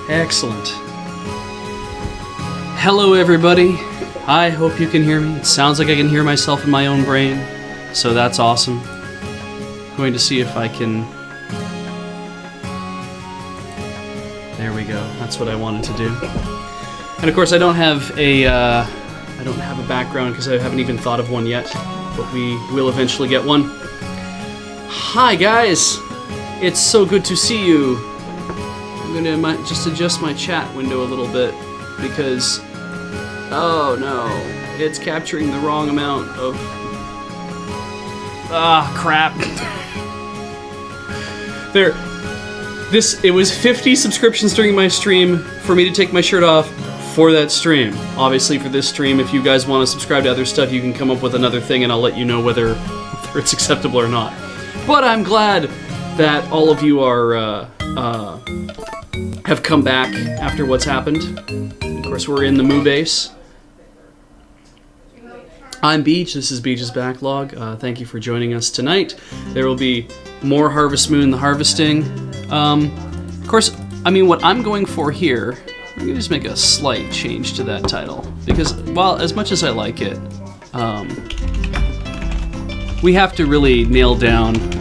Excellent. Hello, everybody. I hope you can hear me. It sounds like I can hear myself in my own brain, so that's awesome. I'm going to see if I can... There we go. That's what I wanted to do. And of course, I don't have a background because I haven't even thought of one yet, but we will eventually get one. Hi, guys. It's so good to see you. I'm gonna just adjust my chat window a little bit because, oh no, it's capturing the wrong amount of, crap. It was 50 subscriptions during my stream for me to take my shirt off for that stream. Obviously for this stream, if you guys want to subscribe to other stuff, you can come up with another thing and I'll let you know whether it's acceptable or not. But I'm glad that all of you are, have come back after what's happened. Of course, we're in the Moo base. I'm Beej. This is Beej's Backlog. Thank you for joining us tonight. There will be more Harvest Moon the Harvesting. Of course, I mean, what I'm going for here, I'm going to just make a slight change to that title. Because, well, as much as I like it, we have to really nail down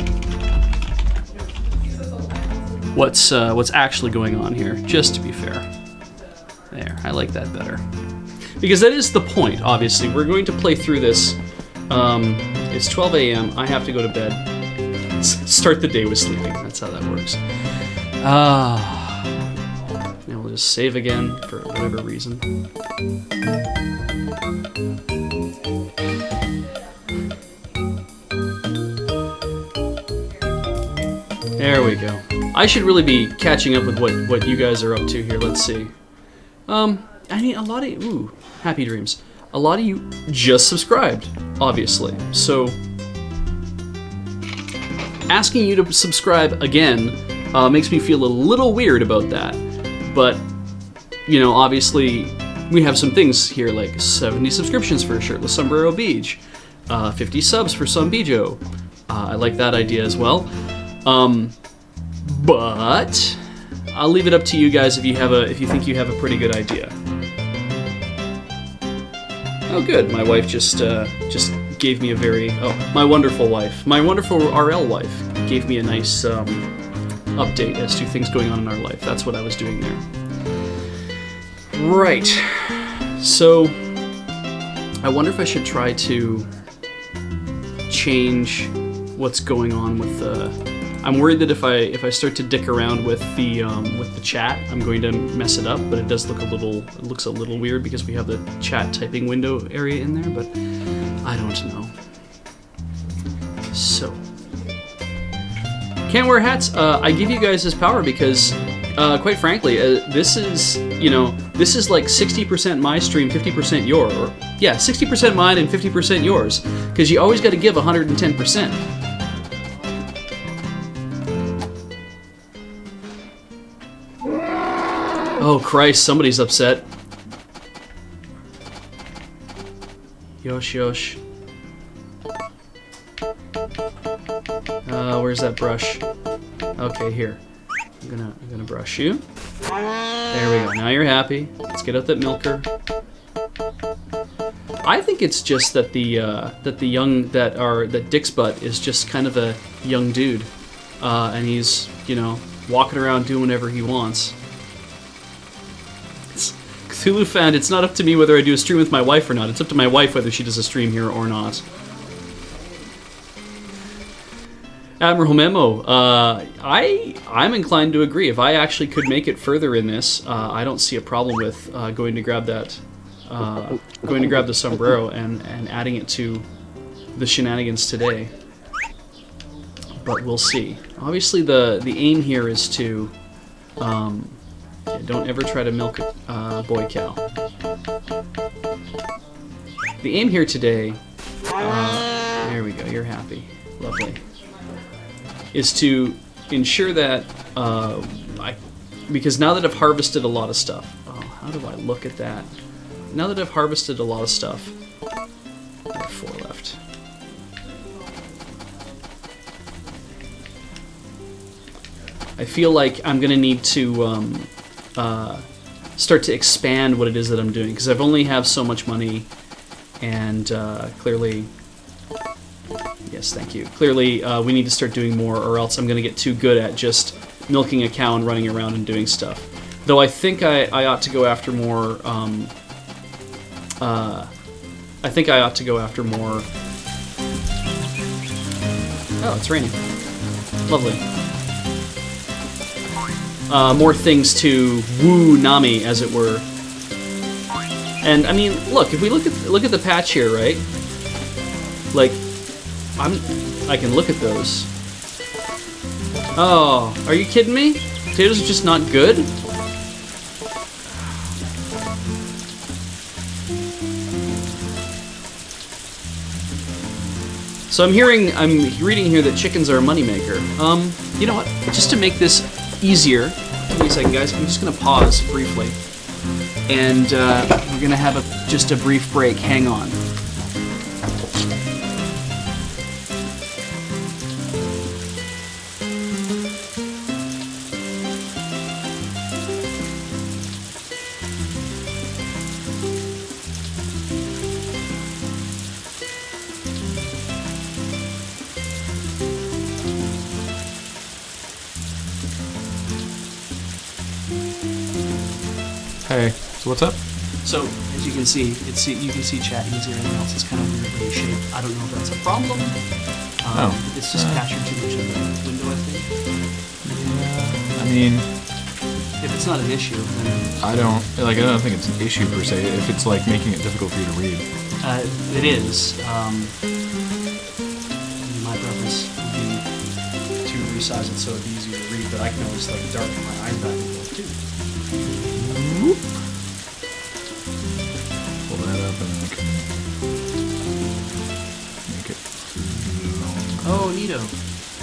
what's actually going on here, just to be fair. There, I like that better. Because that is the point, obviously. We're going to play through this. It's 12 a.m. I have to go to bed. Start the day with sleeping. That's how that works. Now we'll just save again for whatever reason. There we go. I should really be catching up with what you guys are up to here. Let's see. I mean, a lot of you... Ooh, happy dreams. A lot of you just subscribed, obviously. So, asking you to subscribe again makes me feel a little weird about that. But, you know, obviously, we have some things here, like 70 subscriptions for Shirtless Sombrero Beej, 50 subs for some Beejo. I like that idea as well. But I'll leave it up to you guys if you think you have a pretty good idea. Oh, good. My wife just gave me a very my wonderful RL wife gave me a nice update as to things going on in our life. That's what I was doing there. Right. So I wonder if I should try to change what's going on with the. I'm worried that if I start to dick around with the chat, I'm going to mess it up. But it does look it looks a little weird because we have the chat typing window area in there. But I don't know. So can't wear hats. I give you guys this power because, quite frankly, this is like 60% my stream, 50% your. Or, yeah, 60% mine and 50% yours. Because you always got to give 110%. Oh Christ, somebody's upset. Yosh, yosh. Where's that brush? Okay, here. I'm gonna brush you. There we go. Now you're happy. Let's get out that milker. I think it's just that that Dick's butt is just kind of a young dude, and he's walking around doing whatever he wants. Cthulhu found it's not up to me whether I do a stream with my wife or not. It's up to my wife whether she does a stream here or not. Admiral Memo, I'm inclined to agree. If I actually could make it further in this, I don't see a problem with going to grab the sombrero and adding it to the shenanigans today. But we'll see. Obviously, the aim here is to. Yeah, don't ever try to milk a boy cow. The aim here today, there we go, you're happy, lovely, is to ensure that, because now that I've harvested a lot of stuff, how do I look at that? Now that I've harvested a lot of stuff, I have 4 left. I feel like I'm gonna need to start to expand what it is that I'm doing, because I've only have so much money, and clearly, yes, thank you. Clearly, we need to start doing more, or else I'm going to get too good at just milking a cow and running around and doing stuff. Though I think I ought to go after more. I think I ought to go after more. Oh, it's raining. Lovely. More things to woo Nami, as it were. And I mean, look, if we look at the patch here, right? Like, I can look at those. Oh, are you kidding me? Potatoes are just not good? So I'm reading here that chickens are a moneymaker. You know what? Just to make this easier, give me a second, guys. I'm just gonna pause briefly, and we're gonna have just a brief break. Hang on. Hey, so what's up? So, as you can see, you can see chat, you can see everything else. It's kind of weirdly shaped. I don't know if that's a problem. It's just captured too much of the window, I think. Yeah, I mean, if it's not an issue, then I don't think it's an issue per se. If it's like making it difficult for you to read, it is. My preference would be to resize it so it'd be easier to read, but I can always like darken my eyes back and forth too. Pull that up and then I can make it longer. Oh, neato.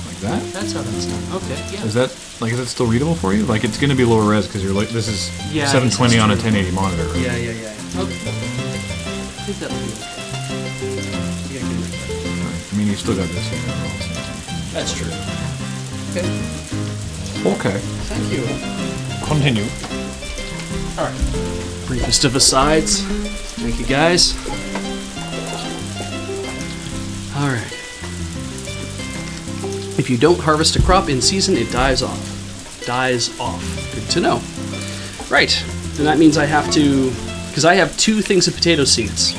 Like that? That's how that's done. Okay, yeah. Is that still readable for you? Like, it's going to be lower res because you're like, this is 720 on a 1080 monitor, right? Yeah. Okay. I think that'll be okay. Yeah, Right. I mean, you still got this here. That's true. Okay. Okay. Thank you. Continue. Alright. Briefest of asides. Thank you, guys. Alright. If you don't harvest a crop in season, it dies off. Dies off. Good to know. Right. And that means I have to... Because I have 2 things of potato seeds.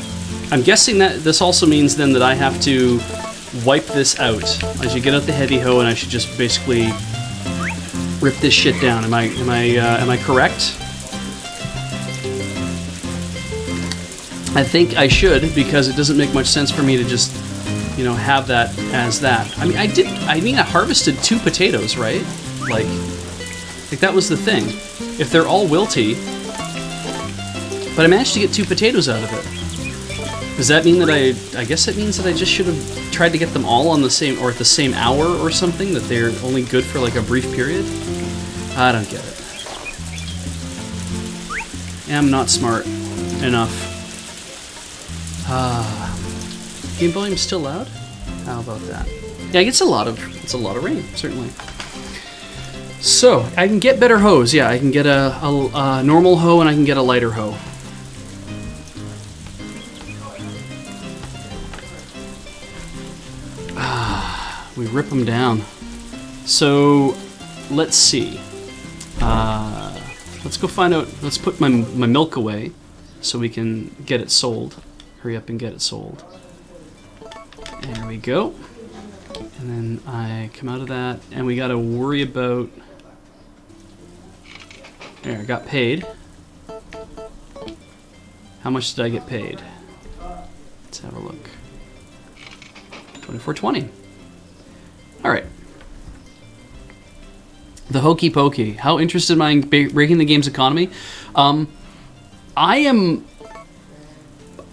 I'm guessing that this also means then that I have to wipe this out. I should get out the heavy hoe and I should just basically rip this shit down. Am I correct? I think I should, because it doesn't make much sense for me to just, have that as that. I mean, I harvested 2 potatoes, right? Like that was the thing. If they're all wilty, but I managed to get 2 potatoes out of it. Does that mean that I guess it means that I just should have tried to get them all on the same, or at the same hour or something, that they're only good for like a brief period? I don't get it. I'm not smart enough. Game volume's still loud? How about that? Yeah, it's a lot of rain, certainly. So, I can get better hoes. Yeah, I can get a normal hoe and I can get a lighter hoe. We rip them down. So, let's see. Let's go find out. Let's put my milk away so we can get it sold. Hurry up and get it sold. There we go. And then I come out of that, and we got to worry about... There, I got paid. How much did I get paid? Let's have a look. $24.20. All right. The hokey pokey. How interested am I in breaking the game's economy? I am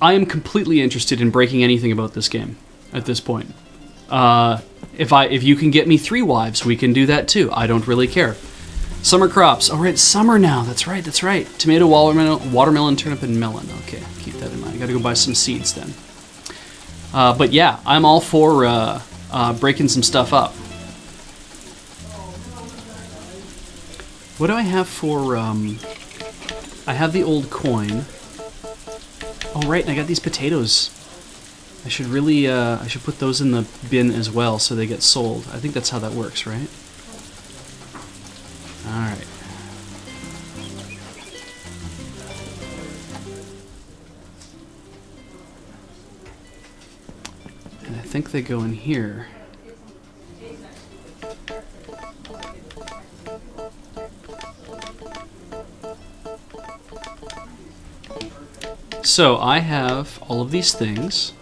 completely interested in breaking anything about this game at this point. If you can get me 3 wives, we can do that too. I don't really care. Summer crops. Oh, right, summer now. That's right. Tomato, watermelon, turnip, and melon. Okay, keep that in mind. I gotta go buy some seeds then. But yeah, I'm all for breaking some stuff up. What do I have for I have the old coin. Oh, right, and I got these potatoes. I should really, I should put those in the bin as well so they get sold. I think that's how that works, right? Alright. And I think they go in here. So I have all of these things.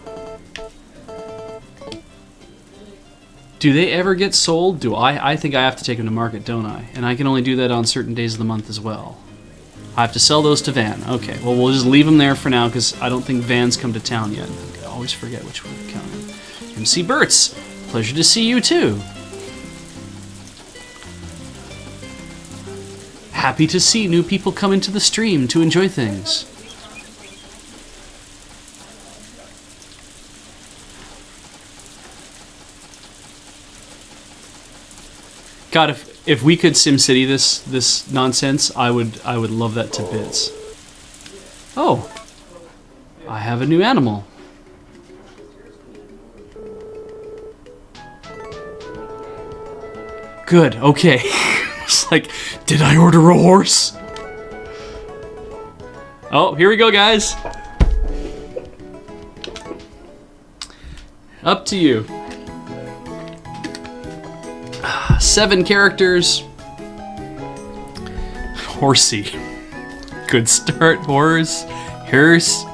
Do they ever get sold? Do I? I think I have to take them to market, don't I? And I can only do that on certain days of the month as well. I have to sell those to Van. Okay, well, we'll just leave them there for now because I don't think Van's come to town yet. I always forget which one to count. MC Burt's, pleasure to see you too. Happy to see new people come into the stream to enjoy things. God, if we could SimCity this nonsense, I would love that to bits. Oh, I have a new animal. Good. Okay. It's like, did I order a horse? Oh, here we go, guys. Up to you. 7 characters. Horsey. Good start, horse. Hearse.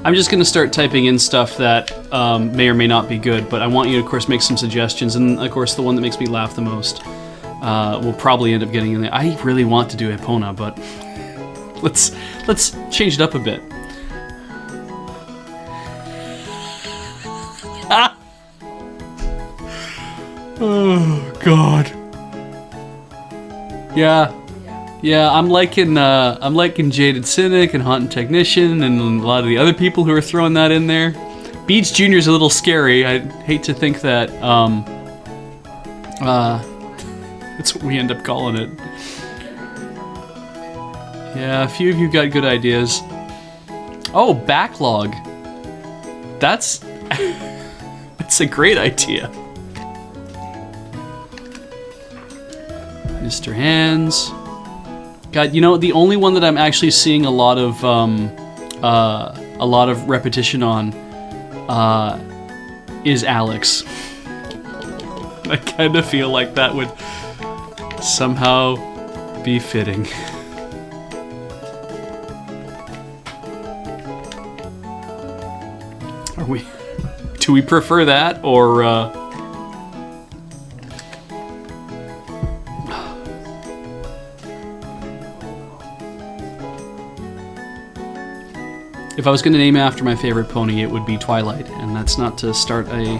I'm just going to start typing in stuff that may or may not be good, but I want you to, of course, make some suggestions. And, of course, the one that makes me laugh the most will probably end up getting in there. I really want to do Epona, but let's change it up a bit. Oh God. Yeah, I'm liking Jaded Cynic and Haunted Technician and a lot of the other people who are throwing that in there. Beej Jr. is a little scary. I hate to think that that's what we end up calling it. Yeah, a few of you got good ideas. Oh, Backlog. That's a great idea. Mr. Hands. God, you know, the only one that I'm actually seeing a lot of repetition on is Alex. I kind of feel like that would somehow be fitting. Do we prefer that, or if I was going to name it after my favorite pony, it would be Twilight, and that's not to start a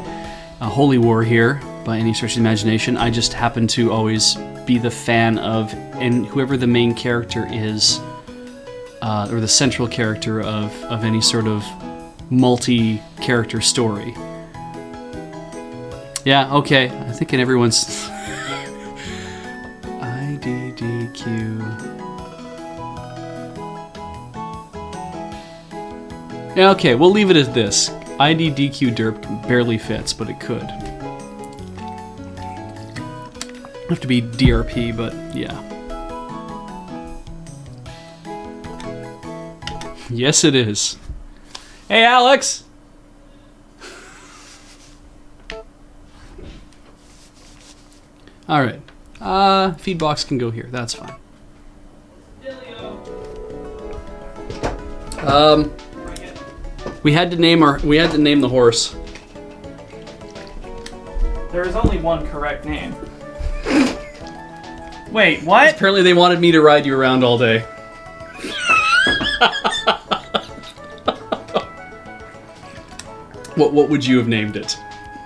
holy war here by any stretch of the imagination. I just happen to always be the fan of whoever the main character is, or the central character of any sort of multi-character story. Yeah, okay. I think in everyone's IDDQ. Yeah, okay, we'll leave it as this. IDDQ derp barely fits, but it could. Have to be DRP, but yeah. Yes, it is. Hey, Alex! Alright. Feedbox can go here. That's fine. We had to name the horse. There is only one correct name. Wait, what? Apparently they wanted me to ride you around all day. What would you have named it?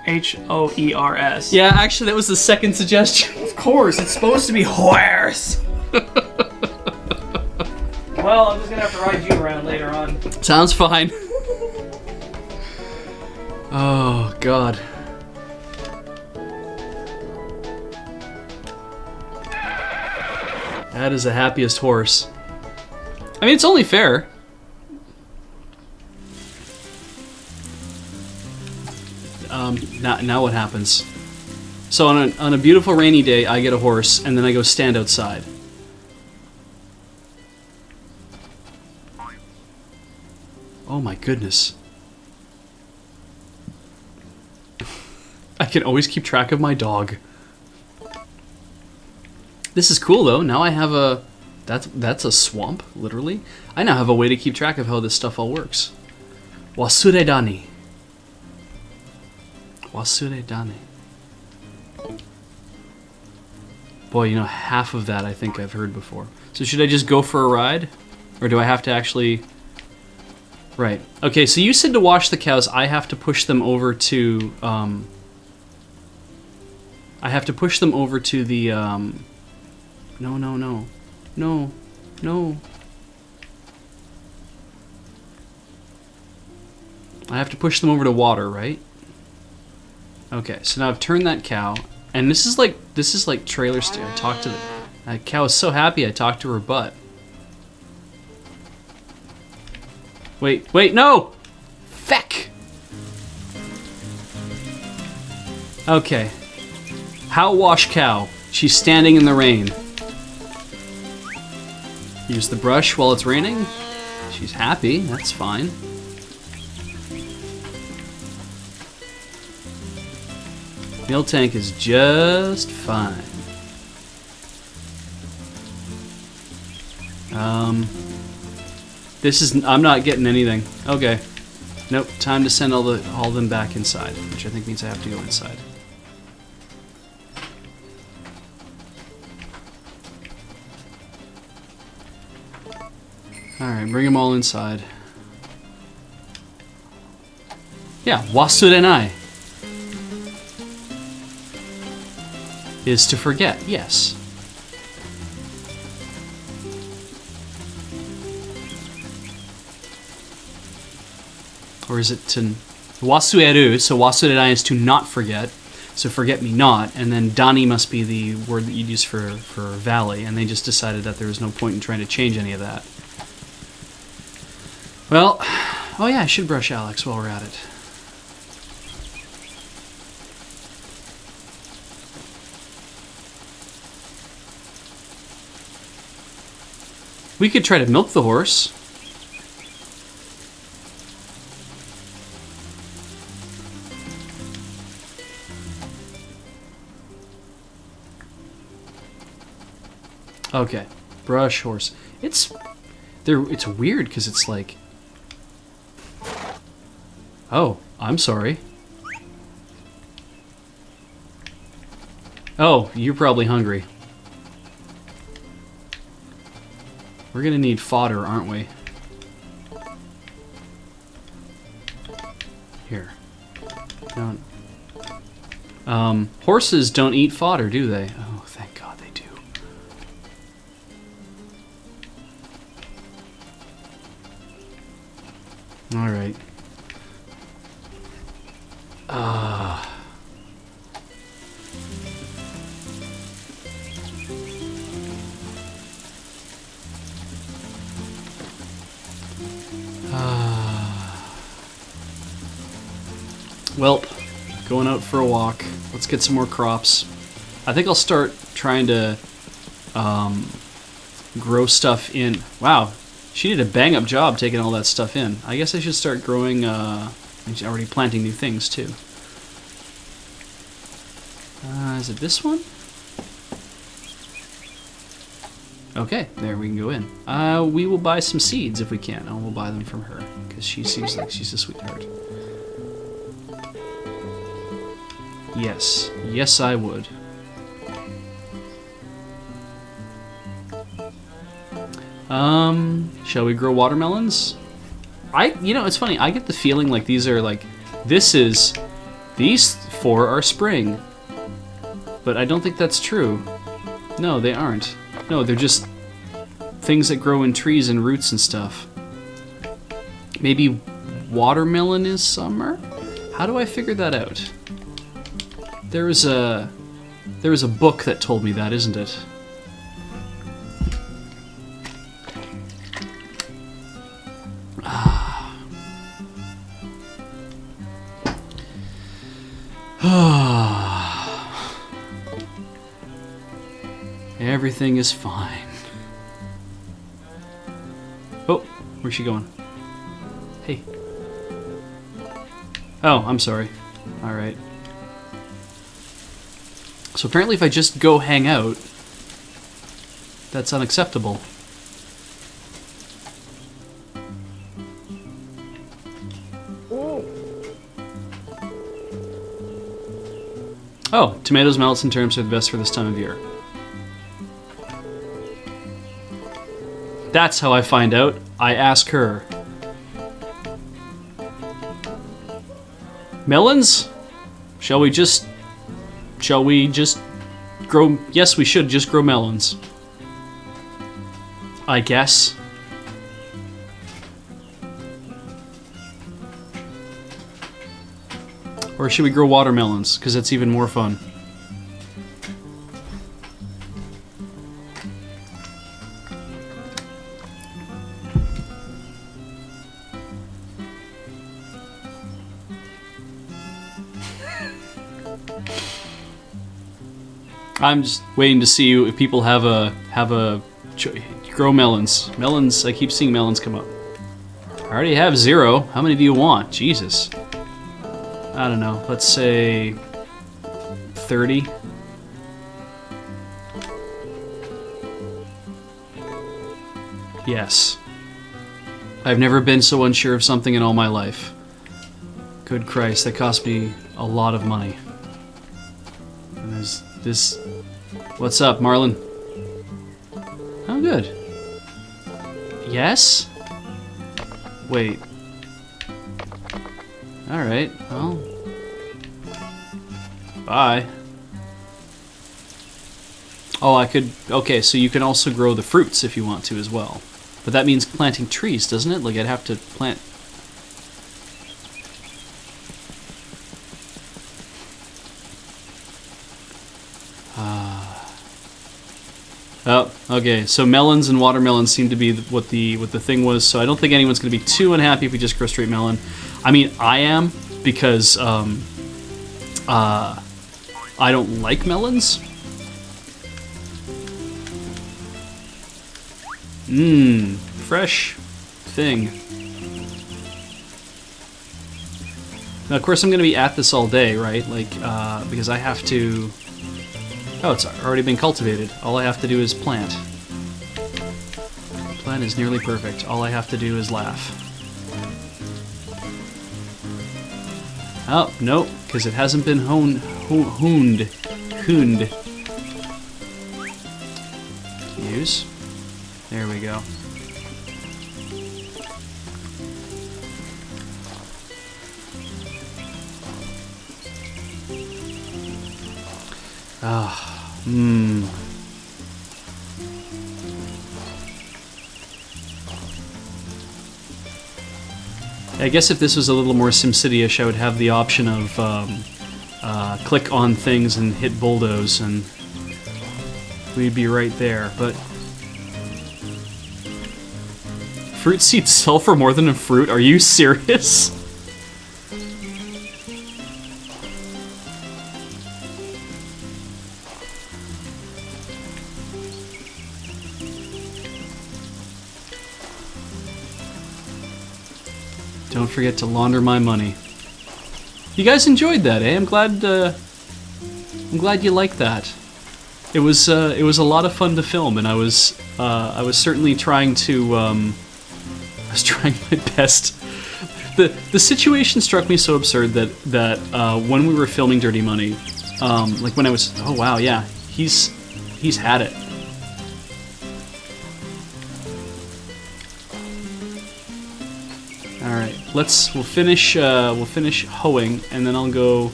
H-O-E-R-S. Yeah, actually that was the second suggestion. Of course, it's supposed to be horse. Well, I'm just gonna have to ride you around later on. Sounds fine. Oh, God. That is the happiest horse. I mean, it's only fair. Now what happens? So on a beautiful rainy day, I get a horse, and then I go stand outside. Oh my goodness. I can always keep track of my dog. This is cool though. Now I have a... That's a swamp, literally. I now have a way to keep track of how this stuff all works. Wasuredani. Wasuredani. Boy, you know, half of that I think I've heard before. So should I just go for a ride? Or do I have to actually... Right. Okay, so you said to wash the cows, I have to push them over to... I have to push them over to the... No. I have to push them over to water, right? Okay, so now I've turned that cow, and this is like trailer steer. I talked to that cow is so happy I talked to her butt. Wait, no! Feck! Okay. How wash cow? She's standing in the rain. Use the brush while it's raining. She's happy, that's fine. Milk tank is just fine. This is... I'm not getting anything. Okay. Nope, time to send all of them back inside, which I think means I have to go inside. Alright, bring them all inside. Yeah, wasurenai is to forget, yes. Or is it to... Wasueru, so wasurenai is to not forget, so forget me not, and then dani must be the word that you'd use for valley, and they just decided that there was no point in trying to change any of that. Well, oh yeah, I should brush Alex while we're at it. We could try to milk the horse. Okay, brush horse. It's weird because it's like... Oh, I'm sorry. Oh, you're probably hungry. We're gonna need fodder, aren't we? Here. No. Horses don't eat fodder, do they? Oh, thank God they do. All right. Welp, going out for a walk. Let's get some more crops. I think I'll start trying to grow stuff in. Wow, she did a bang-up job taking all that stuff in. I guess I should start growing, already planting new things too. Is it this one? Okay, there we can go in. We will buy some seeds if we can. We'll buy them from her, because she seems like she's a sweetheart. Yes. Yes, I would. Shall we grow watermelons? You know, it's funny, I get the feeling like these are like, these four are spring. But I don't think that's true. No, they aren't. No, they're just things that grow in trees and roots and stuff. Maybe watermelon is summer? How do I figure that out? There was a book that told me that, isn't it? Everything is fine. Oh, where's she going? Hey. Oh, I'm sorry. Alright. So apparently if I just go hang out, that's unacceptable. Oh, tomatoes, melons, and turnips are the best for this time of year. That's how I find out. I ask her. Melons? Shall we just grow? Yes, we should just grow melons. I guess. Or should we grow watermelons? Because it's even more fun. I'm just waiting to see if people have a grow melons. Melons, I keep seeing melons come up. I already have 0. How many do you want? Jesus. I don't know. Let's say 30. Yes. I've never been so unsure of something in all my life. Good Christ, that cost me a lot of money. And there's this... What's up, Marlon? Oh, good. Yes? Wait. Alright, well... Bye. Oh, I could... Okay, so you can also grow the fruits if you want to as well. But that means planting trees, doesn't it? Like, I'd have to plant... Oh, okay. So melons and watermelons seem to be what the thing was. So I don't think anyone's going to be too unhappy if we just grow straight melon. I mean, I am because I don't like melons. Mmm, fresh thing. Now, of course, I'm going to be at this all day, right? Like, because I have to... Oh, it's already been cultivated. All I have to do is plant. The plant is nearly perfect. All I have to do is laugh. Oh, nope, because it hasn't been hooned. Use. There we go. Ah. I guess if this was a little more SimCity-ish, I would have the option of click on things and hit bulldoze, and we'd be right there. But fruit seeds sell for more than a fruit? Are you serious? Don't forget to launder my money. You guys enjoyed that, eh? I'm glad you liked that. It was a lot of fun to film, and I was certainly trying to I was trying my best. The situation struck me so absurd that when we were filming Dirty Money, like when I was, oh wow, yeah, he's had it. Alright, we'll finish hoeing, and then I'll go...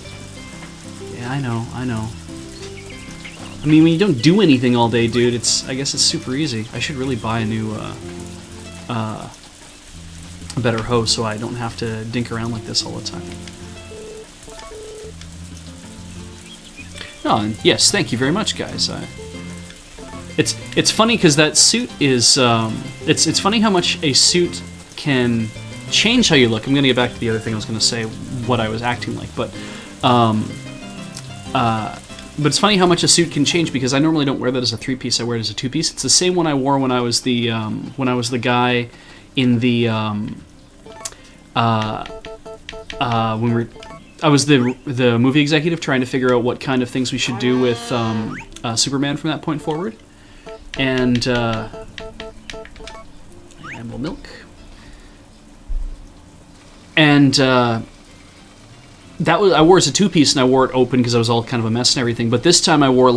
Yeah, I know. I mean, when you don't do anything all day, dude, I guess it's super easy. I should really buy a new, a better hoe so I don't have to dink around like this all the time. Oh, and yes, thank you very much, guys. It's funny because that suit is, it's funny how much a suit can change how you look. I'm going to get back to the other thing I was going to say, what I was acting like, but but it's funny how much a suit can change, because I normally don't wear that as a 3-piece. I wear it as a 2-piece. It's the same one I wore when I was the guy in the I was the movie executive trying to figure out what kind of things we should do with Superman from that point forward, and animal milk, and that was, I wore it as a 2-piece, and I wore it open because I was all kind of a mess and everything. But this time I wore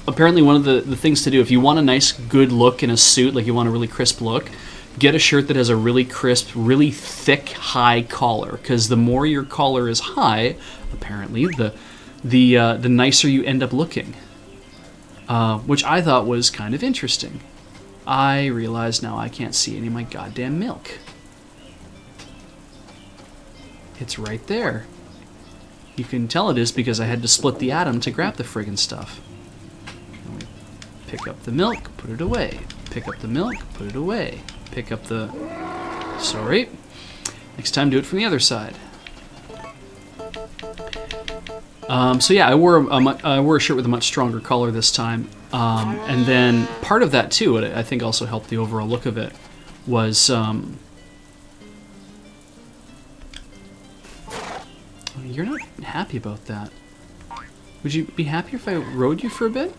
apparently one of the things to do if you want a nice good look in a suit, like you want a really crisp look, get a shirt that has a really crisp, really thick, high collar, because the more your collar is high, apparently, the nicer you end up looking, which I thought was kind of interesting. I realize now I can't see any of my goddamn milk. It's right there. You can tell it is because I had to split the atom to grab the friggin' stuff. And we pick up the milk, put it away. Pick up the milk, put it away. Pick up the... Sorry. Next time, do it from the other side. So yeah, I wore a shirt with a much stronger collar this time. And then part of that, too, I think also helped the overall look of it, was... You're not happy about that. Would you be happier if I rode you for a bit?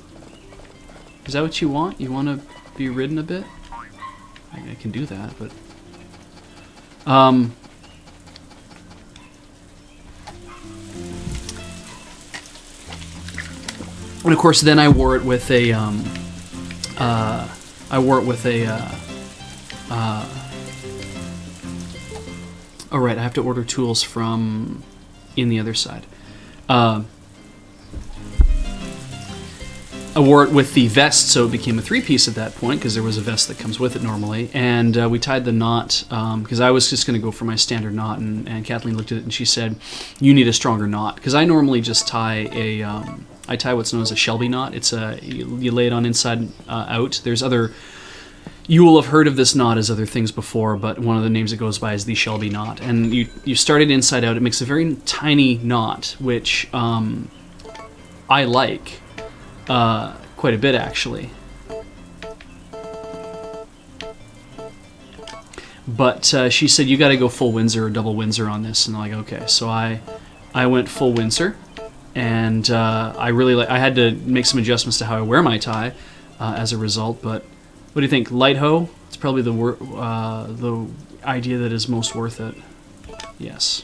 Is that what you want? You want to be ridden a bit? I can do that, but... And of course, then I wore it with a, oh right, I have to order tools from in the other side. I wore it with the vest, so it became a 3-piece at that point, because there was a vest that comes with it normally. And we tied the knot, because I was just going to go for my standard knot, and Kathleen looked at it and she said, you need a stronger knot. Because I normally just tie I tie what's known as a Shelby knot. It's you lay it on inside out. There's other... You will have heard of this knot as other things before, but one of the names it goes by is the Shelby knot. And you start it inside out. It makes a very tiny knot, which I like quite a bit, actually. But she said, you got to go full Windsor or double Windsor on this. And I'm like, okay. So I went full Windsor, and I had to make some adjustments to how I wear my tie as a result, but... What do you think? Light hoe? It's probably the idea that is most worth it. Yes.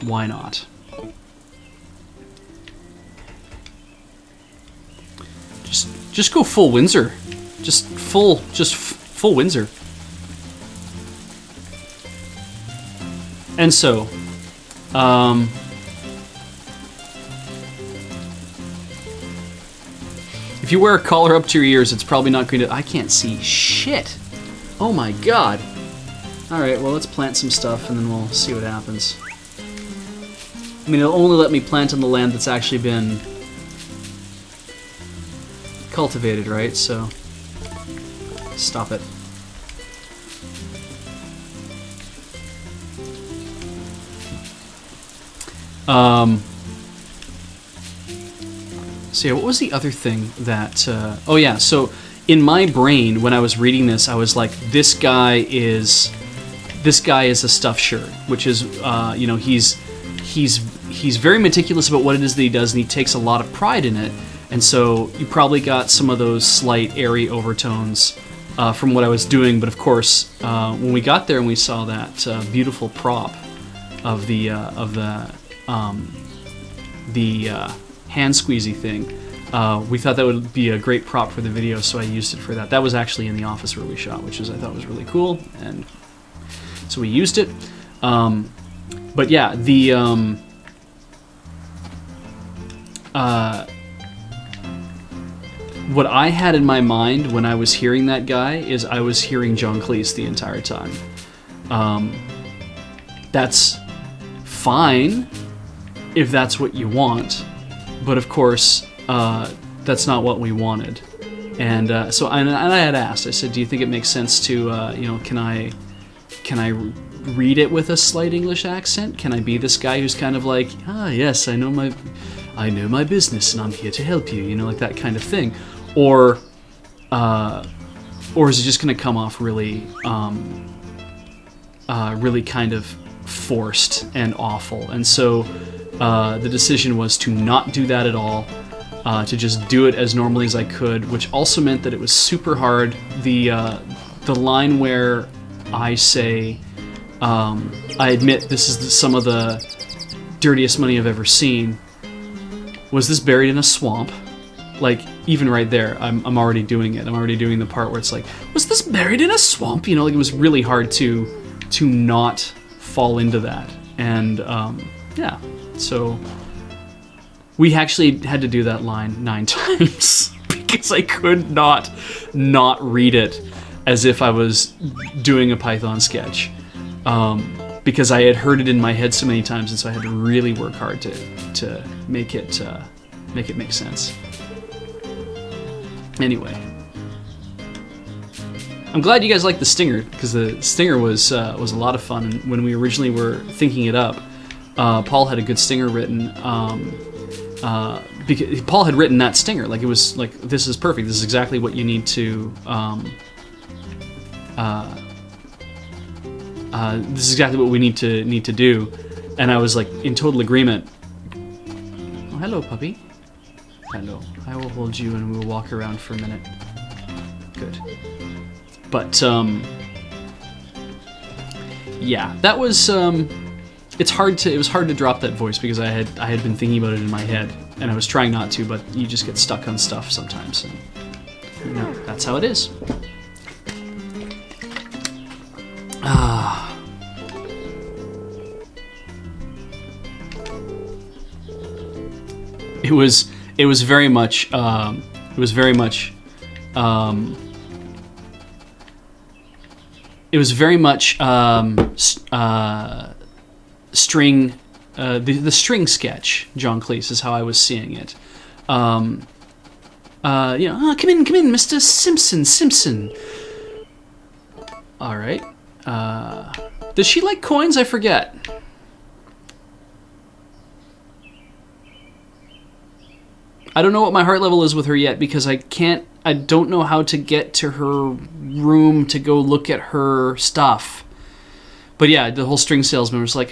Why not? Just go full Windsor. Just full Windsor. And so, if you wear a collar up to your ears, it's probably not going to... I can't see shit. Oh my god. Alright, well, let's plant some stuff and then we'll see what happens. I mean, it'll only let me plant on the land that's actually been cultivated, right? So, stop it. So yeah, what was the other thing that... oh yeah, so in my brain, when I was reading this, I was like, this guy is a stuffed shirt, which is, you know, he's very meticulous about what it is that he does, and he takes a lot of pride in it. And so you probably got some of those slight airy overtones from what I was doing. But of course, when we got there and we saw that beautiful prop of the hand squeezy thing, we thought that would be a great prop for the video, so I used it for that. That was actually in the office where we shot, which I thought was really cool, and so we used it. But yeah, what I had in my mind when I was hearing that guy is I was hearing John Cleese the entire time. That's fine if that's what you want, but of course that's not what we wanted. And so I had asked, I said, do you think it makes sense to you know, can I read it with a slight English accent? Can I be this guy who's kind of like, yes, I know my business and I'm here to help you, like that kind of thing, or is it just going to come off really, really kind of forced and awful? And so the decision was to not do that at all, to just do it as normally as I could, which also meant that it was super hard. The line where I say, I admit this is some of the dirtiest money I've ever seen. Was this buried in a swamp? Like, even right there, I'm already doing it. I'm already doing the part where it's like, was this buried in a swamp? Like, it was really hard to not fall into that. And, yeah. So, we actually had to do that line 9 times because I could not read it as if I was doing a Python sketch, because I had heard it in my head so many times, and so I had to really work hard to make it make sense. Anyway, I'm glad you guys liked the stinger, because the stinger was a lot of fun. And when we originally were thinking it up, Paul had a good stinger written. Because Paul had written that stinger, like it was like, this is perfect. This is exactly what you need to. This is exactly what we need to do, and I was like in total agreement. Oh, hello, puppy. Hello. I will hold you, and we will walk around for a minute. Good. But yeah, that was. It was hard to drop that voice because I had been thinking about it in my head, and I was trying not to, but you just get stuck on stuff sometimes, and that's how it is. It was very much string, the string sketch, John Cleese, is how I was seeing it. Come in, Mr. Simpson. All right. Does she like coins? I forget. I don't know what my heart level is with her yet, because I don't know how to get to her room to go look at her stuff. But yeah, the whole string salesman was like,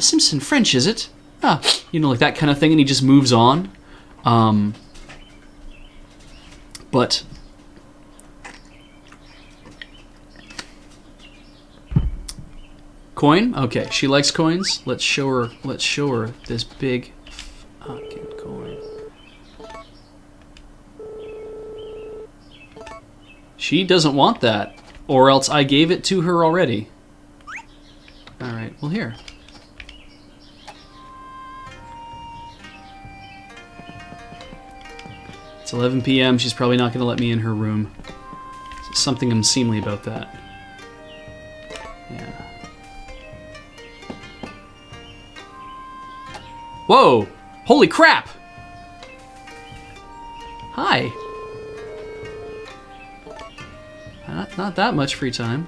Simpson, French, is it? Like that kind of thing, and he just moves on. But coin? Okay, she likes coins. Let's show her this big fucking coin. She doesn't want that, or else I gave it to her already. Alright, well, here. It's 11 p.m. She's probably not going to let me in her room. There's something unseemly about that. Yeah. Whoa! Holy crap! Hi. Not that much free time.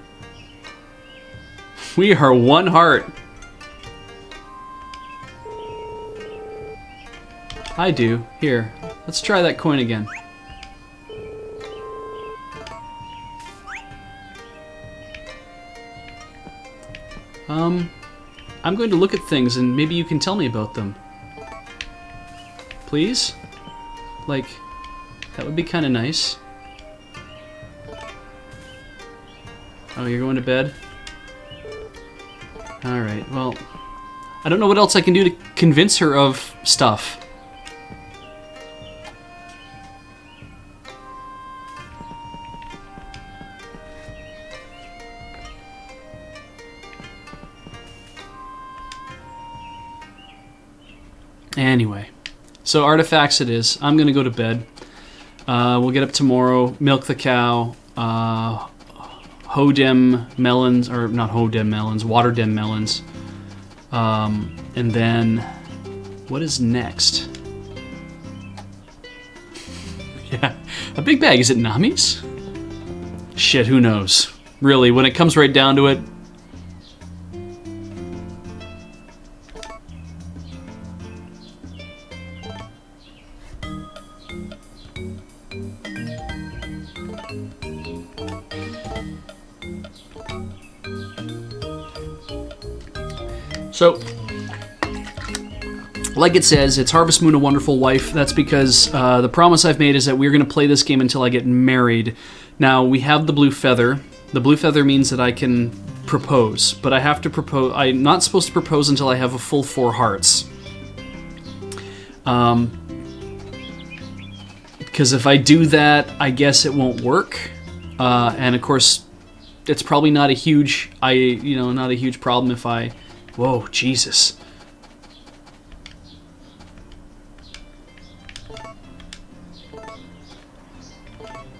We are one heart. I do. Here, let's try that coin again. I'm going to look at things and maybe you can tell me about them. Please? Like, that would be kind of nice. Oh, you're going to bed? Alright, well, I don't know what else I can do to convince her of stuff. Anyway, so artifacts it is. I'm gonna go to bed. We'll get up tomorrow, milk the cow, Hodem melons, or not Hodem melons, Waterdem melons. And then, what is next? Yeah, a big bag. Is it Nami's? Shit, who knows? Really, when it comes right down to it, So, like it says, it's Harvest Moon, A Wonderful Wife. That's because the promise I've made is that we're going to play this game until I get married. Now, we have the blue feather. The blue feather means that I can propose, but I have to propose. I'm not supposed to propose until I have a full 4 hearts. Because if I do that, I guess it won't work. And of course, it's probably not a huge, not a huge problem if I. Whoa, Jesus.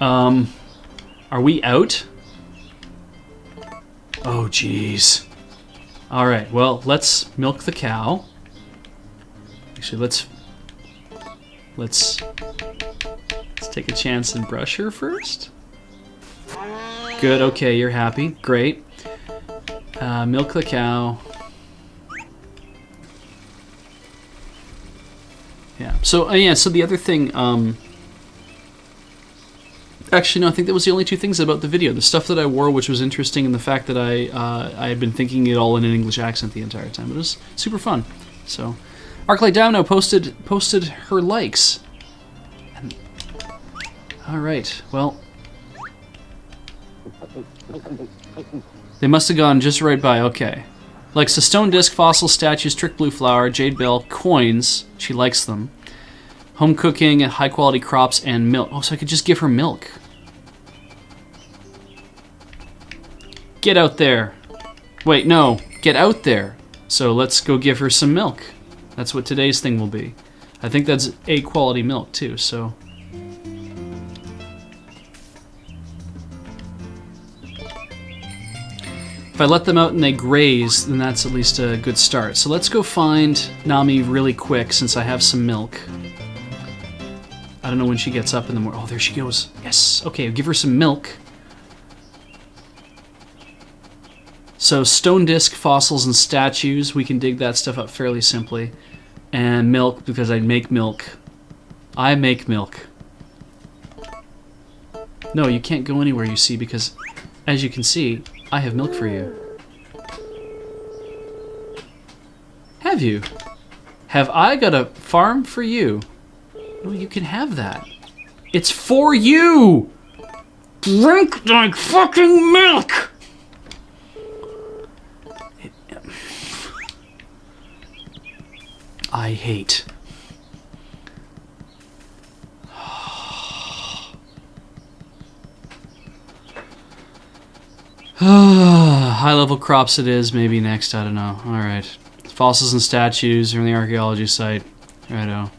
Are we out? Oh, jeez. All right. Well, let's milk the cow. Actually, let's take a chance and brush her first. Good. Okay, you're happy. Great. Milk the cow. Yeah. So So the other thing. Actually, no. I think that was the only 2 things about the video. The stuff that I wore, which was interesting, and the fact that I had been thinking it all in an English accent the entire time. It was super fun. So, Arclight Domino posted her likes. And, all right. Well, they must have gone just right by. Okay. Likes the stone disc, fossil statues, trick blue flower, jade bell, coins. She likes them. Home cooking, high quality crops, and milk. Oh, so I could just give her milk. Get out there. Wait, no. Get out there. So let's go give her some milk. That's what today's thing will be. I think that's A quality milk too, so. If I let them out and they graze, then that's at least a good start. So let's go find Nami really quick since I have some milk. I don't know when she gets up in the morning. Oh, there she goes. Yes. Okay, give her some milk. So stone disc, fossils, and statues. We can dig that stuff up fairly simply. And milk, because I make milk. I make milk. No, you can't go anywhere, you see, because as you can see, I have milk for you. Have you? Have I got a farm for you? No, you can have that. It's for you! Drink my fucking milk! I hate. High-level crops it is, maybe next, I don't know. Alright. Fossils and statues are in the archaeology site. Righto.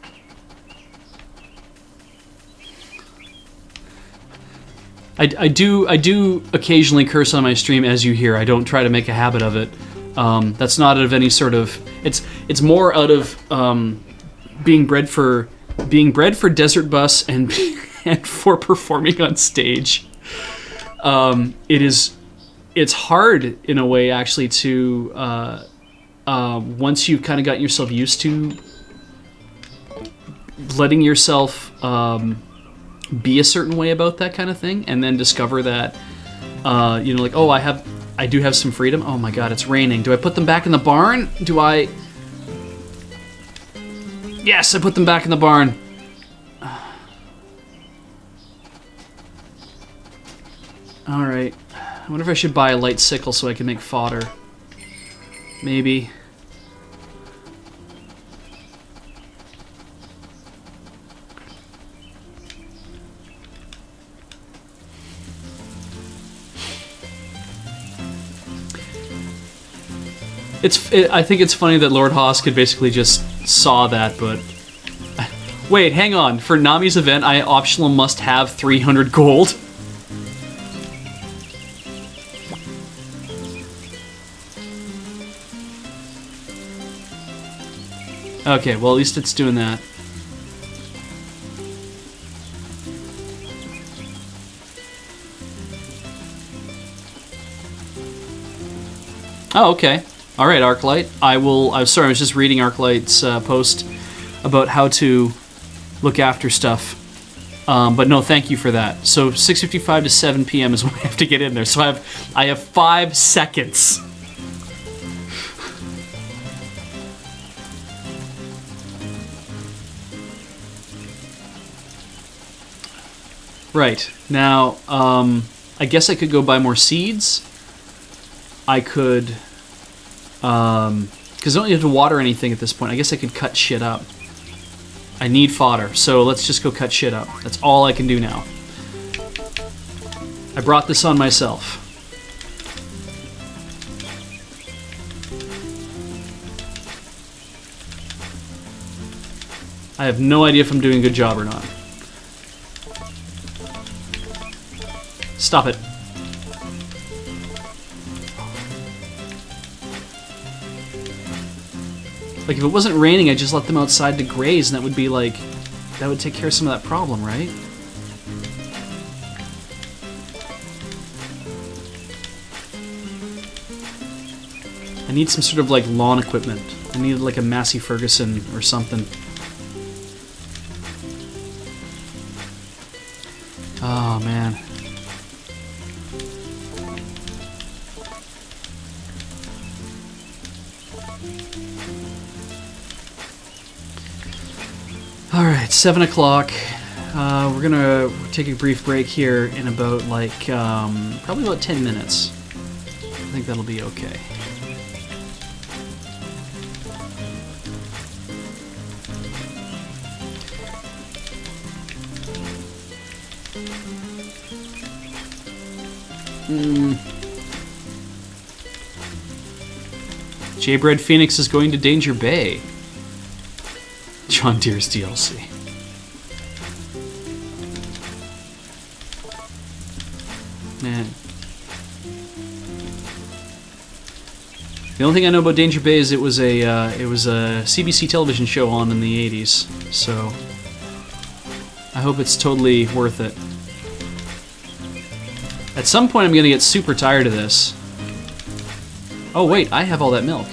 I do occasionally curse on my stream, as you hear. I don't try to make a habit of it. That's not out of any sort of... It's more out of being bred for Desert Bus and and for performing on stage. It's hard in a way actually to once you've kind of gotten yourself used to letting yourself be a certain way about that kind of thing, and then discover that like, oh, I do have some freedom. Oh my god, it's raining. Do I put them back in the barn? Do I? Yes, I put them back in the barn. Alright. I wonder if I should buy a light sickle so I can make fodder. Maybe. I think it's funny that Lord Haas could basically just saw that, but... Wait, hang on. For Nami's event, I optional must have 300 gold. Okay, well at least it's doing that. Oh, okay. All right, Arclight. I'm sorry, I was just reading Arclight's post about how to look after stuff. But no, thank you for that. So 6:55 to 7 p.m. is when I have to get in there. So I have 5 seconds. Right. Now, I guess I could go buy more seeds. I could... because I don't have to water anything at this point. I guess I could cut shit up. I need fodder, so let's just go cut shit up. That's all I can do now. I brought this on myself. I have no idea if I'm doing a good job or not. Stop it. Like, if it wasn't raining, I'd just let them outside to graze, and that would be like... that would take care of some of that problem, right? I need some sort of, like, lawn equipment. I need, like, a Massey Ferguson or something. Oh, man. Alright, 7 o'clock. We're gonna take a brief break here in about, like, probably about 10 minutes. I think that'll be okay. J-Bread Phoenix is going to Danger Bay. John Deere's DLC. Man. The only thing I know about Danger Bay is it was a CBC television show on in the 80s, so I hope it's totally worth it. At some point I'm gonna get super tired of this. Oh wait, I have all that milk.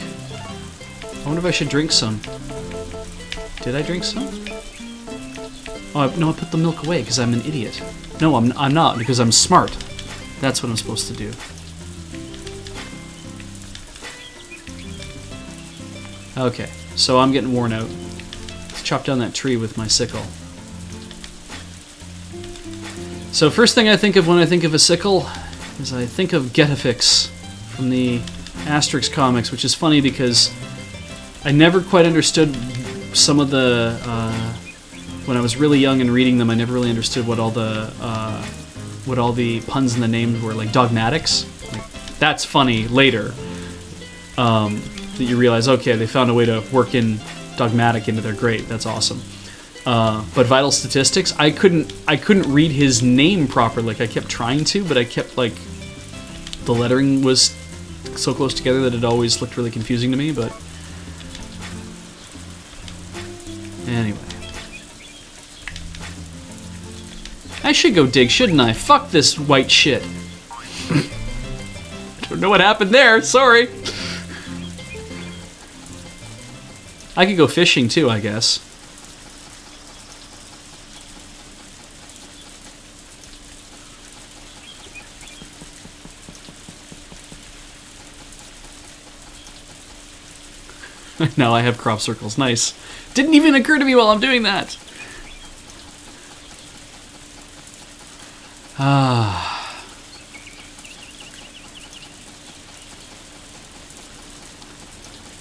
I wonder if I should drink some. Did I drink some? Oh, no, I put the milk away because I'm an idiot. No, I'm not, because I'm smart. That's what I'm supposed to do. Okay, so I'm getting worn out. Let's chop down that tree with my sickle. So first thing I think of when I think of a sickle is I think of Getafix from the Asterix comics, which is funny because I never quite understood some of the... when I was really young and reading them, I never really understood what all the puns in the names were, like dogmatics. Like, that's funny later. That you realize, okay, they found a way to work in dogmatic into their great. That's awesome. But vital statistics, I couldn't read his name properly. Like, I kept trying to, but I kept, like, the lettering was so close together that it always looked really confusing to me, but anyway. I should go dig, shouldn't I? Fuck this white shit. I don't know what happened there, sorry. I could go fishing too, I guess. Now I have crop circles. Nice. Didn't even occur to me while I'm doing that.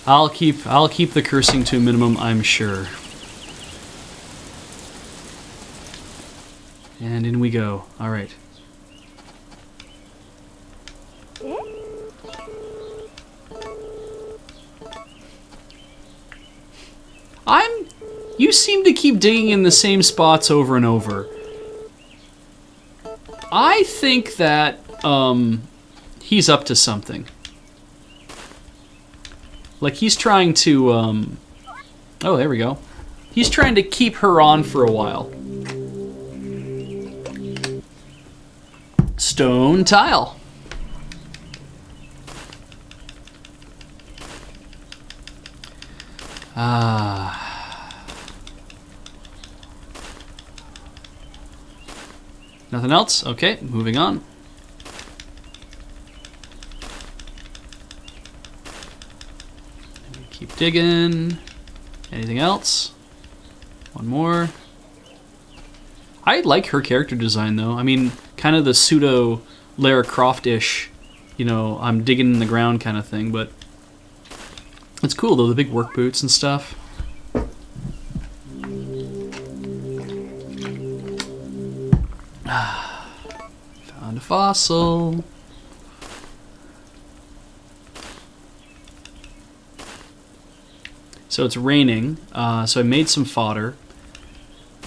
I'll keep the cursing to a minimum, I'm sure. And in we go. All right. You seem to keep digging in the same spots over and over. I think that, he's up to something. Like, he's trying to, oh, there we go. He's trying to keep her on for a while. Stone tile. Nothing else? Okay, moving on. Keep digging. Anything else? One more. I like her character design, though. I mean, kind of the pseudo Lara Croft-ish, you know, I'm digging in the ground kind of thing, but it's cool, though, the big work boots and stuff. Found a fossil. So it's raining, so I made some fodder,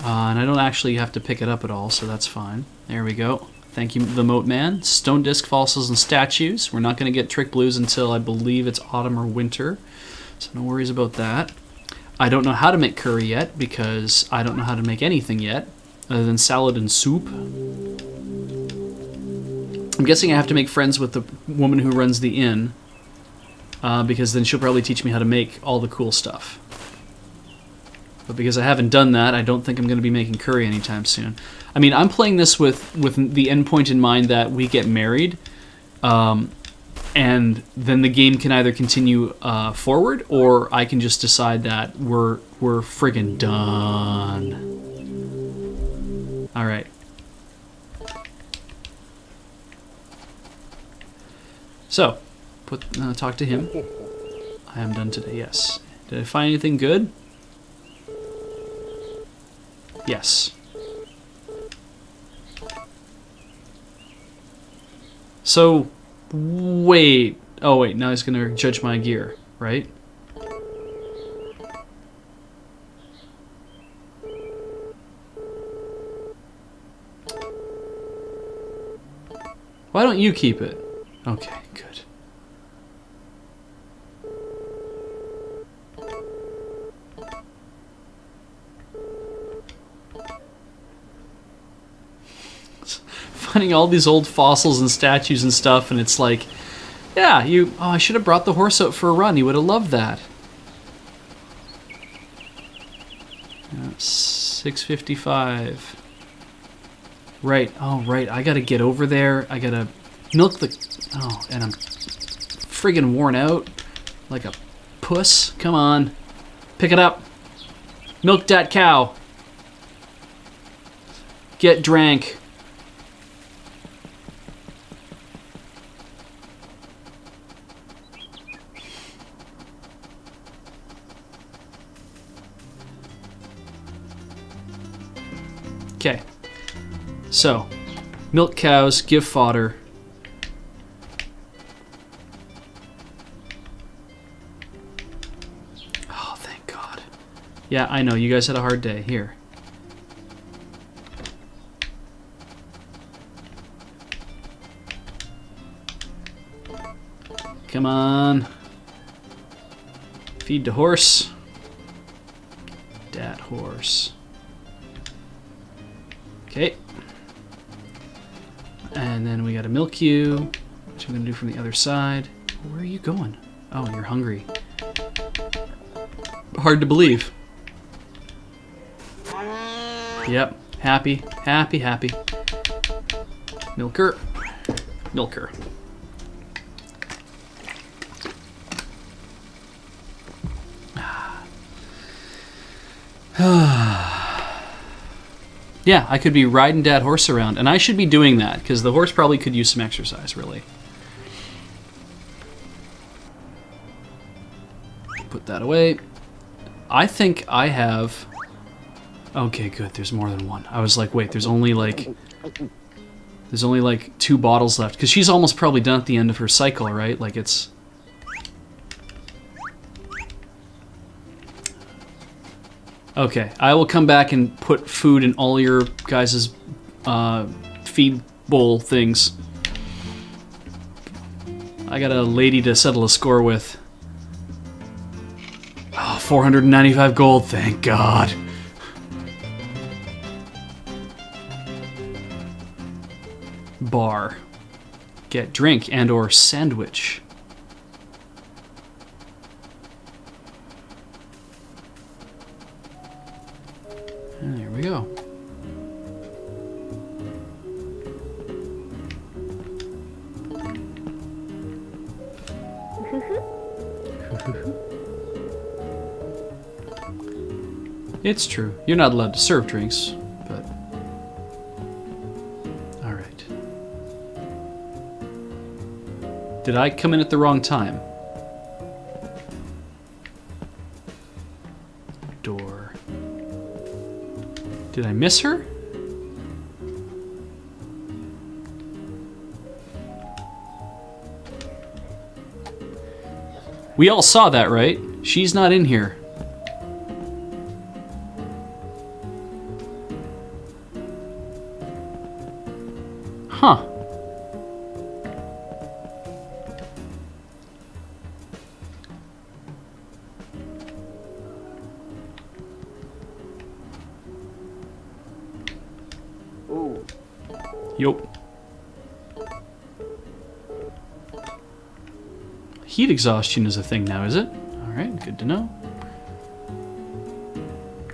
and I don't actually have to pick it up at all, so that's fine. There we go. Thank you, the Moat Man. Stone disc fossils and statues. We're not going to get trick blues until I believe it's autumn or winter, so no worries about that. I don't know how to make curry yet, because I don't know how to make anything yet, other than salad and soup. I'm guessing I have to make friends with the woman who runs the inn, because then she'll probably teach me how to make all the cool stuff. But because I haven't done that, I don't think I'm going to be making curry anytime soon. I mean, I'm playing this with the end point in mind that we get married, and then the game can either continue forward, or I can just decide that we're friggin' done. All right. So, talk to him. I am done today, yes. Did I find anything good? Yes. So, wait. Oh, wait, now he's going to judge my gear, right? Why don't you keep it? Okay, good. Finding all these old fossils and statues and stuff, and it's like, yeah, oh, I should have brought the horse out for a run. He would have loved that. 6:55. Right. Oh, right. I gotta get over there. I gotta milk the... Oh, and I'm friggin' worn out. Like a puss. Come on. Pick it up. Milk that cow. Get drank. Okay. So, milk cows, give fodder. Oh, thank God. Yeah, I know, you guys had a hard day. Here. Come on. Feed the horse. Dat horse. Okay. And then we gotta milk you, which I'm gonna do from the other side. Where are you going? Oh, you're hungry. Hard to believe. Yep. Happy, happy, happy. Milk her. Milk her. Yeah, I could be riding Dad horse around, and I should be doing that, because the horse probably could use some exercise, really. Put that away. I think I have... Okay, good, there's more than one. I was like, wait, there's only like 2 bottles left, because she's almost probably done at the end of her cycle, right? Like, it's... Okay, I will come back and put food in all your guys' feed bowl things. I got a lady to settle a score with. Oh, 495 gold, thank God. Bar. Get drink and or sandwich. And there we go. It's true. You're not allowed to serve drinks, but Did I come in at the wrong time? Door. Did I miss her? We all saw that, right? She's not in here. Huh. Ooh. Yup. Heat exhaustion is a thing now, is it? Alright, good to know.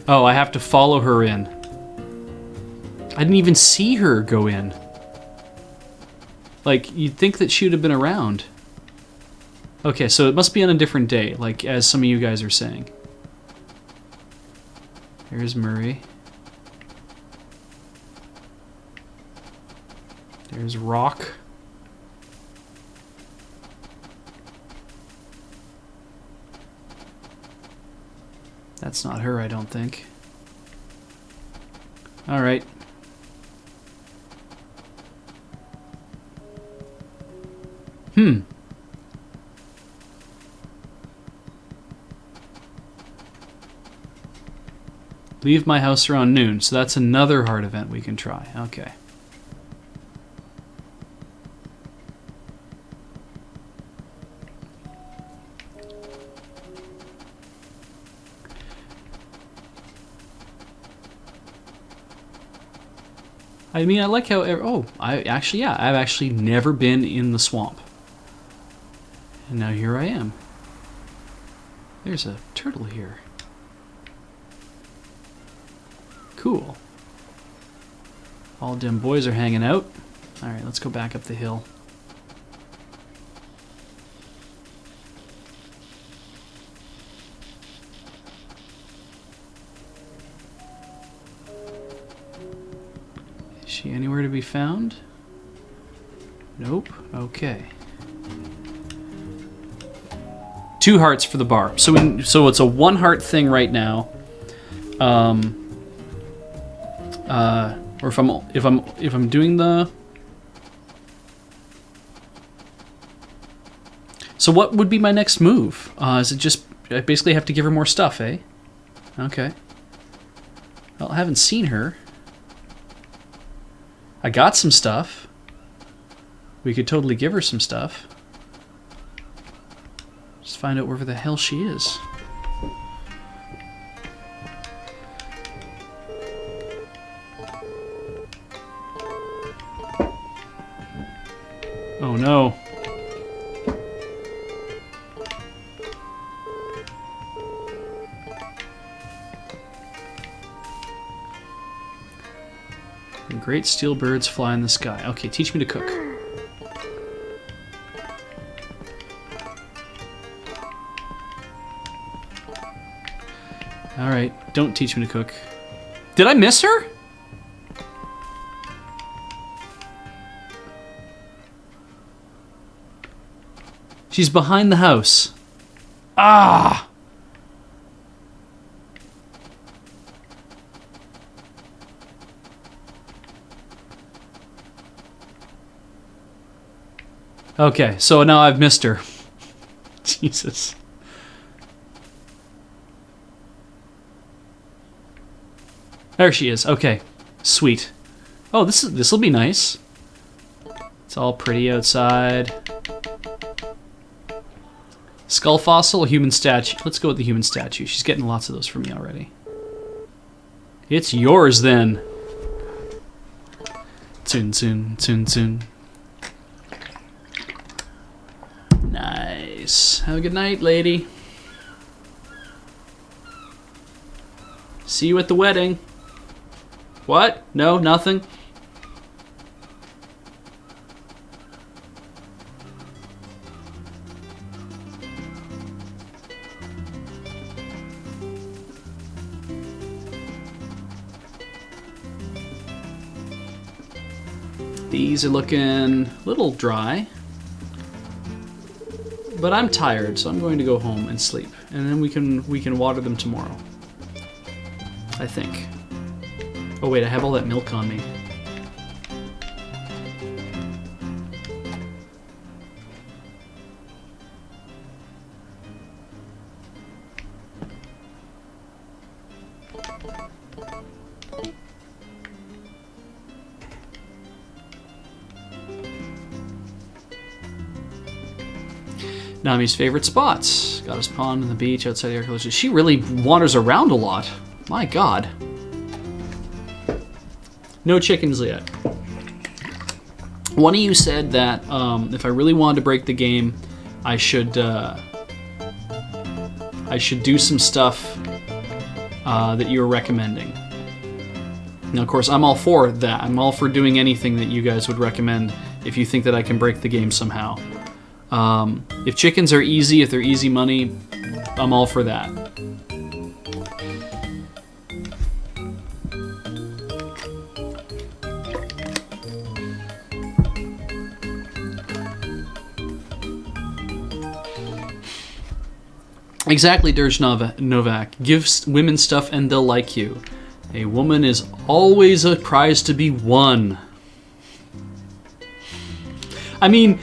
Oh, I have to follow her in. I didn't even see her go in. Like, you'd think that she would have been around. Okay, so it must be on a different day, like, as some of you guys are saying. There's Murray. There's Rock. That's not her, I don't think. All right. Leave my house around noon, so that's another hard event we can try. Okay. I mean, I like how... I've actually never been in the swamp. And now here I am. There's a turtle here. Cool. All them boys are hanging out. Alright, let's go back up the hill. Is she anywhere to be found? Nope. Okay. 2 hearts for the bar. So it's a 1 heart thing right now. Or if I'm doing the... So what would be my next move? Is it just I basically have to give her more stuff, eh? Okay. Well, I haven't seen her. I got some stuff. We could totally give her some stuff. Just find out where the hell she is. Oh no. Great steel birds fly in the sky. Okay, teach me to cook. Alright, don't teach me to cook. Did I miss her? She's behind the house. Ah! Okay, so now I've missed her. Jesus. There she is. Okay, sweet. Oh, this'll be nice. It's all pretty outside. Skull fossil, human statue. Let's go with the human statue. She's getting lots of those from me already. It's yours then. Soon, soon, soon, soon. Nice. Have a good night, lady. See you at the wedding. What? No, nothing? These are looking a little dry. But I'm tired, so I'm going to go home and sleep, and then we can water them tomorrow. I think. Oh wait, I have all that milk on me. Nami's favorite spots. Goddess Pond and the beach outside the air conditioning. She really wanders around a lot. My god. No chickens yet. One of you said that if I really wanted to break the game, I should do some stuff that you were recommending. Now, of course, I'm all for that. I'm all for doing anything that you guys would recommend if you think that I can break the game somehow. If chickens are easy, if they're easy money, I'm all for that. Exactly, Dirge Novak. Give women stuff and they'll like you. A woman is always a prize to be won. I mean,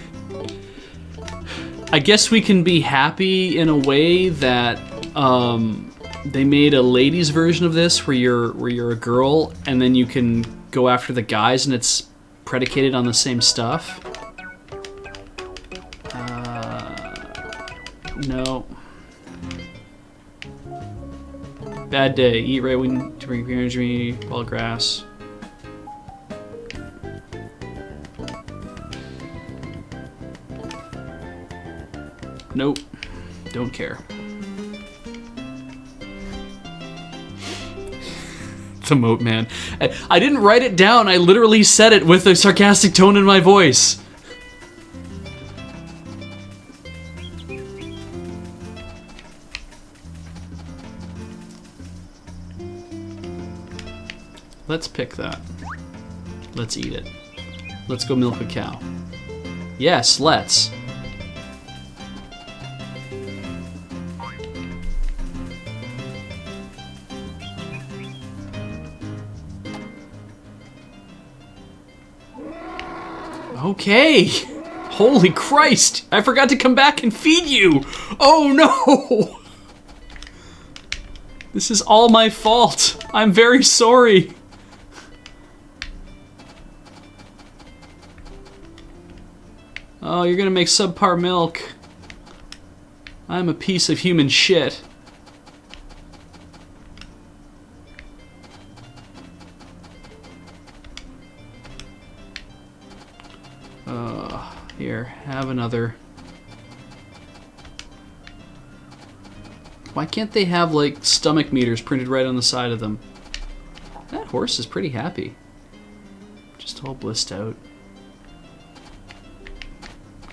I guess we can be happy in a way that they made a ladies' version of this where you're a girl and then you can go after the guys and it's predicated on the same stuff. No. Bad day. Eat right when to bring energy while grass. Nope. Don't care. The moat man. I didn't write it down. I literally said it with a sarcastic tone in my voice. Let's pick that. Let's eat it. Let's go milk a cow. Yes, let's. Okay. Holy Christ. I forgot to come back and feed you. Oh no. This is all my fault. I'm very sorry. Oh, you're gonna make subpar milk. I'm a piece of human shit. Here, have another. Why can't they have, like, stomach meters printed right on the side of them? That horse is pretty happy. Just all blissed out.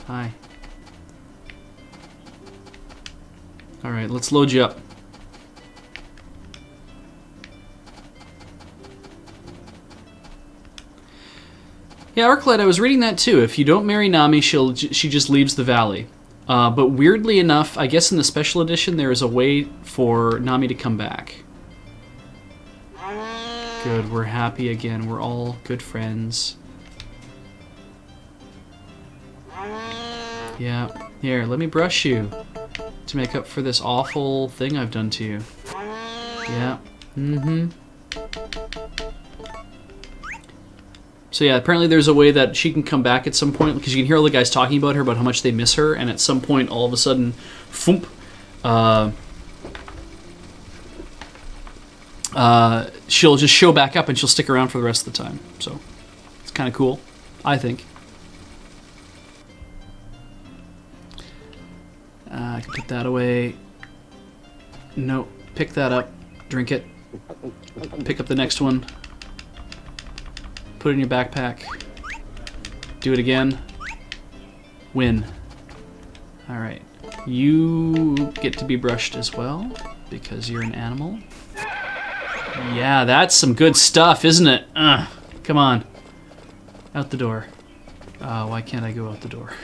Hi. Alright, let's load you up. Yeah, Arclight, I was reading that too. If you don't marry Nami, she just leaves the valley. But weirdly enough, I guess in the special edition, there is a way for Nami to come back. Good, we're happy again. We're all good friends. Yeah, here, let me brush you to make up for this awful thing I've done to you. Yeah, So yeah, apparently there's a way that she can come back at some point, because you can hear all the guys talking about her, about how much they miss her, and at some point, all of a sudden, foomp, she'll just show back up and she'll stick around for the rest of the time. So it's kind of cool, I think. I can put that away. No, pick that up, drink it, pick up the next one. Put it in your backpack. Do it again. Win. Alright. You get to be brushed as well, because you're an animal. Yeah, that's some good stuff, isn't it? Come on. Out the door. Why can't I go out the door?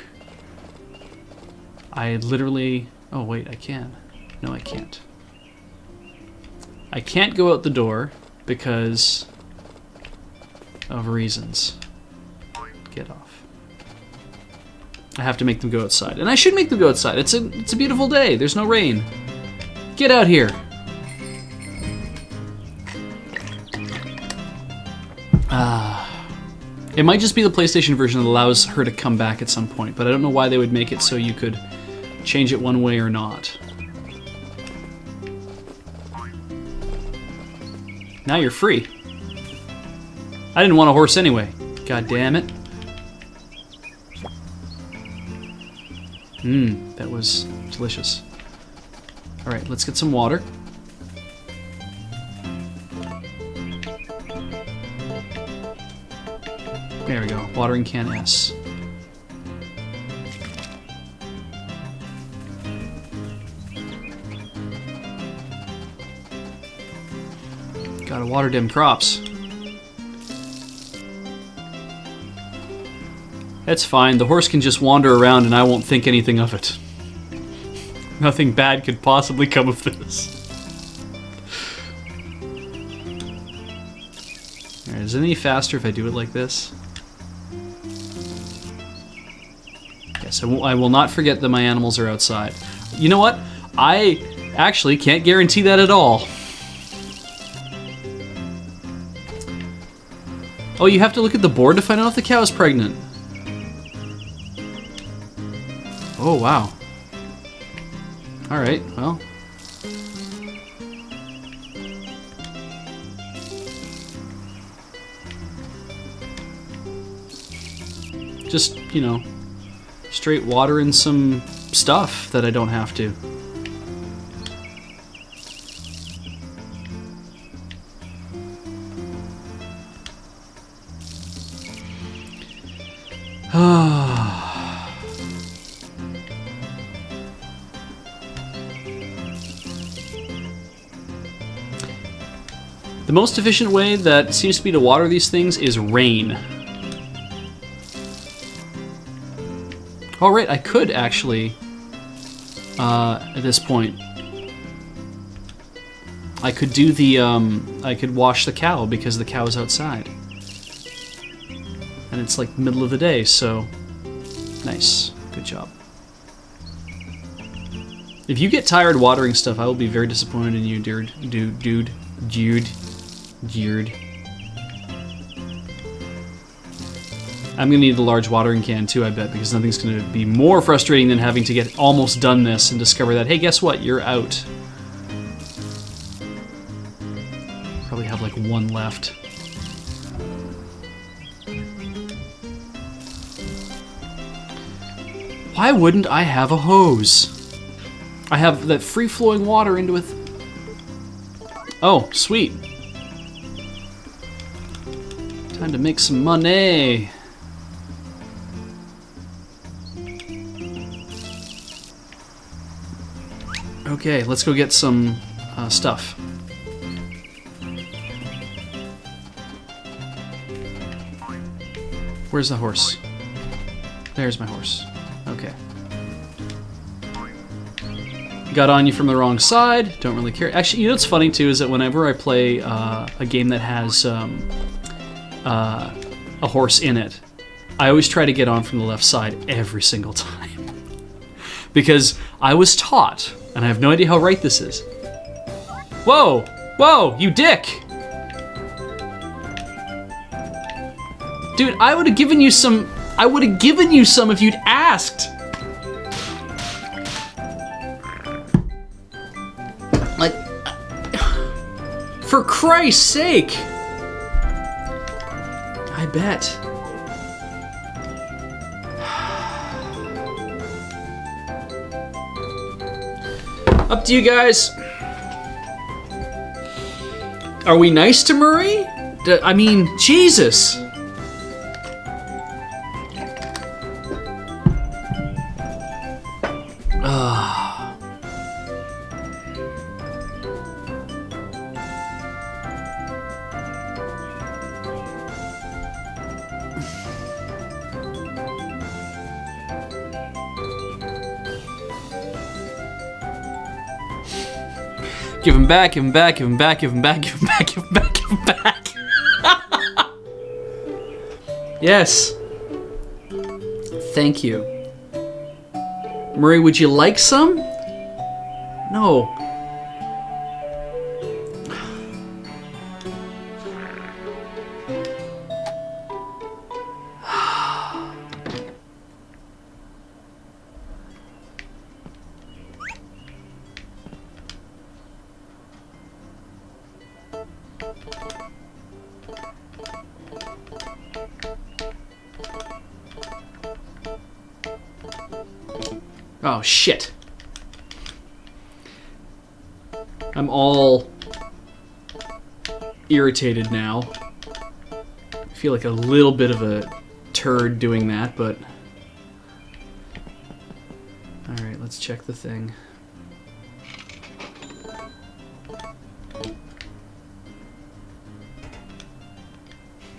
I literally... Oh, wait, I can. No, I can't. I can't go out the door because of reasons. Get off. I have to make them go outside. And I should make them go outside. It's a beautiful day. There's no rain. Get out here. It might just be the PlayStation version that allows her to come back at some point, but I don't know why they would make it so you could change it one way or not. Now you're free. I didn't want a horse anyway. God damn it. That was delicious. Alright, let's get some water. There we go. Watering can S. Gotta water them crops. That's fine. The horse can just wander around and I won't think anything of it. Nothing bad could possibly come of this. Alright, is it any faster if I do it like this? Yes, I will not forget that my animals are outside. You know what? I actually can't guarantee that at all. Oh, you have to look at the board to find out if the cow is pregnant. Oh, wow. Alright, well. Just, you know, straight water and some stuff that I don't have to. The most efficient way that seems to be to water these things is rain. Alright, I could actually, at this point, I could do the, I could wash the cow because the cow is outside. And it's like middle of the day, so nice. Good job. If you get tired watering stuff, I will be very disappointed in you, dude. I'm gonna need a large watering can too, I bet, because nothing's gonna be more frustrating than having to get almost done this and discover that, hey, guess what? You're out. Probably have like one left. Why wouldn't I have a hose? I have that free-flowing water into it. Oh, sweet. Time to make some money. Okay, let's go get some stuff. Where's the horse? There's my horse. Okay. Got on you from the wrong side. Don't really care. Actually, you know what's funny too is that whenever I play a game that has a horse in it, I always try to get on from the left side every single time. Because I was taught, and I have no idea how right this is. Whoa! Whoa, you dick! Dude, I would have given you some... I would have given you some if you'd asked! Like... For Christ's sake! I bet. Up to you guys. Are we nice to Murray? I mean, Jesus. Give him back, give him back, give him back, give him back, give him back, give him back, give him back. Yes. Thank you. Murray, would you like some? No. Oh, shit. I'm all irritated now. I feel like a little bit of a turd doing that, but... Alright, let's check the thing.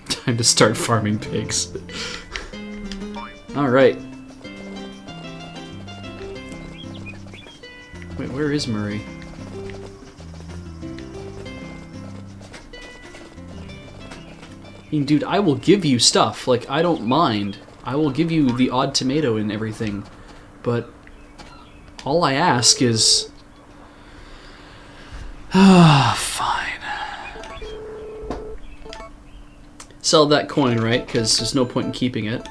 Time to start farming pigs. Alright. Wait, where is Murray? I mean, dude, I will give you stuff. Like, I don't mind. I will give you the odd tomato and everything. But all I ask is... fine. Sell that coin, right? Because there's no point in keeping it.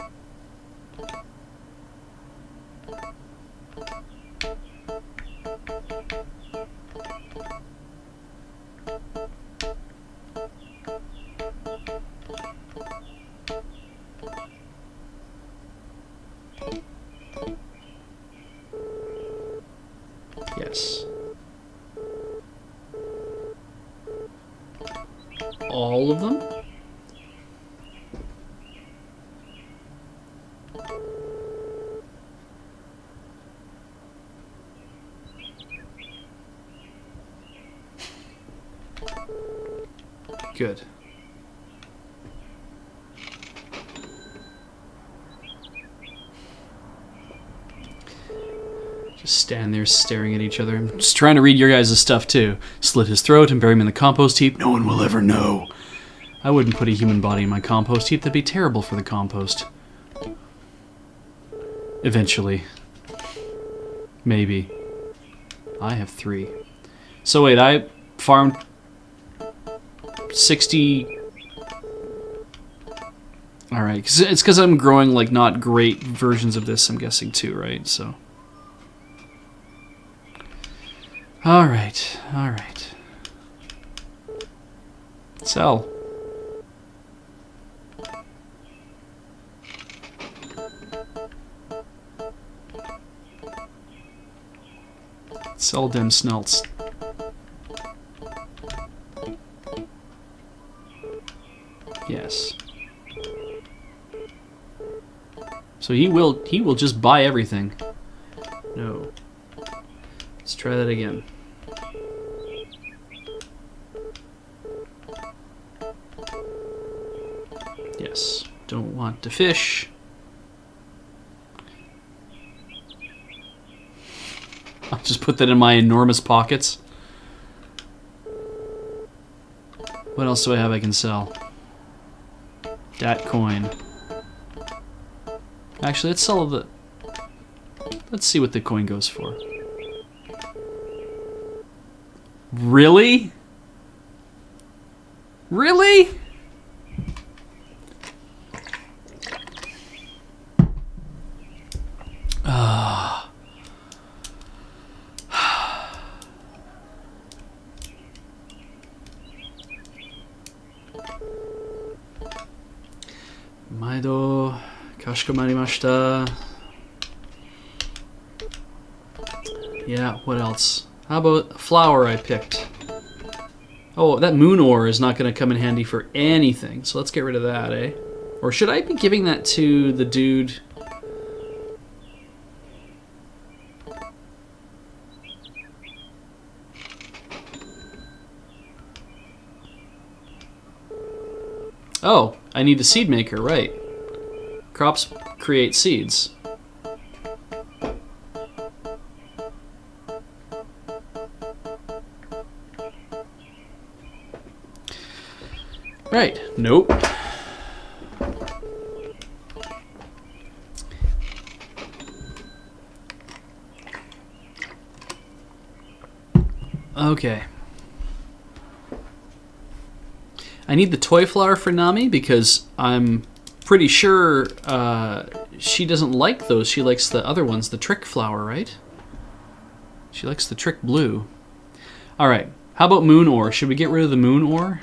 Yes. All of them? Good. Just stand there staring at each other. I'm just trying to read your guys' stuff too. Slit his throat and bury him in the compost heap. No one will ever know. I wouldn't put a human body in my compost heap. That'd be terrible for the compost. Eventually. Maybe. I have 3. So wait, I farmed 60... Alright, it's because I'm growing, like, not great versions of this, I'm guessing, too, right? So... Alright, alright. Sell. Sell them snelts. Yes. So he will just buy everything. No. Let's try that again. Yes. Don't want to fish. I'll just put that in my enormous pockets. What else do I have I can sell? Dat coin. Actually, let's sell the... Let's see what the coin goes for. Really? Really? Maido, kashikomarimashita. Yeah, what else? How about a flower I picked? Oh, that moon ore is not going to come in handy for anything, so let's get rid of that, eh? Or should I be giving that to the dude? Oh, I need a seed maker, right. Crops create seeds. Right. Nope. Okay. I need the toy flower for Nami because I'm pretty sure she doesn't like those. She likes the other ones, the trick flower, right? She likes the trick blue. All right. How about moon ore? Should we get rid of the moon ore?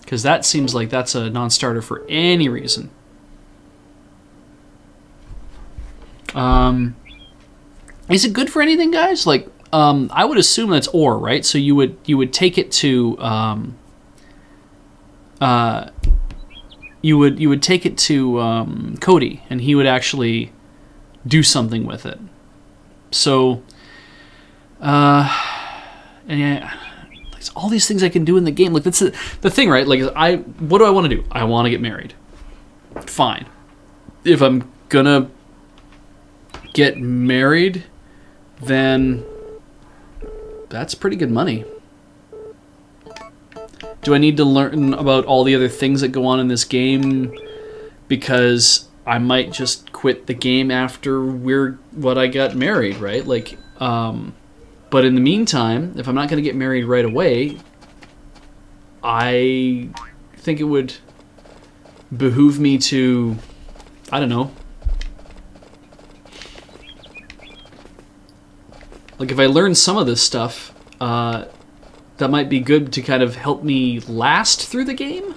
Because that seems like that's a non-starter for any reason. Is it good for anything, guys? Like, I would assume that's ore, right? So you would take it to you would take it to Cody, and he would actually do something with it. So, and yeah, there's all these things I can do in the game. Like that's the thing, right? Like what do I want to do? I want to get married. Fine. If I'm gonna get married, then that's pretty good money. Do I need to learn about all the other things that go on in this game? Because I might just quit the game after I got married, right? Like, but in the meantime, if I'm not going to get married right away, I think it would behoove me to, I don't know. Like if I learn some of this stuff, that might be good to kind of help me last through the game.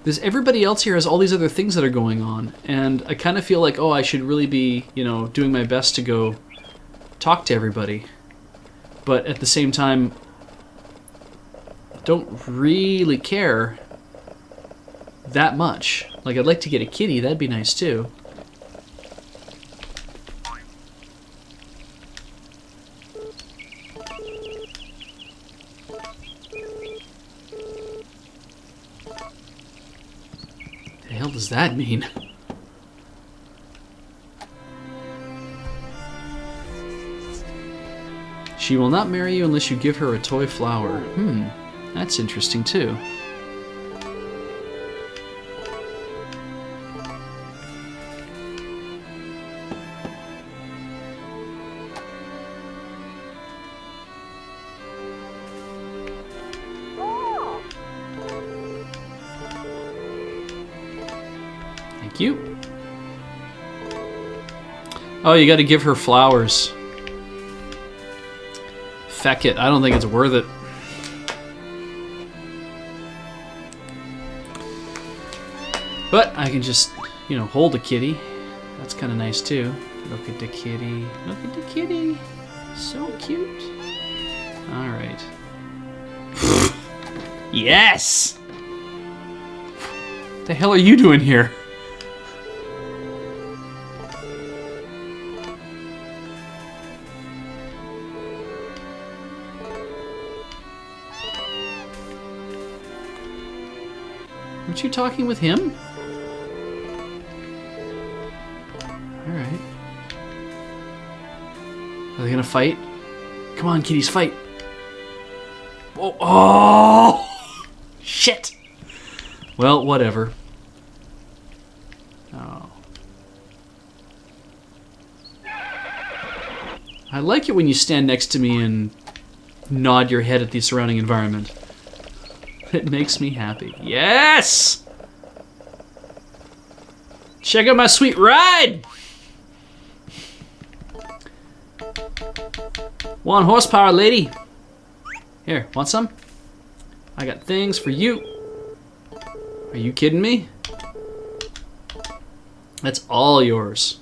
There's everybody else here has all these other things that are going on, and I kind of feel like, oh, I should really be, doing my best to go talk to everybody. But at the same time, don't really care that much. Like, I'd like to get a kitty, that'd be nice too. The hell does that mean? She will not marry you unless you give her a toy flower. That's interesting too. Thank you. Oh, you gotta give her flowers. Feck it, I don't think it's worth it. But I can just, hold a kitty. That's kind of nice too. Look at the kitty. Look at the kitty. So cute. Alright. Yes! What the hell are you doing here? Aren't you talking with him? Alright. Are they gonna fight? Come on, kitties, fight! Whoa. Oh! Shit! Well, whatever. Oh. I like it when you stand next to me and nod your head at the surrounding environment. It makes me happy. Yes! Check out my sweet ride! 1 horsepower, lady. Here, want some? I got things for you. Are you kidding me? That's all yours.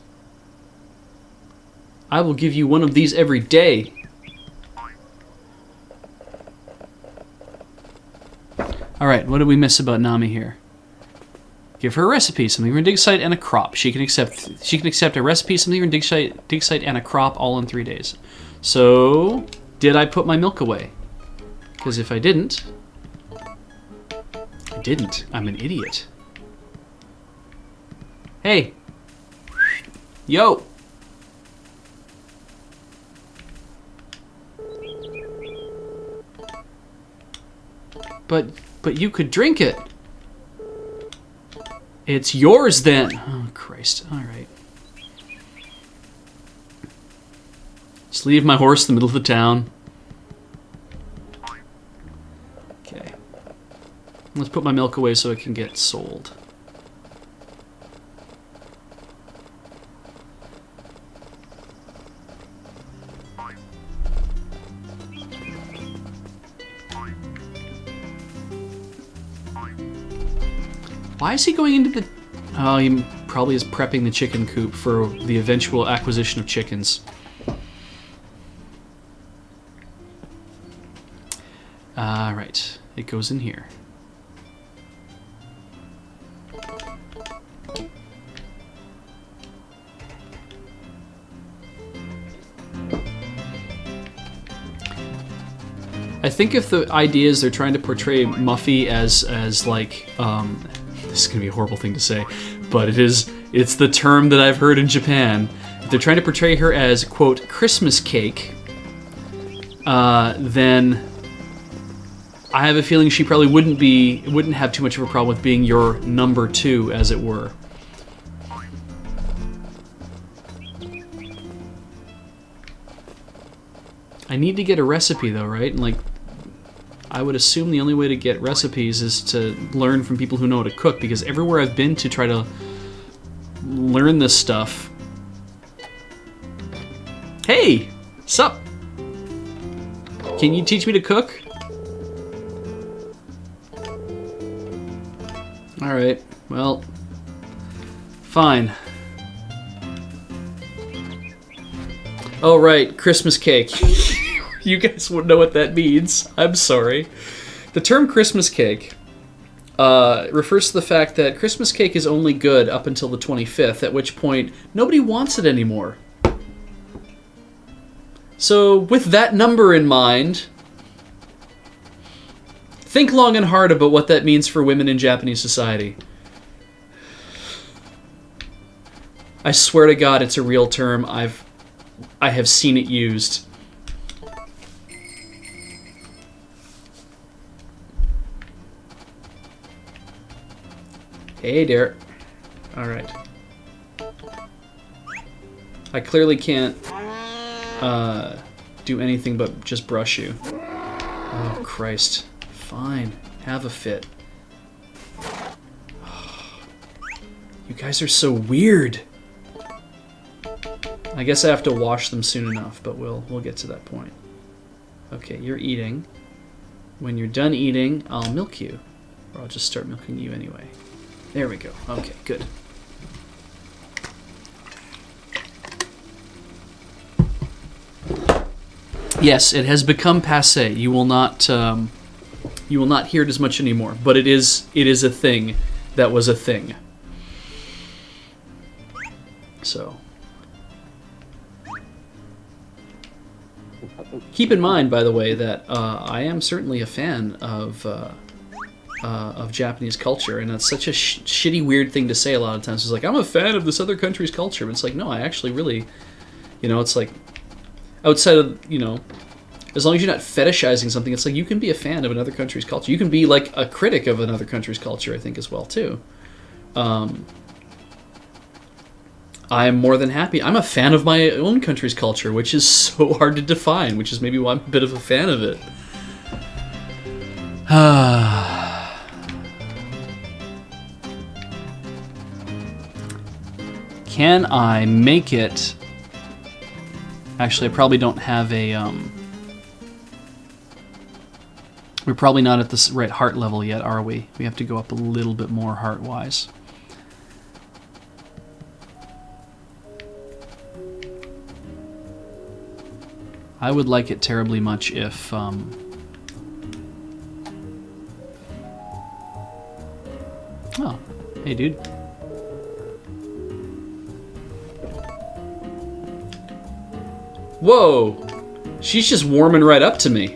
I will give you one of these every day. Alright, what did we miss about Nami here? Give her a recipe, something from dig site, and a crop. She can accept a recipe, something from dig site, and a crop all in 3 days. So, did I put my milk away? Because if I didn't, I'm an idiot. Hey! Yo! But you could drink it. It's yours then. Oh, Christ. All right. Just leave my horse in the middle of the town. Okay. Let's put my milk away so it can get sold. Why is he going into the... Oh, he probably is prepping the chicken coop for the eventual acquisition of chickens. Right. It goes in here. I think if the idea is they're trying to portray Muffy as like... this is going to be a horrible thing to say, but it's the term that I've heard in Japan. If they're trying to portray her as, quote, Christmas cake, then I have a feeling she probably wouldn't have too much of a problem with being your number 2, as it were. I need to get a recipe though, right? And like, I would assume the only way to get recipes is to learn from people who know how to cook, because everywhere I've been to try to learn this stuff... Hey! Sup? Can you teach me to cook? Alright, well... Fine. Oh right, Christmas cake. You guys wouldn't know what that means. I'm sorry. The term Christmas cake refers to the fact that Christmas cake is only good up until the 25th, at which point nobody wants it anymore. So, with that number in mind, think long and hard about what that means for women in Japanese society. I swear to God, it's a real term. I have seen it used. Hey, Derek. Alright. I clearly can't do anything but just brush you. Oh, Christ. Fine. Have a fit. You guys are so weird. I guess I have to wash them soon enough, but we'll get to that point. Okay, you're eating. When you're done eating, I'll milk you. Or I'll just start milking you anyway. There we go. Okay, good. Yes, it has become passé. You will not hear it as much anymore. But it is a thing that was a thing. So, keep in mind, by the way, that I am certainly a fan of Japanese culture, and it's such a shitty, weird thing to say a lot of times. It's like, I'm a fan of this other country's culture. But it's like, no, I actually really, it's like, outside of, as long as you're not fetishizing something, it's like you can be a fan of another country's culture. You can be like a critic of another country's culture, I think, as well, too. I am more than happy. I'm a fan of my own country's culture, which is so hard to define, which is maybe why I'm a bit of a fan of it. Can I make it... Actually, I probably don't have a... We're probably not at the right heart level yet, are we? We have to go up a little bit more heart-wise. I would like it terribly much if... Oh, hey, dude. Whoa! She's just warming right up to me.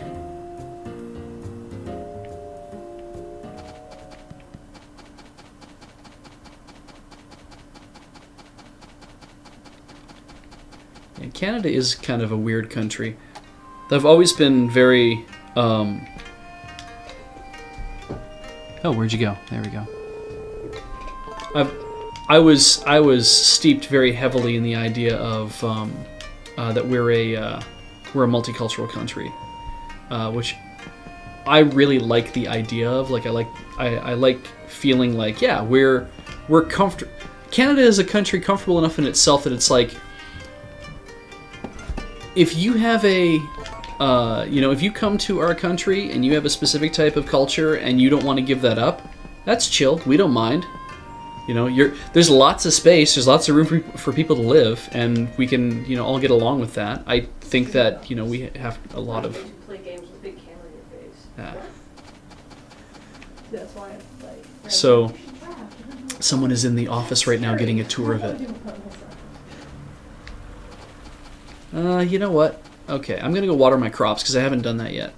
And Canada is kind of a weird country. They've always been very, Oh, where'd you go? There we go. I was steeped very heavily in the idea of that we're a multicultural country, which I really like the idea of. Like I like feeling like, yeah, we're comfortable. Canada is a country comfortable enough in itself that it's like, if you have if you come to our country and you have a specific type of culture and you don't want to give that up, that's chill. We don't mind. There's lots of space. There's lots of room for people to live, and we can, all get along with that. I think that, we have a lot of. Play games with a big camera in your face. Yeah. That's why I like. So, someone is in the office right now getting a tour of it. You know what? Okay, I'm gonna go water my crops because I haven't done that yet.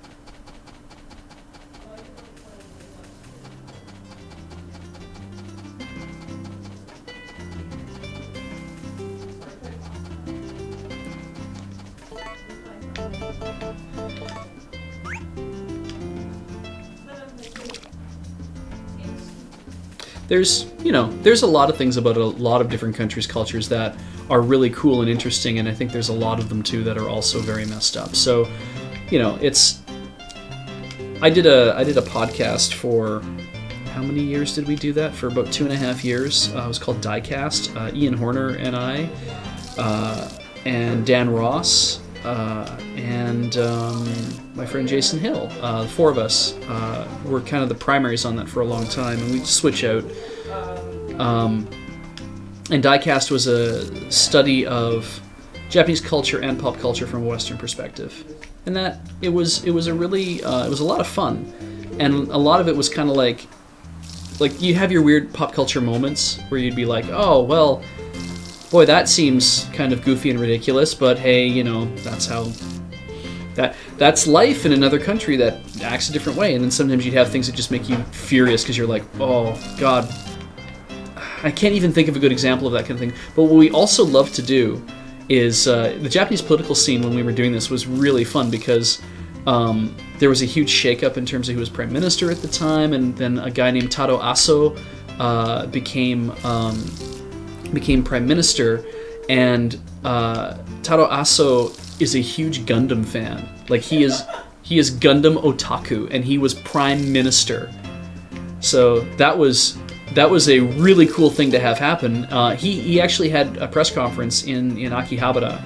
There's a lot of things about a lot of different countries' cultures that are really cool and interesting, and I think there's a lot of them too that are also very messed up. So, it's. I did a podcast for how many years did we do that? For about 2.5 years. It was called Diecast. Ian Horner and I, and Dan Ross, and my friend Jason Hill. The four of us were kind of the primaries on that for a long time, and we'd switch out. And Diecast was a study of Japanese culture and pop culture from a Western perspective, and that it was a really it was a lot of fun, and a lot of it was kind of like you have your weird pop culture moments where you'd be like, oh well, boy, that seems kind of goofy and ridiculous, but hey, that's how that's life in another country that acts a different way. And then sometimes you'd have things that just make you furious because you're like, oh god, I can't even think of a good example of that kind of thing. But what we also love to do is the Japanese political scene when we were doing this was really fun because there was a huge shakeup in terms of who was prime minister at the time, and then a guy named Taro Aso became prime minister, and Taro Aso is a huge Gundam fan. Like he is Gundam otaku, and he was prime minister. So that was a really cool thing to have happen. He actually had a press conference in Akihabara,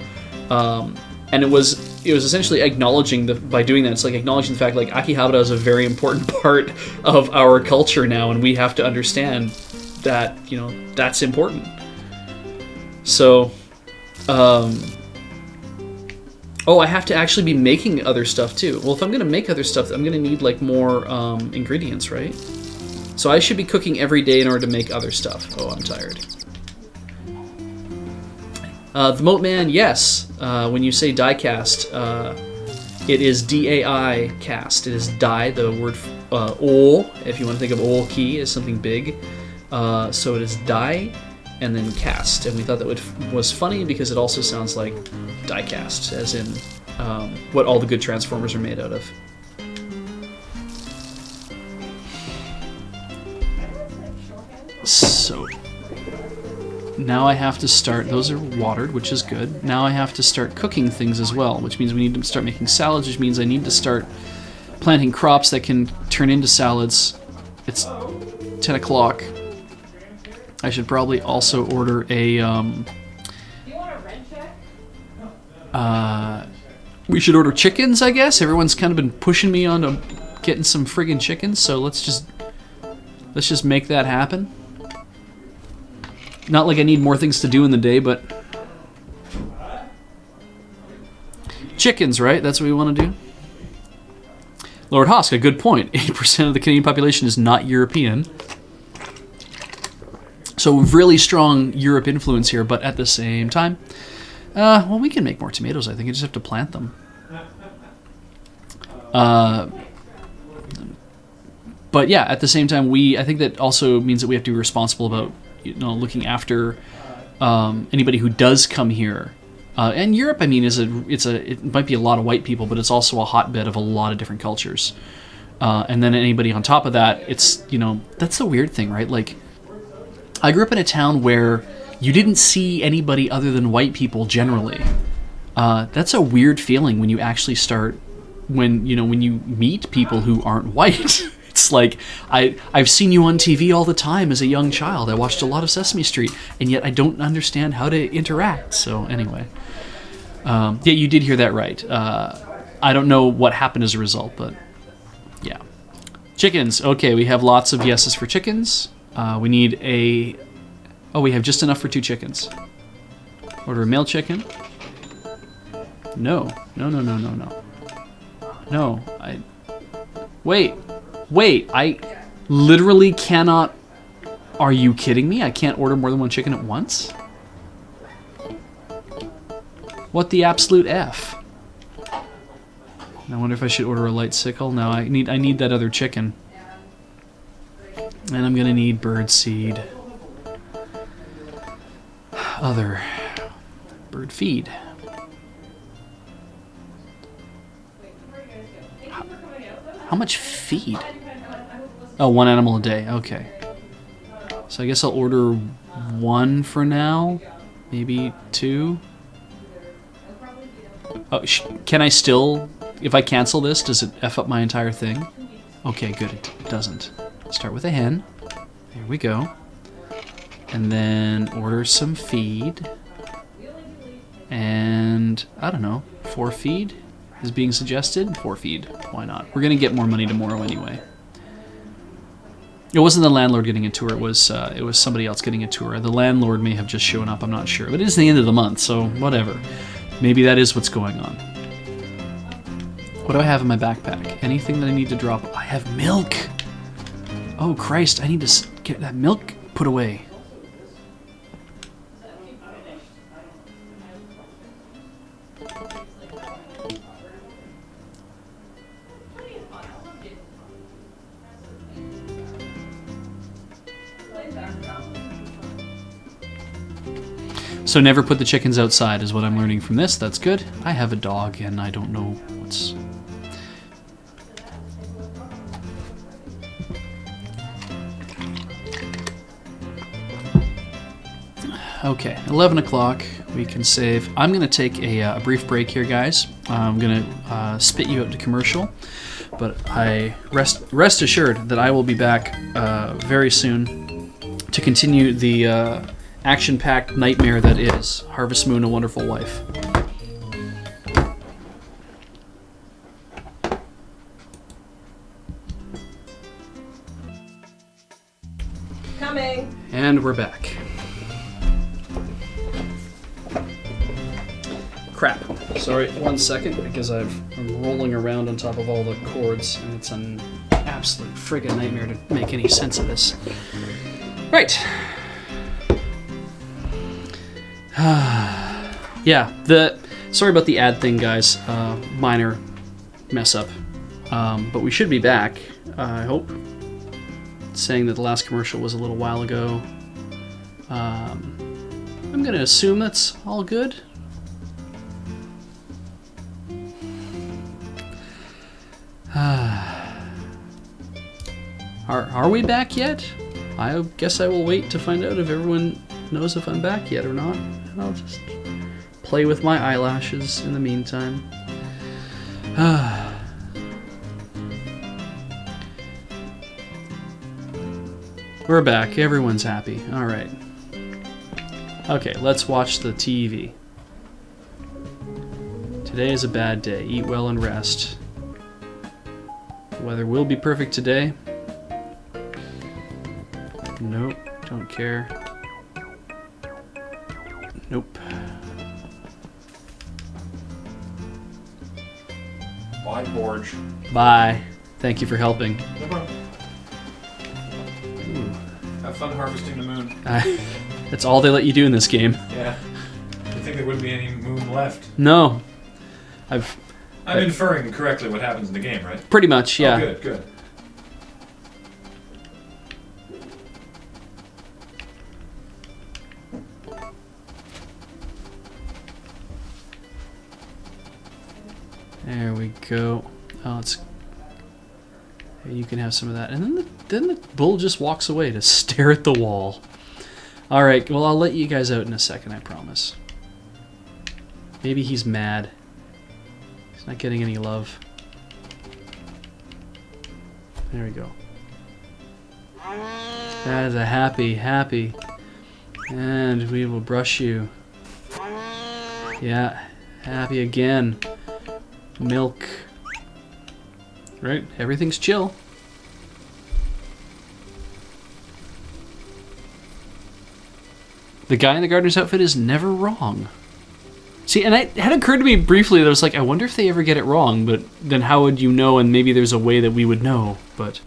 and it was essentially acknowledging by doing that, it's like acknowledging the fact like Akihabara is a very important part of our culture now, and we have to understand that that's important. So, I have to actually be making other stuff too. Well, if I'm gonna make other stuff, I'm gonna need like more ingredients, right? So I should be cooking every day in order to make other stuff. Oh, I'm tired. The Moat Man, yes. When you say diecast, it is D-A-I cast. It is die, the word ol, if you want to think of ol ki as something big. So it is die and then cast. And we thought that was funny because it also sounds like diecast, as in what all the good Transformers are made out of. So now I have to start, those are watered, which is good. Now I have to start cooking things as well, which means we need to start making salads, which means I need to start planting crops that can turn into salads. It's 10 o'clock. I should probably also order a, we should order chickens, I guess. Everyone's kind of been pushing me on to getting some friggin' chickens, so let's just make that happen. Not like I need more things to do in the day, but chickens, right? That's what we want to do. Lord Hosk, a good point. 80% of the Canadian population is not European. So really strong Europe influence here, but at the same time, well, we can make more tomatoes, I think. I just have to plant them. But yeah, at the same time, I think that also means that we have to be responsible about looking after anybody who does come here. And Europe, I mean, it might be a lot of white people, but it's also a hotbed of a lot of different cultures. and then anybody on top of that, it's, you know, that's the weird thing, right? Like, I grew up in a town where you didn't see anybody other than white people generally. That's a weird feeling when you actually start, when you meet people who aren't white. It's like, I've seen you on TV all the time as a young child. I watched a lot of Sesame Street, and yet I don't understand how to interact. So anyway, yeah, you did hear that right. I don't know what happened as a result, but yeah. Chickens. Okay, we have lots of yeses for chickens. We need a... Oh, we have just enough for 2 chickens. Order a male chicken. No. No, no, no, no, no. No, Wait, I literally cannot... Are you kidding me? I can't order more than 1 chicken at once? What the absolute F? I wonder if I should order a light sickle. No, I need that other chicken. And I'm gonna need bird seed. Other bird feed. How much feed? Oh, 1 animal a day. Okay. So I guess I'll order 1 for now. Maybe 2. Oh, can I still... If I cancel this, does it F up my entire thing? Okay, good. It doesn't. Start with a hen. There we go. And then order some feed. And, I don't know, 4 feed is being suggested? 4 feed. Why not? We're going to get more money tomorrow anyway. It wasn't the landlord getting a tour, it was somebody else getting a tour. The landlord may have just shown up, I'm not sure. But it is the end of the month, so whatever. Maybe that is what's going on. What do I have in my backpack? Anything that I need to drop? I have milk! Oh Christ, I need to get that milk put away. So never put the chickens outside is what I'm learning from this. That's good. I have a dog and I don't know what's... Okay, 11 o'clock. We can save. I'm going to take a brief break here, guys. I'm going to spit you out to commercial. But I rest assured that I will be back very soon to continue the... action-packed nightmare that is Harvest Moon: A Wonderful Life. Coming. And we're back. Crap. Sorry, 1 second, because I'm rolling around on top of all the cords, and it's an absolute friggin' nightmare to make any sense of this. Right. Yeah, sorry about the ad thing, guys. Minor mess up. But we should be back, I hope. Saying that the last commercial was a little while ago. I'm gonna assume that's all good. Are we back yet? I guess I will wait to find out if everyone knows if I'm back yet or not. And I'll just play with my eyelashes in the meantime. We're back. Everyone's happy. All right. Okay, let's watch the TV. Today is a bad day. Eat well and rest. The weather will be perfect today. Nope, don't care. Nope. Bye, Borge. Bye. Thank you for helping. No problem. Have fun harvesting the moon. That's all they let you do in this game. Yeah. I think there wouldn't be any moon left. No. I'm inferring correctly what happens in the game, right? Pretty much, yeah. Oh, good, good. There we go. Oh, You can have some of that. And then the bull just walks away to stare at the wall. All right, well, I'll let you guys out in a second, I promise. Maybe he's mad. He's not getting any love. There we go. That is a happy. And we will brush you. Yeah, happy again. Milk. Right, everything's chill. The guy in the gardener's outfit is never wrong. See, and it had occurred to me briefly that I was like, I wonder if they ever get it wrong, but then how would you know? And maybe there's a way that we would know, but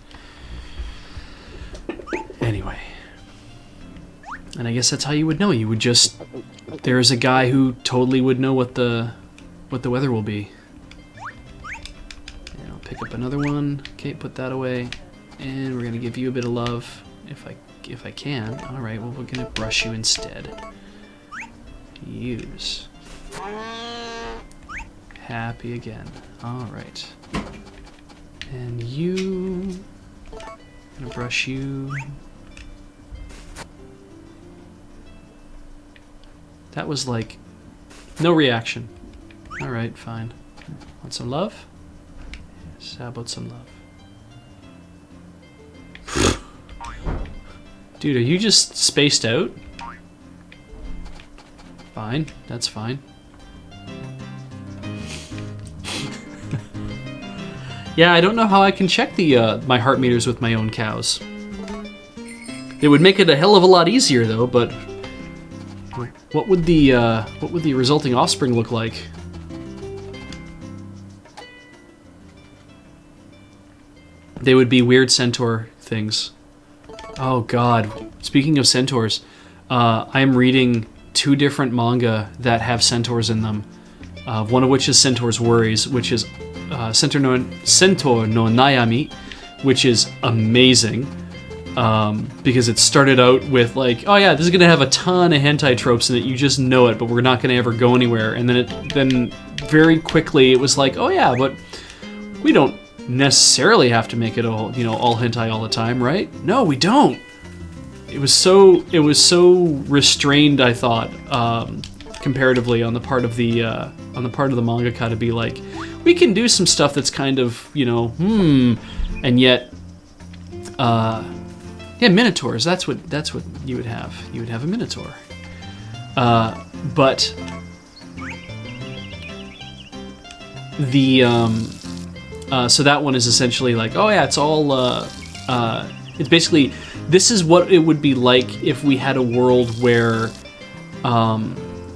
anyway. And I guess that's how you would know. You would just, there's a guy who totally would know what the weather will be. And I'll pick up another one. Okay, put that away. And we're gonna give you a bit of love if I can. All right, well, we're gonna brush you instead. Use. Happy again. All right. And you, gonna brush you. That was like no reaction. All right, fine. Want some love? Yes, how about some love? Dude, are you just spaced out? Fine, that's fine. Yeah, I don't know how I can check the my heart meters with my own cows. It would make it a hell of a lot easier though, but what would the resulting offspring look like? They would be weird centaur things. Oh god. Speaking of centaurs, I'm reading 2 different manga that have centaurs in them. One of which is Centaur's Worries, which is Centaur no Nayami, which is amazing. Because it started out with like, oh yeah, this is gonna have a ton of hentai tropes in it, you just know it, but we're not gonna ever go anywhere. And then very quickly it was like, oh yeah, but we don't necessarily have to make it all, all hentai all the time, right? No, we don't. It was so restrained, I thought, comparatively on the part of the mangaka to be like, we can do some stuff that's kind of, and yet, yeah, minotaurs. That's what you would have. You would have a minotaur. But the so that one is essentially like, oh yeah, it's all it's basically, this is what it would be like if we had a world where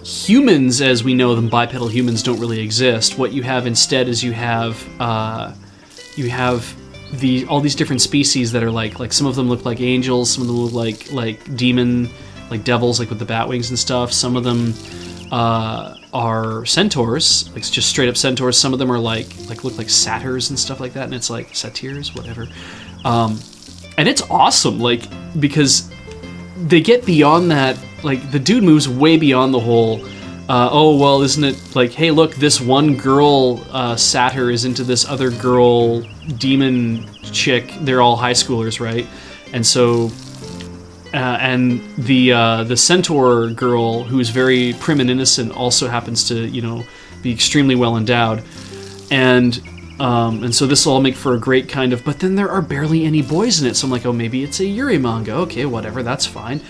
humans as we know them, bipedal humans, don't really exist. What you have instead is you have all these different species that are like some of them look like angels, some of them look like demon, like devils, like with the bat wings and stuff. Some of them are centaurs, like just straight up centaurs. Some of them are like look like satyrs and stuff like that, and it's like satyrs, whatever. And it's awesome, like, because they get beyond that. Like, the dude moves way beyond the whole, oh, well, isn't it like, hey, look, this one girl satyr is into this other girl demon chick. They're all high schoolers, right? And so, and the centaur girl, who's very prim and innocent, also happens to, be extremely well endowed. And so this will all make for a great kind of, but then there are barely any boys in it. So I'm like, oh, maybe it's a Yuri manga. Okay, whatever, that's fine.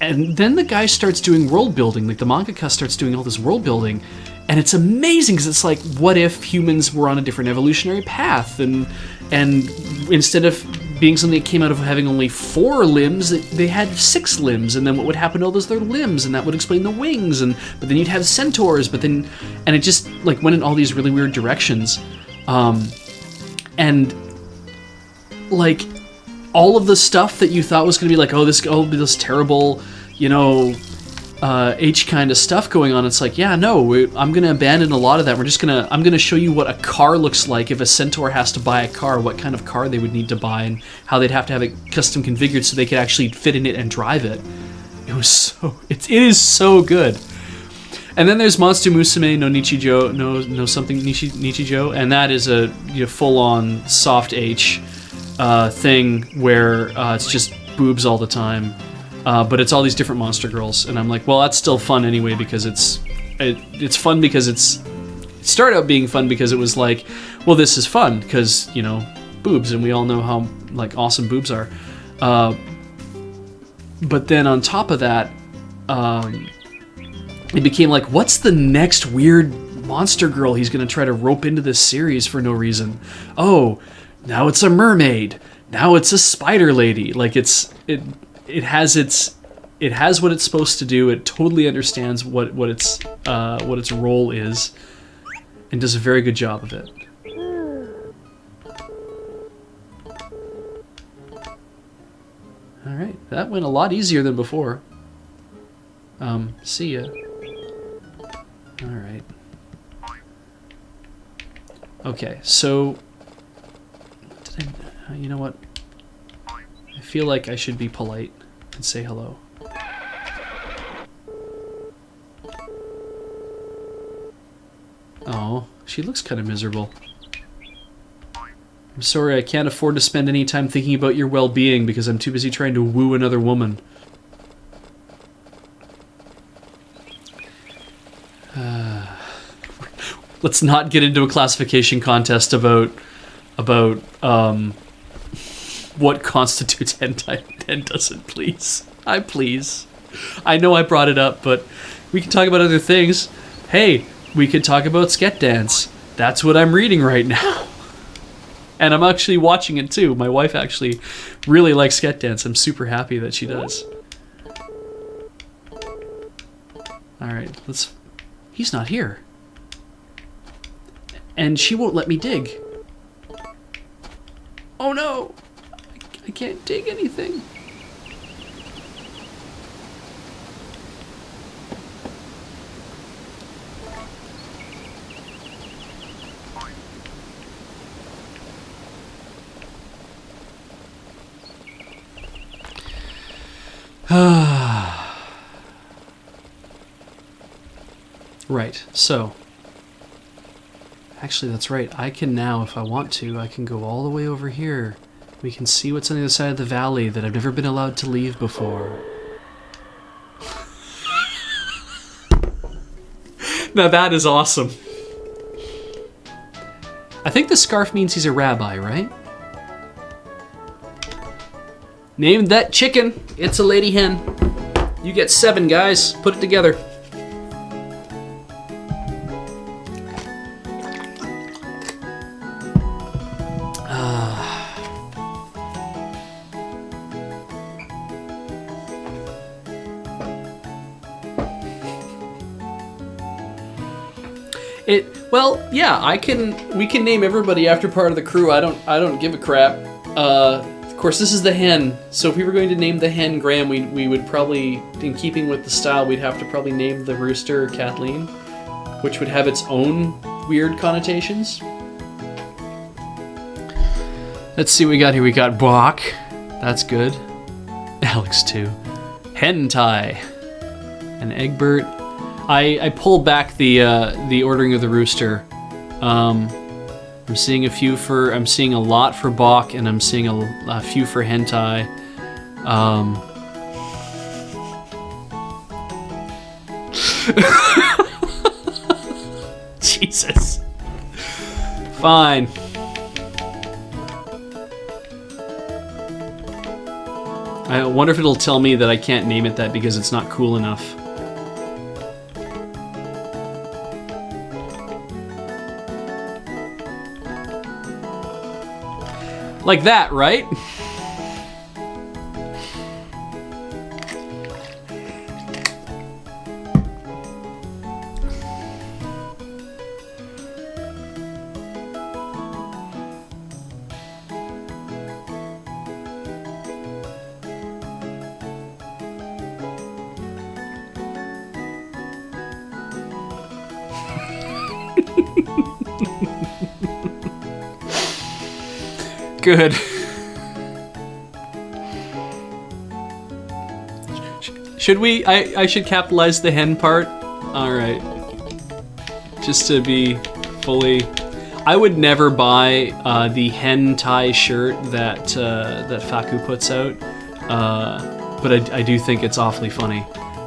And then the guy starts doing world building, like the mangaka starts doing all this world building, and it's amazing because it's like, what if humans were on a different evolutionary path, and instead of being something that came out of having only 4 limbs, they had 6 limbs, and then what would happen to all those other limbs, and that would explain the wings, but then you'd have centaurs, and it just like went in all these really weird directions, and like, all of the stuff that you thought was going to be like, this terrible, H kind of stuff going on. It's like, yeah, no, I'm going to abandon a lot of that. I'm going to show you what a car looks like if a centaur has to buy a car, what kind of car they would need to buy, and how they'd have to have it custom configured so they could actually fit in it and drive it. It is so good. And then there's Monster Musume no Nichijou, no something Nichijou, and that is a full-on soft H. thing where it's just boobs all the time, but it's all these different monster girls, and I'm like, well, that's still fun anyway because it's fun because it started out being fun because it was like, well, this is fun because, you know, boobs, and we all know how like awesome boobs are. But then on top of that, it became like, what's the next weird monster girl he's gonna try to rope into this series for no reason? Oh, now it's a mermaid. Now it's a spider lady. Like it has what it's supposed to do. It totally understands what its role is, and does a very good job of it. All right, that went a lot easier than before. See ya. All right. Okay, so you know what? I feel like I should be polite and say hello. Oh, she looks kind of miserable. I'm sorry, I can't afford to spend any time thinking about your well-being because I'm too busy trying to woo another woman. Let's not get into a classification contest about what constitutes hentai and doesn't, please. Please. I know I brought it up, but we can talk about other things. Hey, we could talk about Sket Dance. That's what I'm reading right now. And I'm actually watching it too. My wife actually really likes Sket Dance. I'm super happy that she does. Alright, let's... He's not here. And she won't let me dig. Oh no! I can't dig anything. Right, so... Actually, that's right. I can now, if I want to, I can go all the way over here. We can see what's on the other side of the valley that I've never been allowed to leave before. Now that is awesome. I think the scarf means he's a rabbi, right? Name that chicken. It's a lady hen. You get 7, guys. Put it together. Well, yeah, we can name everybody after part of the crew. I don't give a crap. Of course, this is the hen. So if we were going to name the hen Graham, we would probably, in keeping with the style, we'd have to probably name the rooster Kathleen, which would have its own weird connotations. Let's see what we got here. We got Bach. That's good. Alex too. Hentai. And Egbert. I pulled back the ordering of the rooster. I'm seeing I'm seeing a lot for Bach, and I'm seeing a few for hentai. Jesus. Fine. I wonder if it'll tell me that I can't name it that because it's not cool enough. Like that, right? Good. Should we? I should capitalize the hen part. All right. Just to be fully. I would never buy the hen tie shirt that that Faku puts out, but I do think it's awfully funny.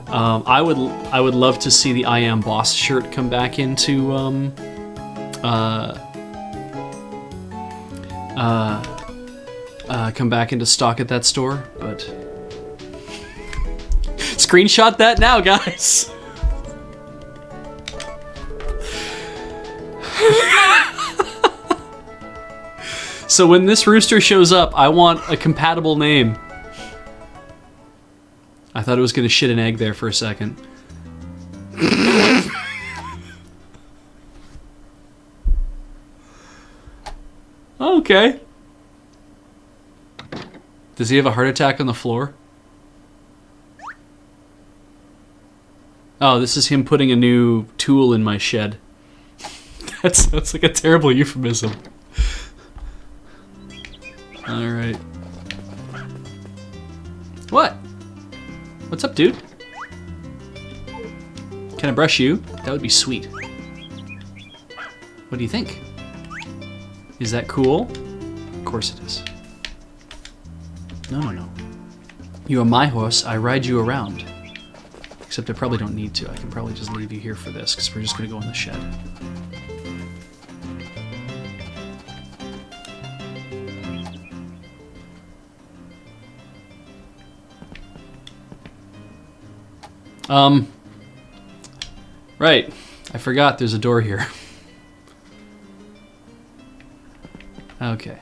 I would love to see the I Am Boss shirt come back into come back into stock at that store, but screenshot that now, guys. So when this rooster shows up, I want a compatible name. I thought it was gonna shit an egg there for a second. Okay. Does he have a heart attack on the floor? Oh, this is him putting a new tool in my shed. That sounds like a terrible euphemism. Alright. What? What's up, dude? Can I brush you? That would be sweet. What do you think? Is that cool? Of course it is. No. You are my horse, I ride you around. Except I probably don't need to. I can probably just leave you here for this, because we're just going to go in the shed. Right. I forgot there's a door here. Okay.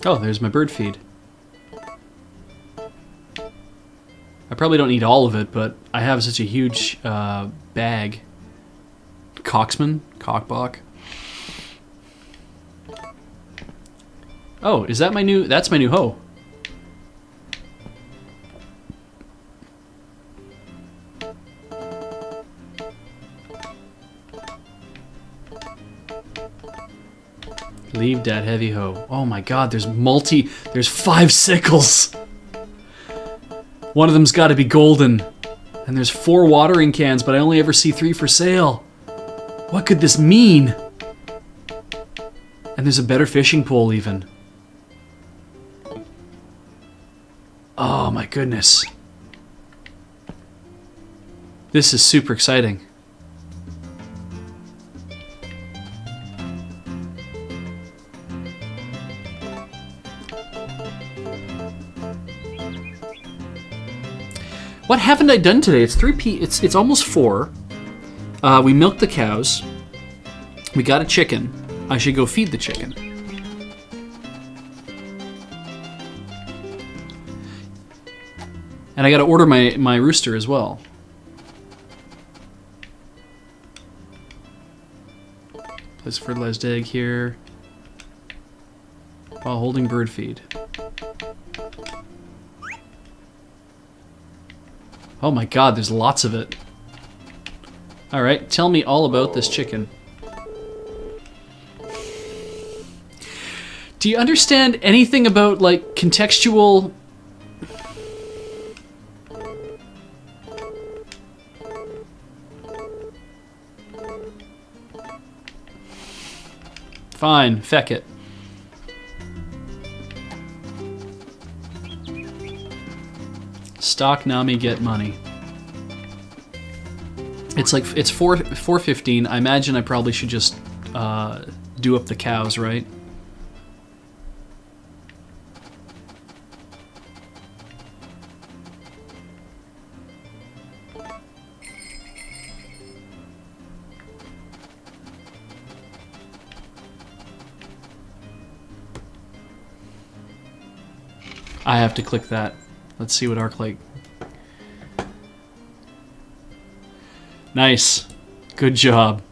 Oh, there's my bird feed. I probably don't need all of it, but I have such a huge bag. Coxman? Cockbach? Oh, is that my new... That's my new hoe. Leave that heavy hoe. Oh my god, there's 5 sickles! One of them's gotta be golden. And there's 4 watering cans, but I only ever see 3 for sale. What could this mean? And there's a better fishing pole even. Oh my goodness. This is super exciting. What haven't I done today? It's 3 p. It's almost 4. We milked the cows. We got a chicken. I should go feed the chicken. And I got to order my rooster as well. Place fertilized egg here while holding bird feed. Oh my god, there's lots of it. Alright, tell me all about this chicken. Do you understand anything about, like, contextual... Fine, feck it. Stock Nami, get money. It's like, it's 4:15. I imagine I probably should just do up the cows, right? I have to click that. Let's see what ArcLight. Nice. Good job.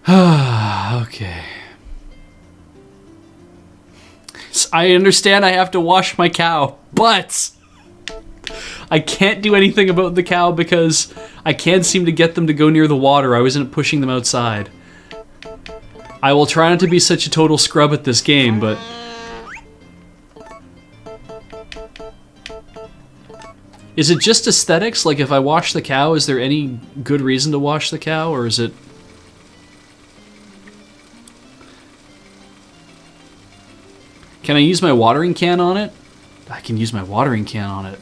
Okay. I understand I have to wash my cow, but I can't do anything about the cow because I can't seem to get them to go near the water. I wasn't pushing them outside. I will try not to be such a total scrub at this game, but... Is it just aesthetics? Like, if I wash the cow, is there any good reason to wash the cow, or is it... Can I use my watering can on it? I can use my watering can on it.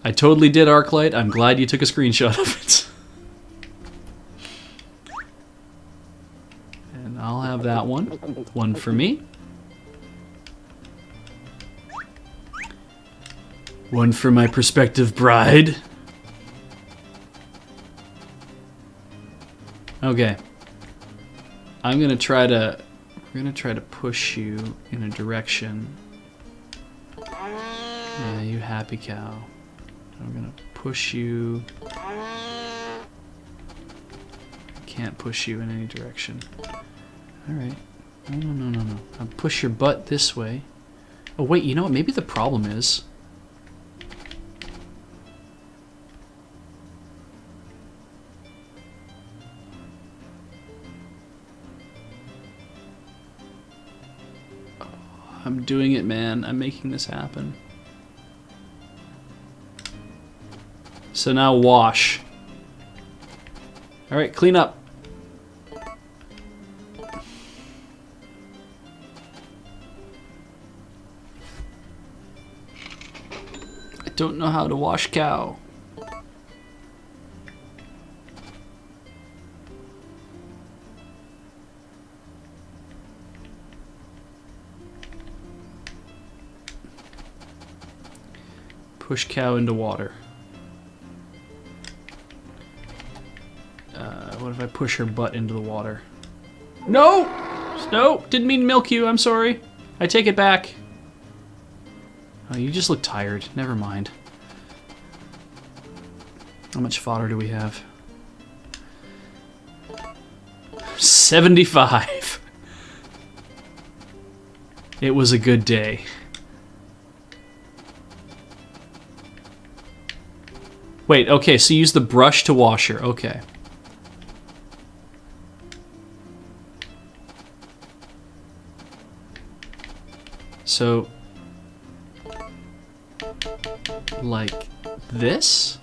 I totally did, Arclight. I'm glad you took a screenshot of it. And I'll have that one. One for me. One for my prospective bride. Okay. We're gonna try to push you in a direction. Yeah, you happy cow. I'm gonna push you. Can't push you in any direction. Alright. No. I'll push your butt this way. Oh wait, you know what? Maybe the problem is... I'm doing it, man. I'm making this happen. So now wash. Alright, clean up. I don't know how to wash cow. Push cow into water. What if I push her butt into the water? No! No! Didn't mean to milk you, I'm sorry. I take it back. Oh, you just look tired. Never mind. How much fodder do we have? 75. It was a good day. Wait, okay, so use the brush to wash her. Okay. So, like this?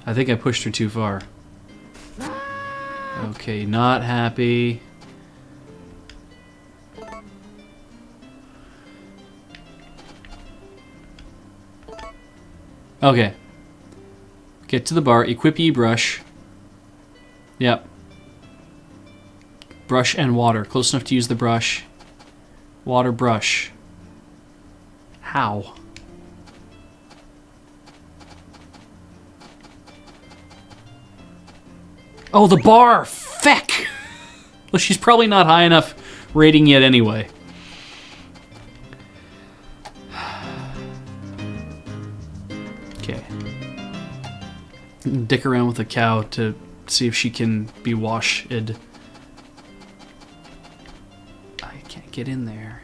I think I pushed her too far. Okay, not happy. Okay. Get to the bar, equip ye brush. Yep. Brush and water. Close enough to use the brush. Water brush. How? Oh, the bar! Feck! Well, she's probably not high enough rating yet anyway. Okay. Dick around with the cow to see if she can be washed. I can't get in there.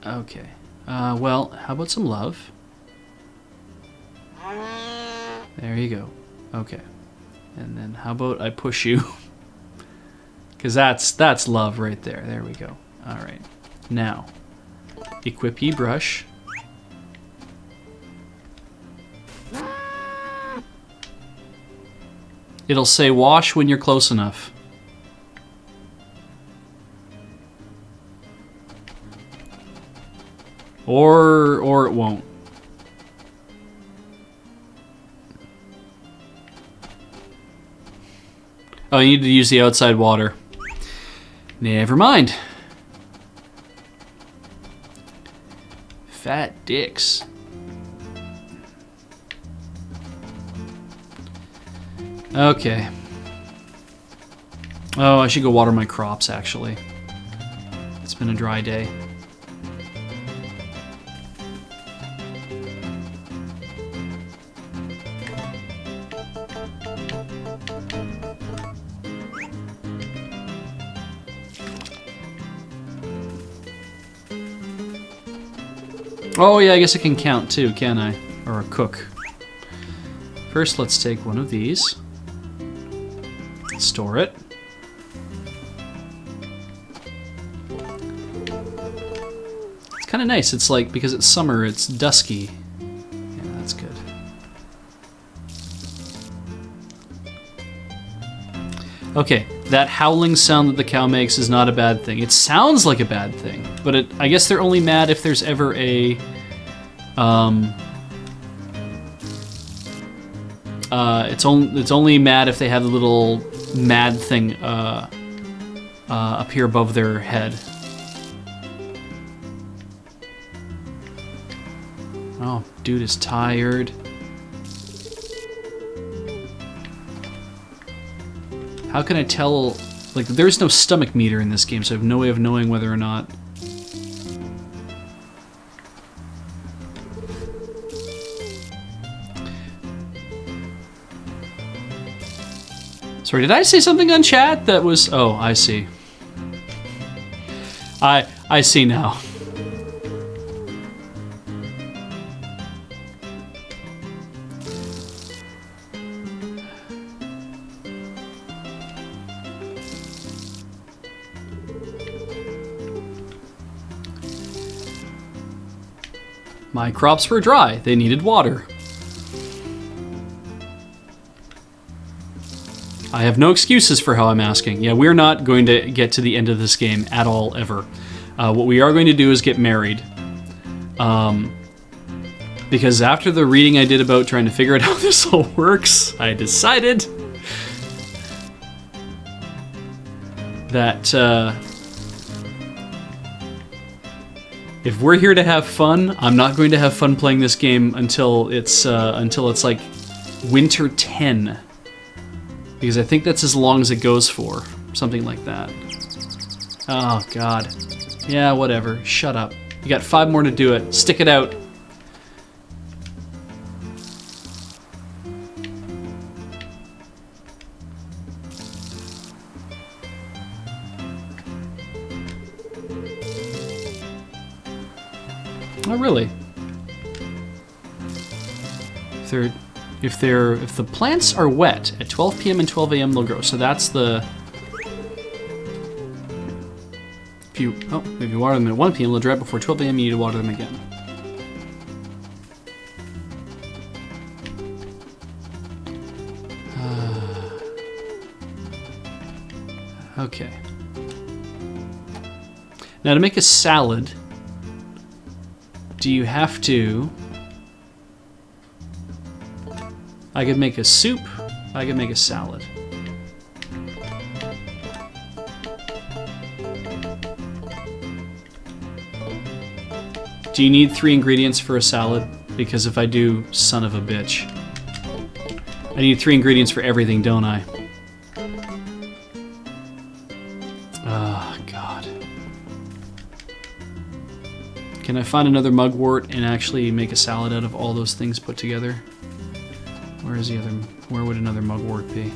Okay. Well, how about some love? There you go. Okay. And then how about I push you? Because that's love right there. There we go. All right. Now, equip ye brush. It'll say wash when you're close enough. Or it won't. Oh, you need to use the outside water. Never mind. Fat dicks. Okay. Oh, I should go water my crops, actually. It's been a dry day. Oh yeah, I guess I can count too, can I? Or cook. First, let's take one of these. Store it. It's kind of nice. It's like, because it's summer, it's dusky. Yeah, that's good. Okay, that howling sound that the cow makes is not a bad thing. It sounds like a bad thing, but I guess they're only mad if there's ever a... it's only mad if they have the little mad thing up here above their head. Oh, dude is tired. How can I tell? Like, there's no stomach meter in this game, so I have no way of knowing whether or not... Sorry, did I say something on chat that was... Oh, I see. I see now. My crops were dry. They needed water. I have no excuses for how I'm asking. Yeah, we're not going to get to the end of this game at all, ever. What we are going to do is get married. Because after the reading I did about trying to figure out how this all works, I decided that if we're here to have fun, I'm not going to have fun playing this game until it's like Winter 10. Because I think that's as long as it goes for. Something like that. Oh, God. Yeah, whatever. Shut up. You got 5 more to do it. Stick it out. Oh, really? If the plants are wet at 12 p.m. and 12 a.m. they'll grow. So that's the... If you water them at 1 p.m. they'll dry before 12 a.m. you need to water them again. Okay. Now to make a salad, do you have to... I could make a soup, I could make a salad. Do you need 3 ingredients for a salad? Because if I do, son of a bitch. I need 3 ingredients for everything, don't I? Oh, God. Can I find another mugwort and actually make a salad out of all those things put together? Where is the other? Where would another mugwort be?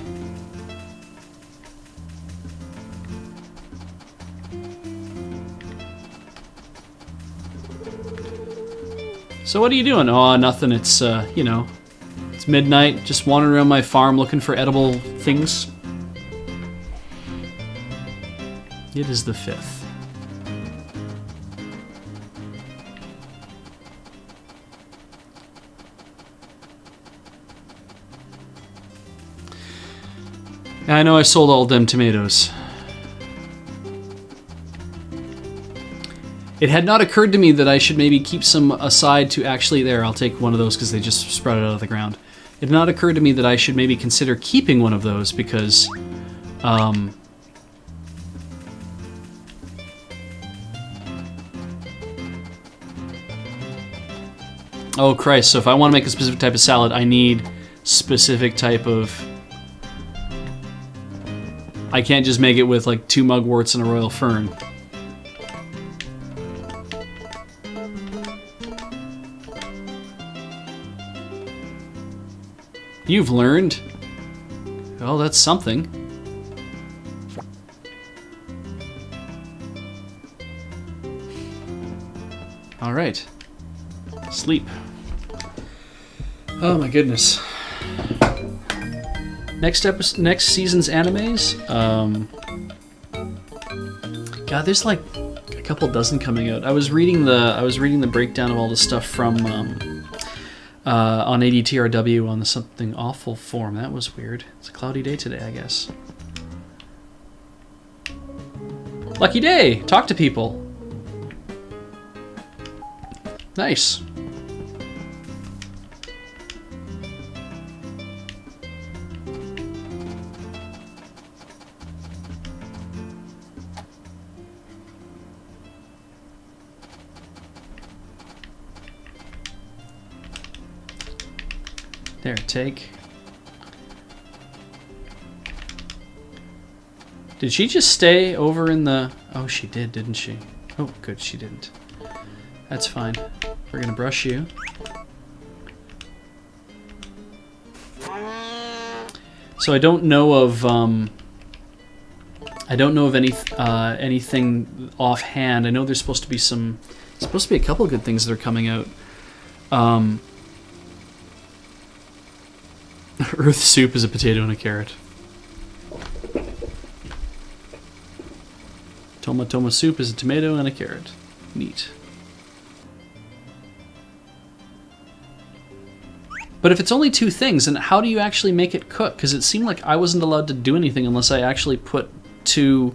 So what are you doing? Oh, nothing. It's you know, it's midnight. Just wandering around my farm looking for edible things. It is the 5th. I know I sold all them tomatoes. It had not occurred to me that I should maybe keep some aside to actually... There, I'll take one of those because they just sprouted out of the ground. It had not occurred to me that I should maybe consider keeping one of those because... Oh, Christ, so if I want to make a specific type of salad, I need specific type of... I can't just make it with like 2 mugworts and a royal fern. You've learned. Oh, that's something. All right. Sleep. Oh my goodness. Next season's animes. God, there's like a couple dozen coming out. I was reading the breakdown of all the stuff from on ADTRW on the Something Awful forum. That was weird. It's a cloudy day today, I guess. Lucky day! Talk to people. Nice. There, take. Did she just stay over in the... Oh, she did, didn't she? Oh, good, she didn't. That's fine. We're gonna brush you. So I don't know of anything offhand. I know there's supposed to be some... supposed to be a couple of good things that are coming out. Earth soup is a potato and a carrot. Toma soup is a tomato and a carrot. Neat. But if it's only two things, then how do you actually make it cook? Because it seemed like I wasn't allowed to do anything unless I actually put two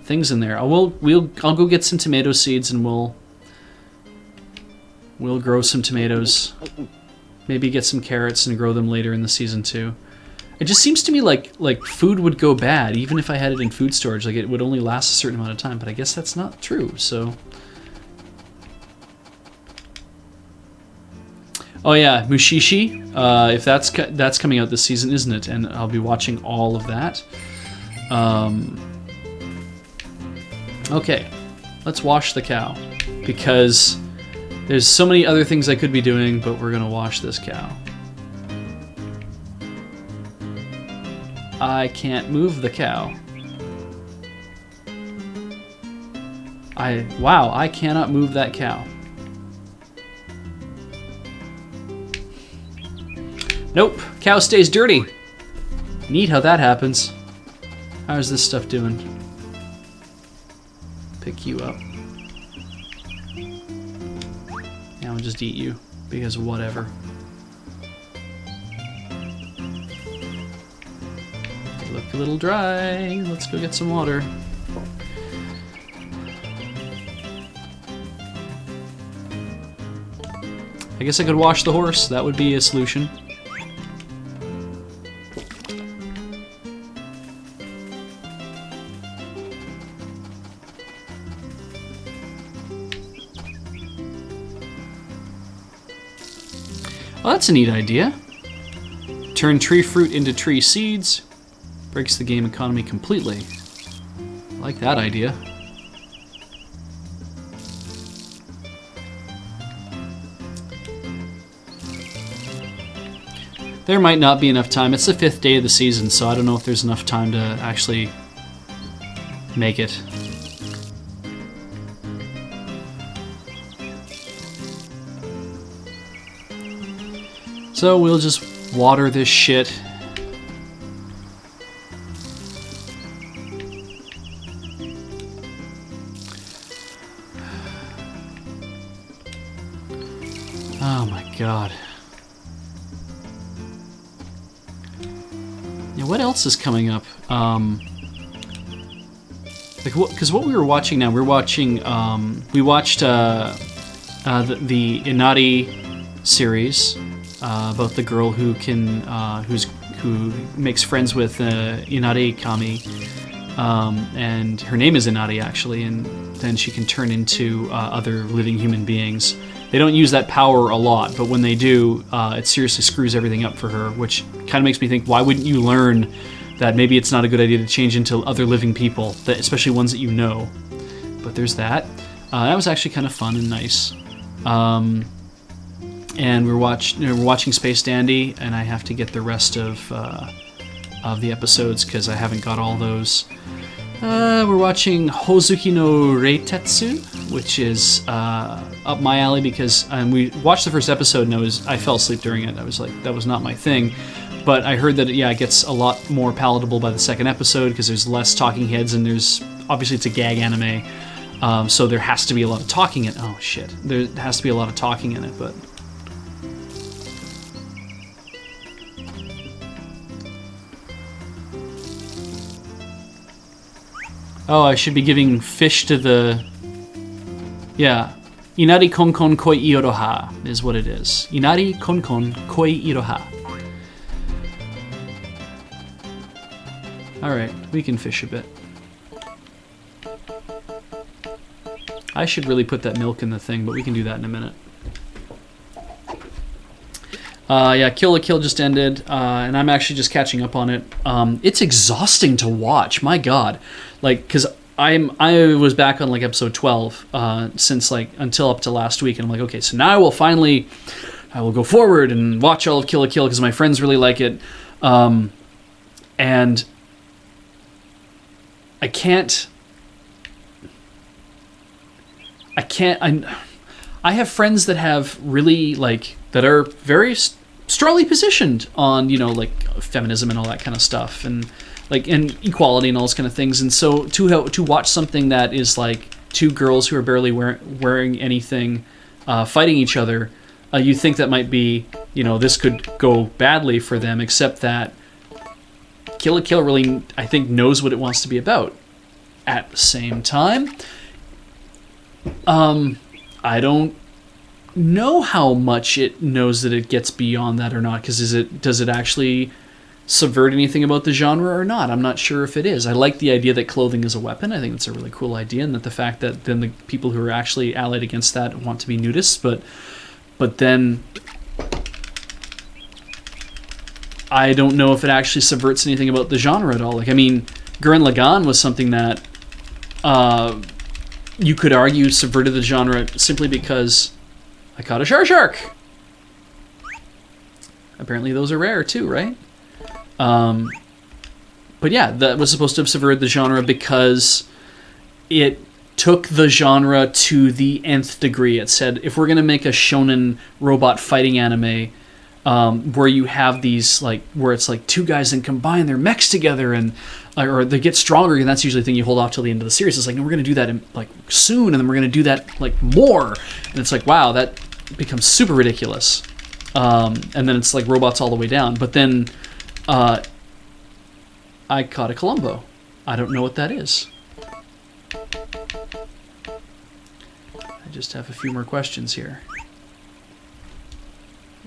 things in there. I'll go get some tomato seeds and we'll grow some tomatoes. Maybe get some carrots and grow them later in the season too. It just seems to me like food would go bad even if I had it in food storage. Like it would only last a certain amount of time, but I guess that's not true. So, oh yeah, Mushishi. If that's coming out this season, isn't it? And I'll be watching all of that. Okay, let's wash the cow because there's so many other things I could be doing, but we're gonna wash this cow. I can't move the cow. Wow, I cannot move that cow. Nope, cow stays dirty. Neat how that happens. How's this stuff doing? Pick you up. I'll just eat you, because whatever. You look a little dry. Let's go get some water. I guess I could wash the horse. That would be a solution. Well, that's a neat idea. Turn tree fruit into tree seeds. Breaks the game economy completely. I like that idea. There might not be enough time. It's the 5th day of the season, so I don't know if there's enough time to actually make it. So we'll just water this shit. Oh my god. Yeah, what else is coming up? Because what we were watching now, we watched the Inari series. About the girl who can who makes friends with Inari Kami, and her name is Inari actually, and then she can turn into other living human beings. They don't use that power a lot, but when they do, it seriously screws everything up for her, which kind of makes me think, why wouldn't you learn that maybe it's not a good idea to change into other living people, that, especially ones that you know. But there's that. That was actually kind of fun and nice. And we're watching Space Dandy, and I have to get the rest of the episodes because I haven't got all those. We're watching Hozuki no Reitetsu, which is up my alley because we watched the first episode and I fell asleep during it. I was like, that was not my thing. but I heard that it gets a lot more palatable by the second episode because there's less talking heads and there's obviously it's a gag anime, so there has to be a lot of talking in. Oh shit, there has to be a lot of talking in it, but. Oh, I should be giving fish to the... Yeah. Inari konkon koi iroha is what it is. Inari konkon koi iroha. Alright, we can fish a bit. I should really put that milk in the thing, but we can do that in a minute. Yeah, Kill la Kill just ended, and I'm actually just catching up on it. It's exhausting to watch, my god. Like, because I was back on like episode 12 since like until up to last week, and I'm like, okay, so now I will go forward and watch all of Kill la Kill because my friends really like it, and I have friends that have really like that are very strongly positioned on, you know, like feminism and all that kind of stuff, and like and equality and all those kind of things. And so to watch something that is like two girls who are barely wearing anything, fighting each other, you think that might be, you know, this could go badly for them. Except that Kill la Kill really, I think, knows what it wants to be about. At the same time, I don't know how much it knows that it gets beyond that or not, because does it actually subvert anything about the genre or not? I'm not sure if it is. I like the idea that clothing is a weapon. I think it's a really cool idea, and that the fact that then the people who are actually allied against that want to be nudists, but then I don't know if it actually subverts anything about the genre at all. Like, I mean, Gurren Lagann was something that you could argue subverted the genre simply because I caught a shark. Apparently those are rare too, right? But yeah, that was supposed to have subverted the genre because it took the genre to the nth degree. It said, if we're going to make a shonen robot fighting anime where you have these, like, where it's like two guys and combine their mechs together and or they get stronger, and that's usually the thing you hold off till the end of the series. It's like, no, we're going to do that in, like, soon, and then we're going to do that like more, and it's like, wow, that becomes super ridiculous. And then it's like robots all the way down. But then I caught a Columbo. I don't know what that is. I just have a few more questions here.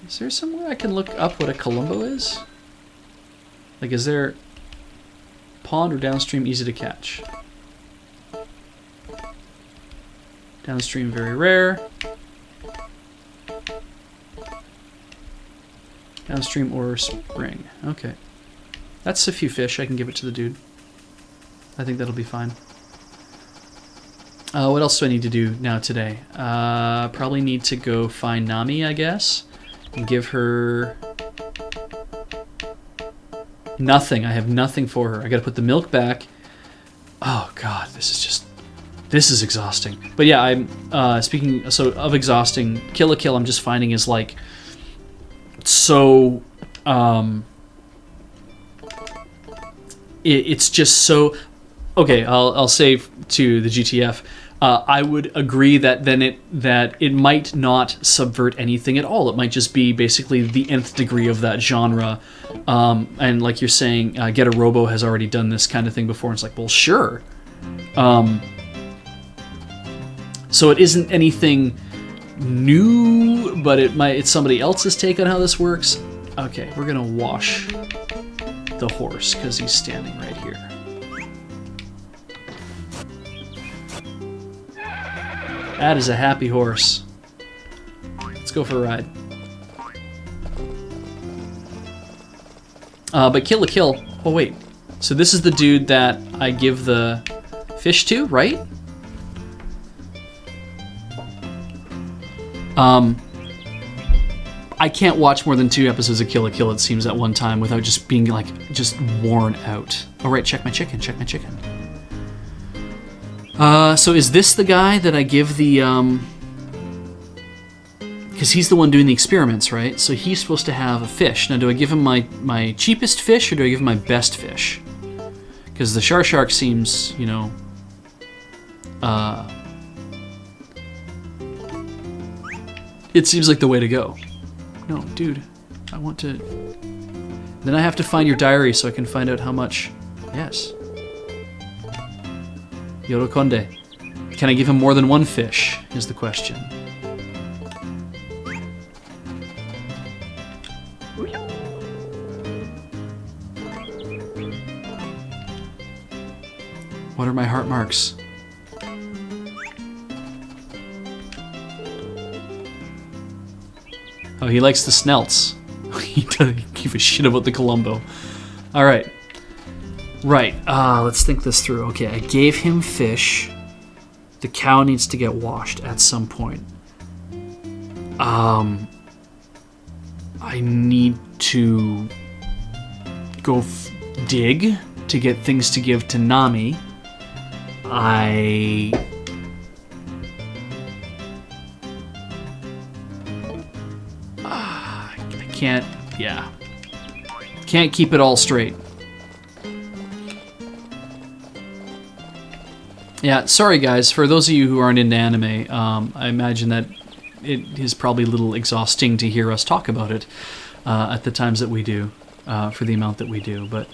Is there somewhere I can look up what a Columbo is? Like, is there pond or downstream easy to catch? Downstream very rare. Downstream or spring. Okay. That's a few fish. I can give it to the dude. I think that'll be fine. What else do I need to do now today? Probably need to go find Nami, I guess. And give her... nothing. I have nothing for her. I gotta put the milk back. Oh god, this is exhausting. But yeah, I'm speaking of exhausting, Kill la Kill I'm just finding is like so it's just so okay. I'll say to the GTF, I would agree that it might not subvert anything at all. It might just be basically the nth degree of that genre. And like you're saying, Get a Robo has already done this kind of thing before. And it's like, well, sure. So it isn't anything new, but it's somebody else's take on how this works. Okay, we're gonna wash the horse because he's standing right here. That is a happy horse. Let's go for a ride. But Kill la Kill. Oh wait, so this is the dude that I give the fish to, right? I can't watch more than 2 episodes of Kill la Kill, it seems, at one time without just being like just worn out. Oh right, check my chicken. So is this the guy that I give the because he's the one doing the experiments, right? So he's supposed to have a fish. Now, do I give him my cheapest fish or do I give him my best fish? Because the shark seems, you know, it seems like the way to go. No, dude, I want to... Then I have to find your diary so I can find out how much... Yes. Yorokonde. Can I give him more than one fish, is the question. What are my heart marks? Oh, he likes the snelts. He doesn't give a shit about the Columbo. Alright. Right, let's think this through. Okay, I gave him fish. The cow needs to get washed at some point. I need to go dig to get things to give to Nami. I can't, yeah. Can't keep it all straight. Yeah, sorry guys, for those of you who aren't into anime, I imagine that it is probably a little exhausting to hear us talk about it at the times that we do, for the amount that we do, but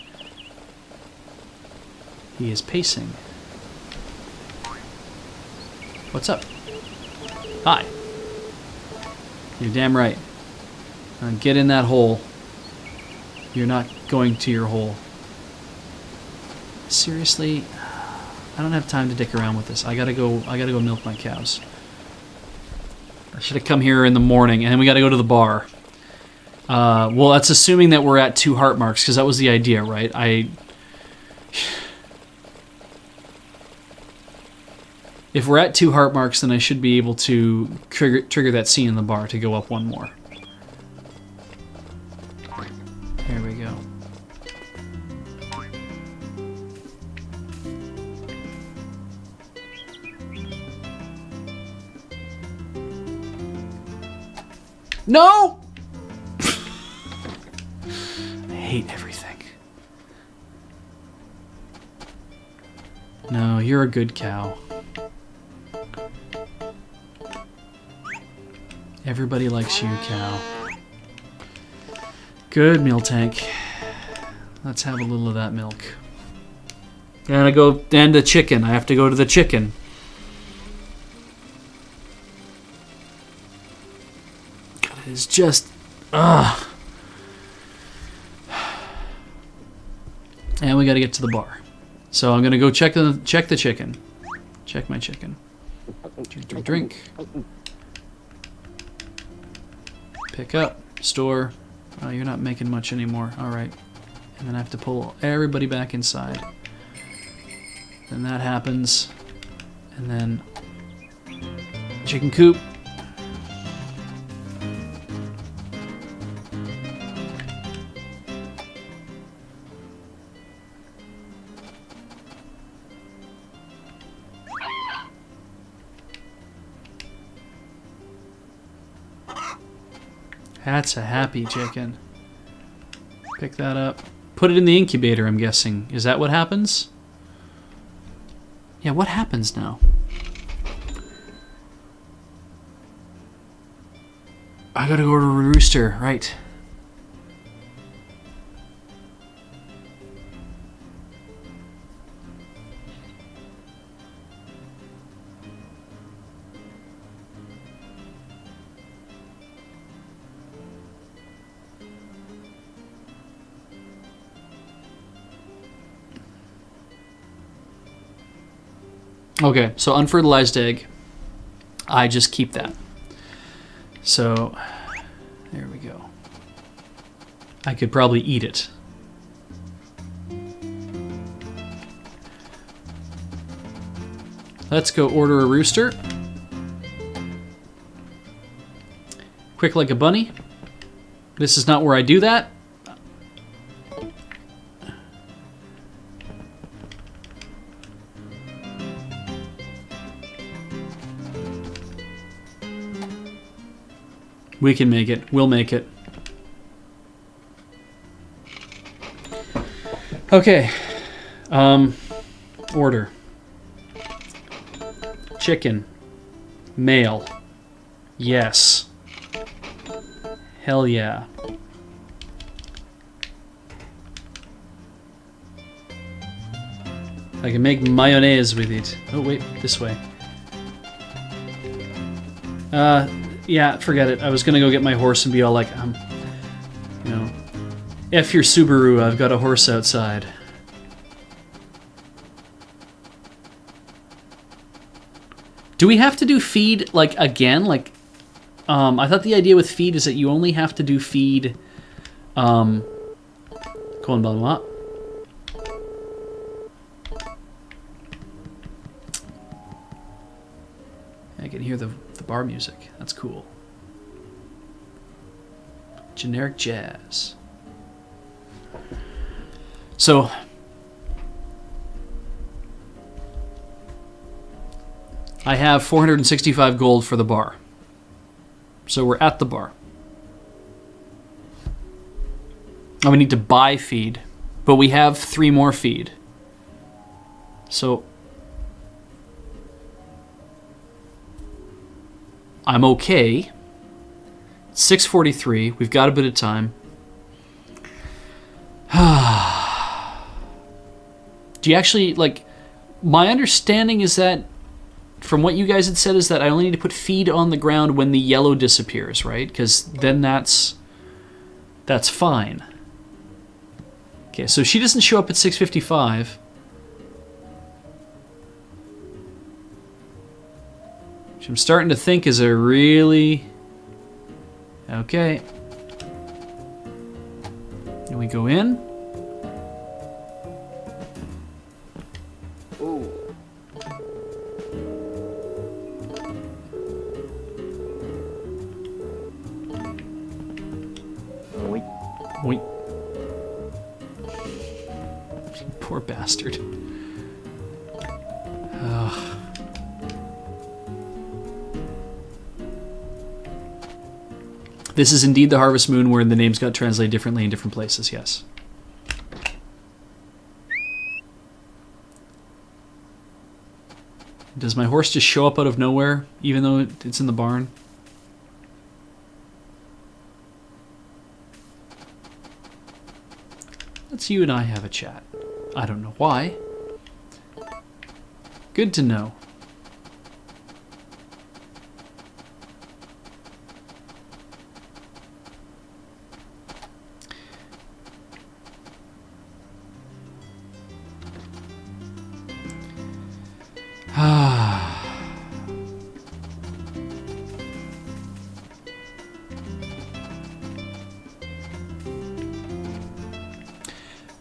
he is pacing. What's up? Hi. You're damn right. Get in that hole. You're not going to your hole. Seriously? I don't have time to dick around with this. I gotta go milk my cows. I should have come here in the morning, and then we gotta go to the bar. Well, that's assuming that we're at 2 heart marks, because that was the idea, right? If we're at 2 heart marks, then I should be able to trigger that scene in the bar to go up 1 more. There we go. No! I hate everything. No, you're a good cow. Everybody likes you, cow. Good meal tank. Let's have a little of that milk. And the chicken. I have to go to the chicken. God, it is just, ugh. And we got to get to the bar. So I'm gonna go check the chicken. Check my chicken. Drink. Pick up. Store. Oh, you're not making much anymore. Alright. And then I have to pull everybody back inside. Then that happens. And then... chicken coop. That's a happy chicken. Pick that up. Put it in the incubator, I'm guessing. Is that what happens? Yeah, what happens now? I gotta go to a rooster, right. Okay, so unfertilized egg, I just keep that. So, there we go. I could probably eat it. Let's go order a rooster. Quick like a bunny. This is not where I do that. We can make it. We'll make it. Okay. Order. Chicken. Male. Yes. Hell yeah. I can make mayonnaise with it. Oh, wait. This way. Yeah, forget it. I was gonna go get my horse and be all like, you know, F your Subaru, I've got a horse outside. Do we have to do feed, like, again? Like, I thought the idea with feed is that you only have to do feed, I can hear the bar music. That's cool. Generic jazz. So, I have 465 gold for the bar. So we're at the bar. And we need to buy feed, but we have 3 more feed. So I'm okay. 6:43. We've got a bit of time. Do you actually, like, my understanding is that, from what you guys had said, is that I only need to put feed on the ground when the yellow disappears, right? Because then that's fine. Okay, so she doesn't show up at 6:55. Which I'm starting to think is a really... Okay. And we go in. Ooh. Wait. Wait. Poor bastard. Ugh. This is indeed the Harvest Moon, where the names got translated differently in different places, yes. Does my horse just show up out of nowhere, even though it's in the barn? Let's you and I have a chat. I don't know why. Good to know.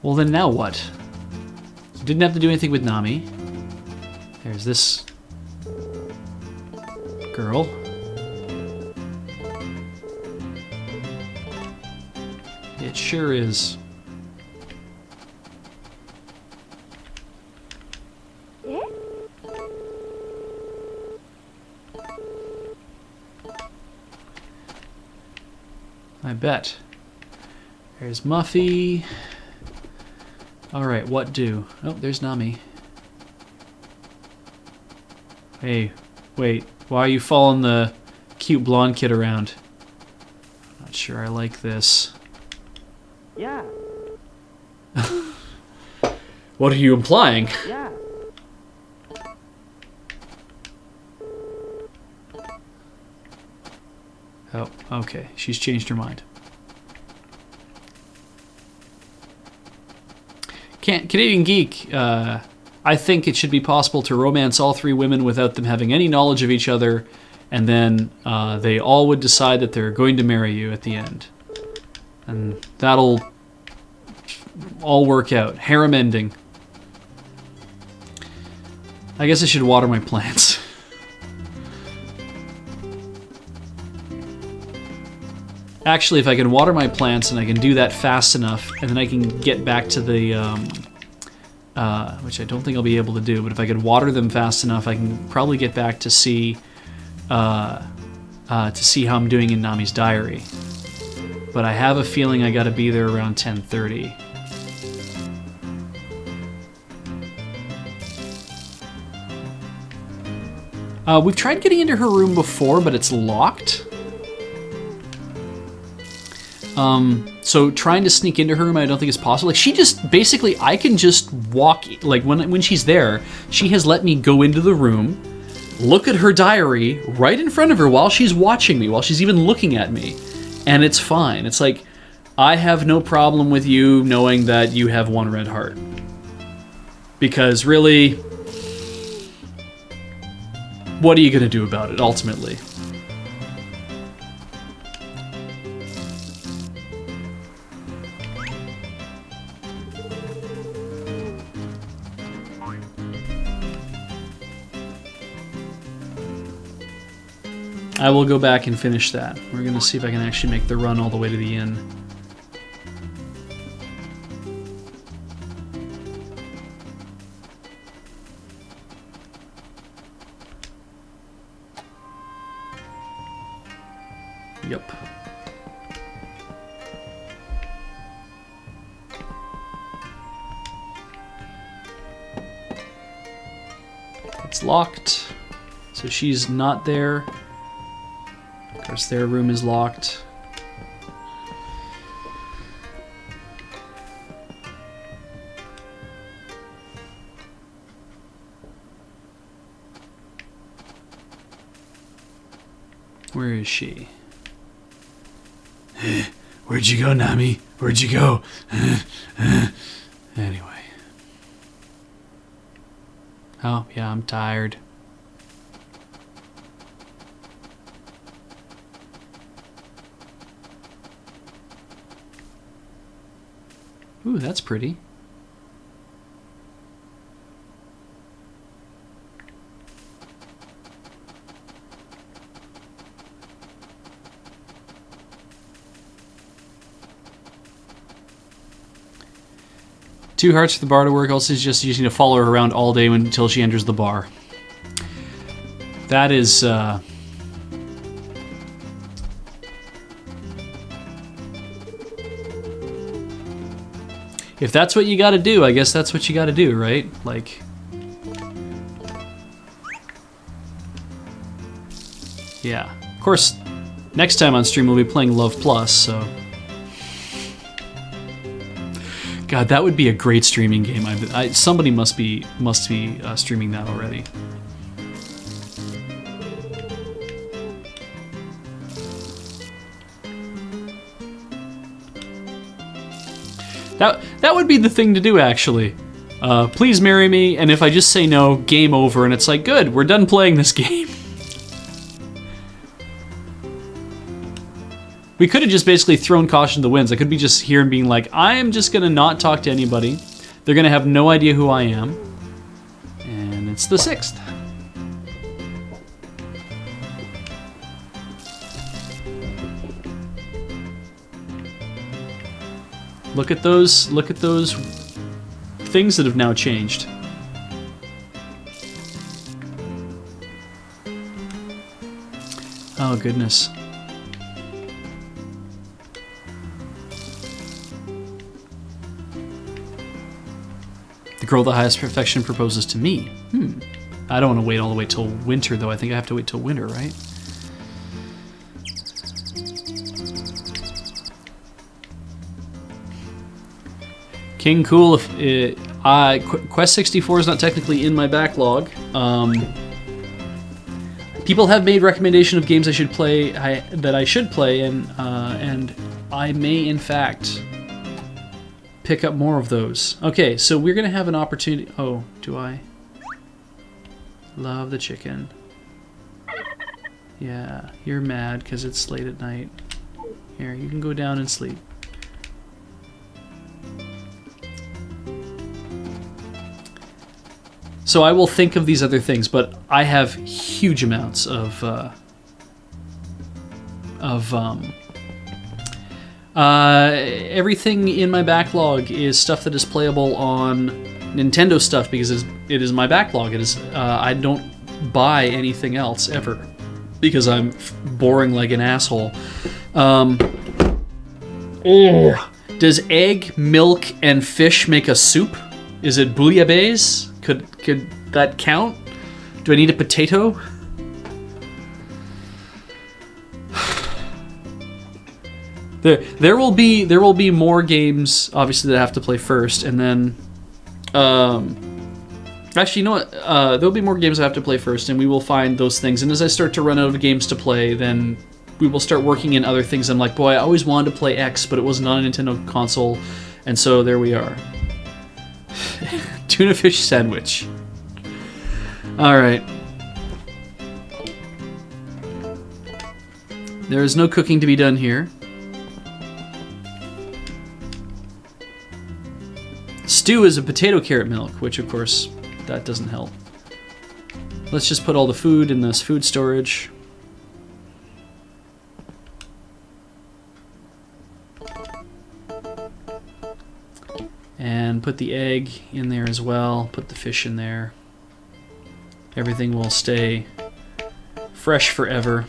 Well, then now what? Didn't have to do anything with Nami. There's this girl. It sure is. I bet. There's Muffy. Alright, what do? Oh, there's Nami. Hey, wait. Why are you following the cute blonde kid around? Not sure I like this. Yeah. What are you implying? Yeah. Oh, okay. She's changed her mind. Canadian Geek, I think it should be possible to romance all 3 women without them having any knowledge of each other, and then they all would decide that they're going to marry you at the end. And that'll all work out. Harem ending. I guess I should water my plants. Actually, if I can water my plants and I can do that fast enough, and then I can get back to the, which I don't think I'll be able to do, but if I can water them fast enough, I can probably get back to see to see how I'm doing in Nami's diary. But I have a feeling I gotta be there around 10:30. We've tried getting into her room before, but it's locked. So trying to sneak into her room, I don't think is possible. Like, she just, basically, I can just walk, like, when she's there, she has let me go into the room, look at her diary right in front of her while she's watching me, while she's even looking at me, and it's fine. It's like, I have no problem with you knowing that you have one red heart. Because, really, what are you going to do about it, ultimately? I will go back and finish that. We're gonna see if I can actually make the run all the way to the inn. Yep. It's locked, so she's not there. Of course, their room is locked. Where is she? Where'd you go, Nami? Where'd you go? Anyway. Oh, yeah, I'm tired. Ooh, that's pretty. Two hearts for the bar to work. Also, just using to follow her around all day until she enters the bar. That is, if that's what you gotta do, I guess that's what you gotta do, right? Like... yeah. Of course, next time on stream we'll be playing Love Plus, so... God, that would be a great streaming game. Somebody must be streaming that already. That would be the thing to do, actually. Please marry me, and if I just say no, game over, and it's like, good, we're done playing this game. We could have just basically thrown caution to the winds. I could be just here and being like, I am just gonna not talk to anybody. They're gonna have no idea who I am. And it's the 6th. Look at those things that have now changed. Oh goodness. The girl of the highest perfection proposes to me. I don't want to wait all the way till winter though. I think I have to wait till winter, right? King Cool, Quest 64 is not technically in my backlog. People have made recommendation of games I should play, that I should play, and I may in fact pick up more of those. Okay, so we're gonna have an opportunity. Oh, do I? Love the chicken. Yeah, you're mad because it's late at night. Here, you can go down and sleep. So I will think of these other things, but I have huge amounts of everything in my backlog is stuff that is playable on Nintendo stuff because it is my backlog. It is I don't buy anything else ever. because I'm boring like an asshole. Does egg, milk, and fish make a soup? Is it bouillabaisse? Could that count? Do I need a potato? There will be more games, obviously, that I have to play first, and then actually, you know what? There'll be more games I have to play first, and we will find those things. And as I start to run out of games to play, then we will start working in other things. I'm like, boy, I always wanted to play X, but it was not a Nintendo console, and so there we are. Tuna fish sandwich. All right. There is no cooking to be done here. Stew is a potato carrot milk, which of course, that doesn't help. Let's just put all the food in this food storage. And put the egg in there as well. Put the fish in there. Everything will stay fresh forever.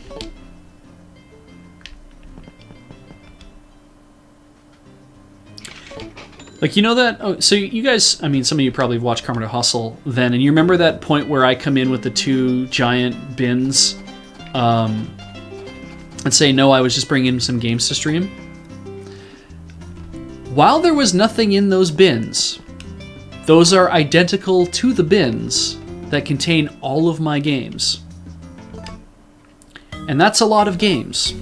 Like, you know that? Oh, so you guys, I mean, some of you probably watched Carmen Hustle then, and you remember that point where I come in with the 2 giant bins and say, no, I was just bringing some games to stream? While there was nothing in those bins, those are identical to the bins that contain all of my games. And that's a lot of games.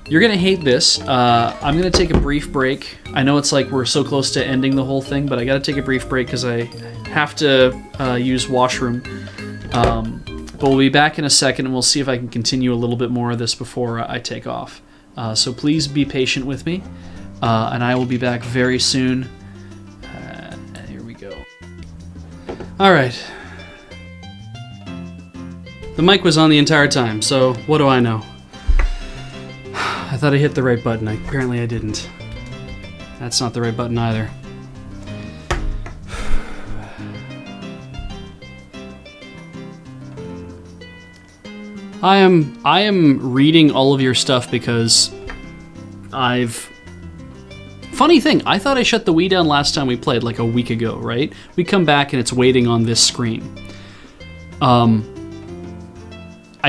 You're gonna hate this. I'm gonna take a brief break. I know it's like we're so close to ending the whole thing, but I gotta take a brief break because I have to use washroom. But we'll be back in a second, and we'll see if I can continue a little bit more of this before I take off. So please be patient with me, and I will be back very soon. Here we go. All right. The mic was on the entire time, so what do I know? I thought I hit the right button. Apparently I didn't. That's not the right button either. I am reading all of your stuff because Funny thing, I thought I shut the Wii down last time we played, like a week ago, right? We come back and it's waiting on this screen. I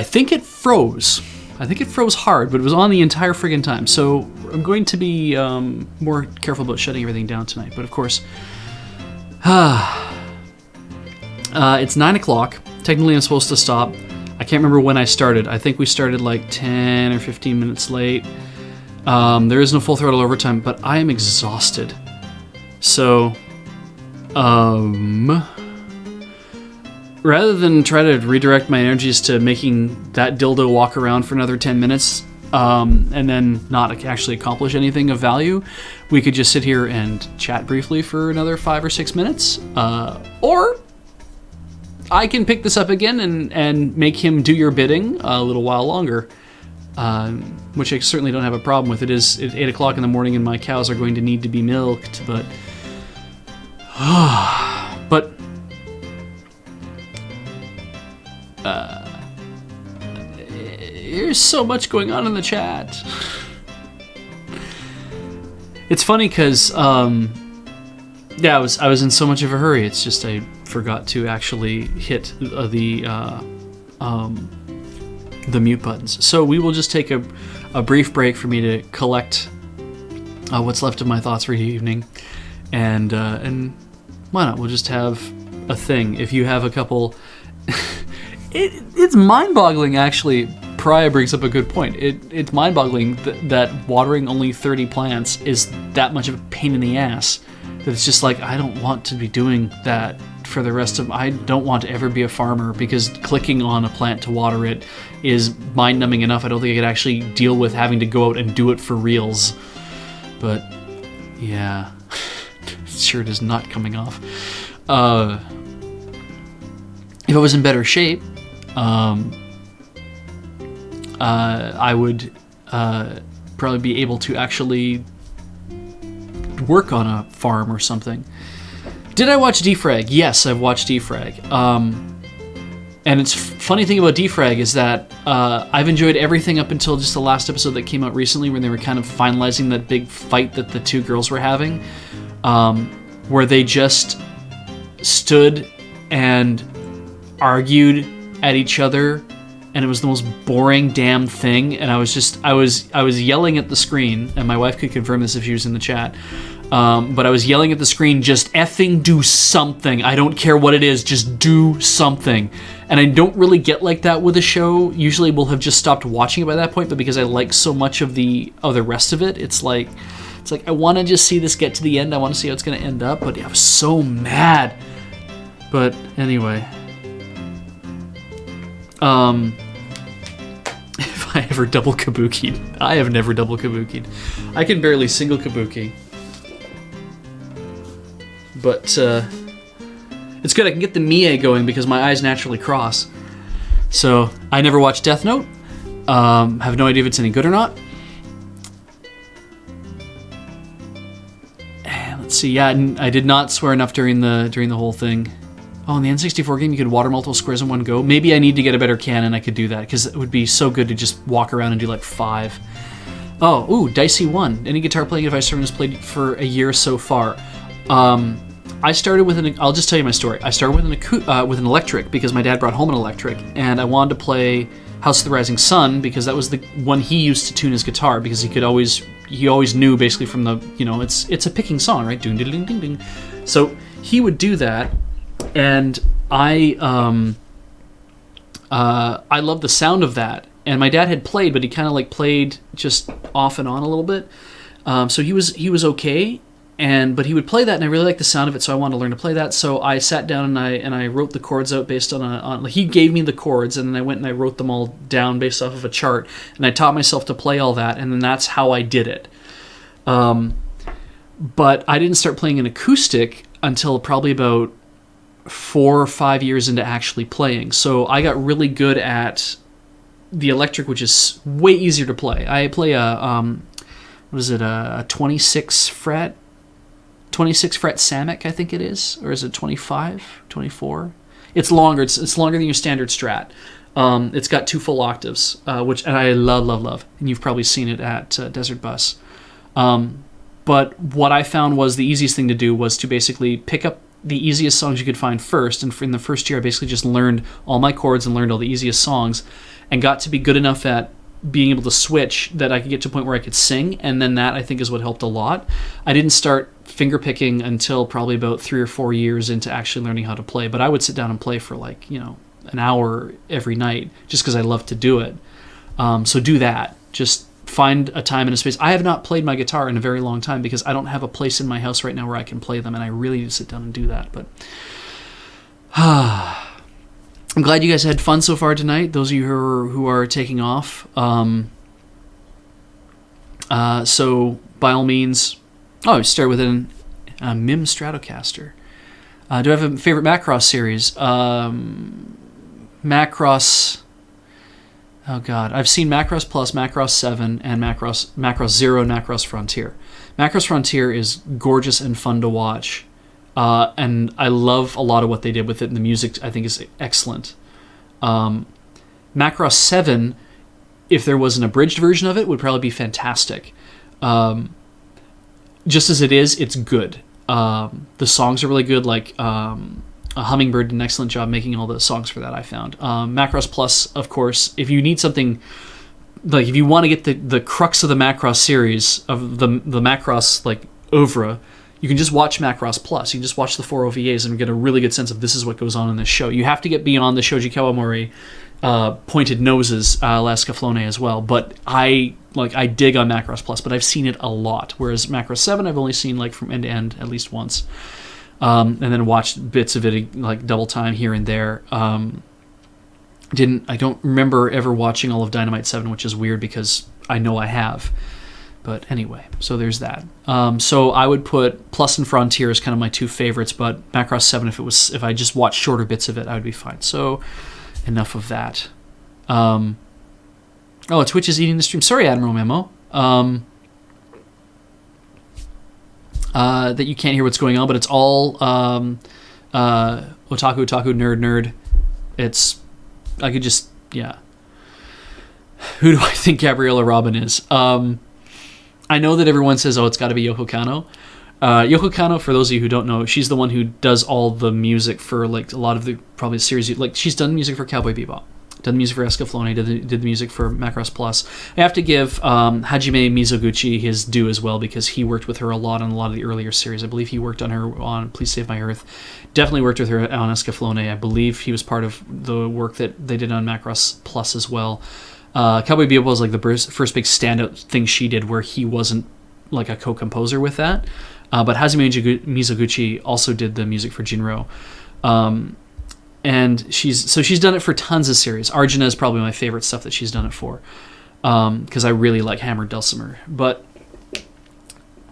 think it froze. I think it froze hard, but it was on the entire friggin' time. So I'm going to be more careful about shutting everything down tonight. But of course, it's 9 o'clock. Technically, I'm supposed to stop. I can't remember when I started. I think we started like 10 or 15 minutes late. There is no full throttle overtime, but I am exhausted. So, rather than try to redirect my energies to making that dildo walk around for another 10 minutes, and then not actually accomplish anything of value, we could just sit here and chat briefly for another 5 or 6 minutes. Or I can pick this up again and make him do your bidding a little while longer, which I certainly don't have a problem with. It's 8 o'clock in the morning and my cows are going to need to be milked, but... but... there's so much going on in the chat. It's funny because, yeah, I was in so much of a hurry. It's just I forgot to actually hit the mute buttons. So we will just take a brief break for me to collect what's left of my thoughts for the evening, and why not? We'll just have a thing. If you have a couple, it's mind-boggling actually. Pariah brings up a good point. It's mind-boggling that watering only 30 plants is that much of a pain in the ass. That it's just like, I don't want to be doing that for the rest of... I don't want to ever be a farmer because clicking on a plant to water it is mind-numbing enough. I don't think I could actually deal with having to go out and do it for reals. But, yeah. Shirt is not coming off. If I was in better shape... I would probably be able to actually work on a farm or something. Did I watch Defrag? Yes, I've watched Defrag. And it's funny thing about Defrag is that I've enjoyed everything up until just the last episode that came out recently, when they were kind of finalizing that big fight that the two girls were having, where they just stood and argued at each other, and it was the most boring damn thing. And I was yelling at the screen, and my wife could confirm this if she was in the chat. But I was yelling at the screen, just effing do something. I don't care what it is, just do something. And I don't really get like that with a show. Usually we'll have just stopped watching it by that point, but because I like so much of the rest of it, it's like I want to just see this get to the end. I want to see how it's going to end up, but yeah, I was so mad. But anyway. If I ever double kabuki'd. I have never double kabuki'd. I can barely single kabuki. But it's good. I can get the Mie going because my eyes naturally cross. So I never watched Death Note. Have no idea if it's any good or not. And let's see. Yeah, I did not swear enough during the whole thing. Oh, in the N64 game, you could water multiple squares in one go. Maybe I need to get a better cannon. I could do that because it would be so good to just walk around and do like 5. Oh, ooh, Dicey 1. Any guitar playing advice everyone has played for a year so far? I started with I'll just tell you my story. I started with an electric because my dad brought home an electric, and I wanted to play House of the Rising Sun because that was the one he used to tune his guitar, because he always knew basically from the, it's a picking song, right? Ding ding ding ding ding. So he would do that, and I love the sound of that. And my dad had played, but he kind of like played just off and on a little bit. So he was okay. But he would play that, and I really liked the sound of it, so I wanted to learn to play that. So I sat down and I wrote the chords out based on he gave me the chords, and then I went and I wrote them all down based off of a chart, and I taught myself to play all that, and then that's how I did it. But I didn't start playing an acoustic until probably about 4 or 5 years into actually playing. So I got really good at the electric, which is way easier to play. I play a 26 fret Samick, I think it is, or is it 25, 24? It's longer. It's longer than your standard Strat. It's got 2 full octaves, which I love, and you've probably seen it at Desert Bus. But what I found was the easiest thing to do was to basically pick up the easiest songs you could find first, and in the first year I basically just learned all my chords and learned all the easiest songs, and got to be good enough at being able to switch that I could get to a point where I could sing, and then that I think is what helped a lot. I didn't start fingerpicking until probably about 3 or 4 years into actually learning how to play, but I would sit down and play for an hour every night just because I love to do it. So do that. Just find a time and a space. I have not played my guitar in a very long time because I don't have a place in my house right now where I can play them, and I really need to sit down and do that. But I'm glad you guys had fun so far tonight, those of you who are taking off. So by all means, start with a MIM Stratocaster. Do I have a favorite Macross series? Macross... Oh god, I've seen Macross Plus, Macross 7, and Macross 0 and Macross Frontier. Macross Frontier is gorgeous and fun to watch. And I love a lot of what they did with it, and the music I think is excellent. Macross 7, if there was an abridged version of it, would probably be fantastic. Just as it is, it's good. The songs are really good, like Hummingbird did an excellent job making all the songs for that, I found. Macross Plus, of course, if you need something, like if you want to get the crux of the Macross series, of the Macross like oeuvre, you can just watch Macross Plus. You can just watch the 4 OVAs and get a really good sense of this is what goes on in this show. You have to get beyond the Shoji Kawamori pointed noses Las Scaflone as well. But I dig on Macross Plus, but I've seen it a lot. Whereas Macross 7 I've only seen like from end to end at least once. And then watched bits of it like double time here and there. I don't remember ever watching all of Dynamite 7, which is weird because I know I have. But anyway, so there's that. So I would put Plus and Frontier as kind of my 2 favorites, but Macross 7, if I just watched shorter bits of it, I would be fine. So enough of that. Twitch is eating the stream. Sorry, Admiral Memo. That you can't hear what's going on, but it's all otaku, nerd. It's yeah. Who do I think Gabriella Robin is? I know that everyone says, oh, it's got to be Yoko Kanno. Yoko Kanno, for those of you who don't know, she's the one who does all the music for like a lot of the probably series. Like she's done music for Cowboy Bebop, done music for Escaflowne, did the music for Macross Plus. I have to give Hajime Mizoguchi his due as well because he worked with her a lot on a lot of the earlier series. I believe he worked on her on Please Save My Earth. Definitely worked with her on Escaflowne. I believe he was part of the work that they did on Macross Plus as well. Cowboy Bebop was like the first big standout thing she did where he wasn't like a co-composer with that. But Hajime Mizoguchi also did the music for Jinro. And she's done it for tons of series. Arjuna is probably my favorite stuff that she's done it for. Because I really like Hammered Dulcimer. But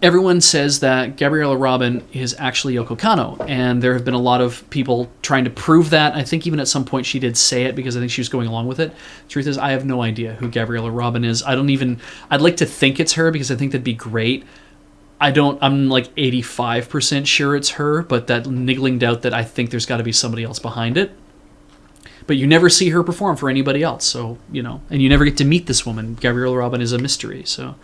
everyone says that Gabriella Robin is actually Yoko Kanno. And there have been a lot of people trying to prove that. I think even at some point she did say it because I think she was going along with it. Truth is, I have no idea who Gabriella Robin is. I'd like to think it's her because I think that'd be great. I'm like 85% sure it's her, but that niggling doubt that I think there's got to be somebody else behind it. But you never see her perform for anybody else, so, and you never get to meet this woman. Gabriella Robin is a mystery, so.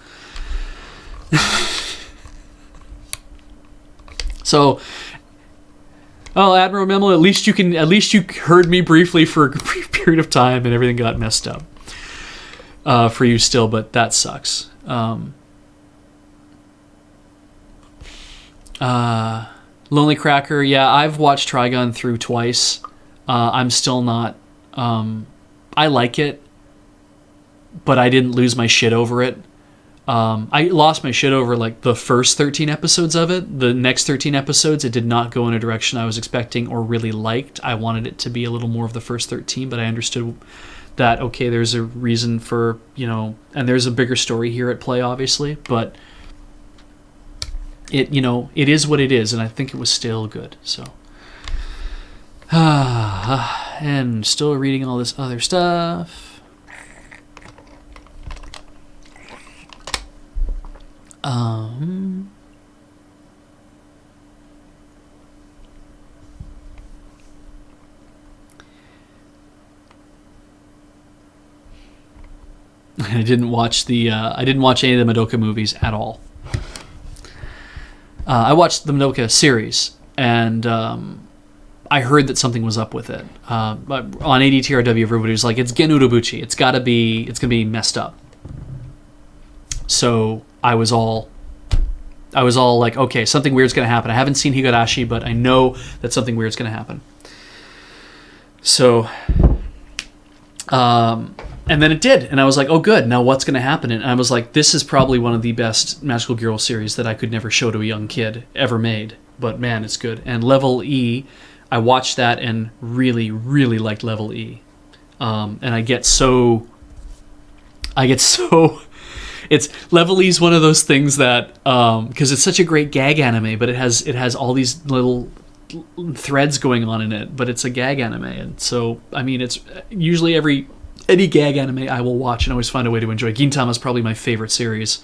Admiral Memo, at least you heard me briefly for a brief period of time and everything got messed up for you still, but that sucks. Lonely Cracker, yeah, I've watched Trigun through twice. I'm still not... I like it, but I didn't lose my shit over it. I lost my shit over like the first 13 episodes of it. The next 13 episodes, it did not go in a direction I was expecting or really liked. I wanted it to be a little more of the first 13, but I understood that, okay, there's a reason for, and there's a bigger story here at play, obviously, but... It is what it is, and I think it was still good. So, and still reading all this other stuff. I didn't watch any of the Madoka movies at all. I watched the Madoka series, and I heard that something was up with it. But on ADTRW, everybody was like, "It's Gen Urobuchi. It's gonna be messed up." So I was all like, "Okay, something weird's gonna happen." I haven't seen Higurashi, but I know that something weird's gonna happen. So, and then it did, and I was like, "Oh, good. Now what's going to happen?" And I was like, "This is probably one of the best Magical Girl series that I could never show to a young kid ever made." But man, it's good. And Level E, I watched that and really, really liked Level E. And I get so. It's Level E is one of those things that because it's such a great gag anime, but it has all these little threads going on in it, but it's a gag anime, and so I mean, it's usually any gag anime I will watch and always find a way to enjoy. Gintama is probably my favorite series,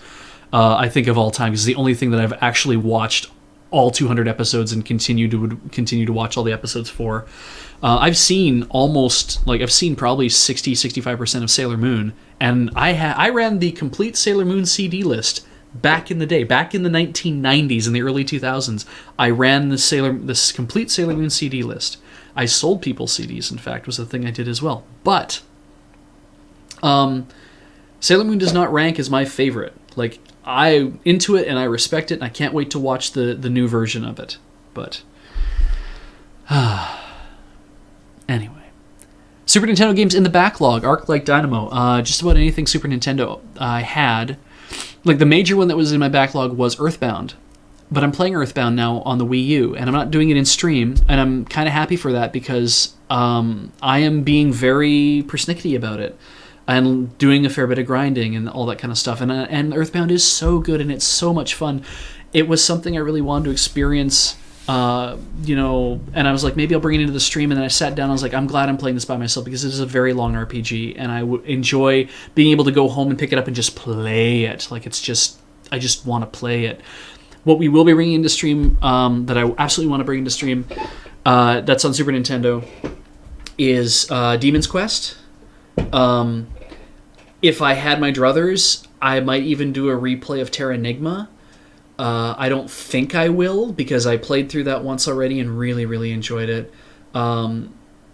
I think, of all time. It's the only thing that I've actually watched all 200 episodes and continue to watch all the episodes for. I've seen probably 60-65% of Sailor Moon, and I ran the complete Sailor Moon CD list back in the day, back in the 1990s and the early 2000s. I ran this complete Sailor Moon CD list. I sold people CDs, in fact, was the thing I did as well. But Sailor Moon does not rank as my favorite. Like, I'm into it and I respect it, and I can't wait to watch the new version of it. But anyway, Super Nintendo games in the backlog. Arc Like Dynamo. Just about anything Super Nintendo I had. Like, the major one that was in my backlog was Earthbound. But I'm playing Earthbound now on the Wii U, and I'm not doing it in stream, and I'm kind of happy for that because I am being very persnickety about it. And doing a fair bit of grinding and all that kind of stuff. And Earthbound is so good, and it's so much fun. It was something I really wanted to experience, and I was like, maybe I'll bring it into the stream. And then I sat down, I was like, I'm glad I'm playing this by myself because it is a very long RPG, and I enjoy being able to go home and pick it up and just play it. Like, I just want to play it. What we will be bringing into stream, that I absolutely want to bring into stream, that's on Super Nintendo, is Demon's Quest. If I had my druthers, I might even do a replay of Terra Nigma. I don't think I will, because I played through that once already and really, really enjoyed it.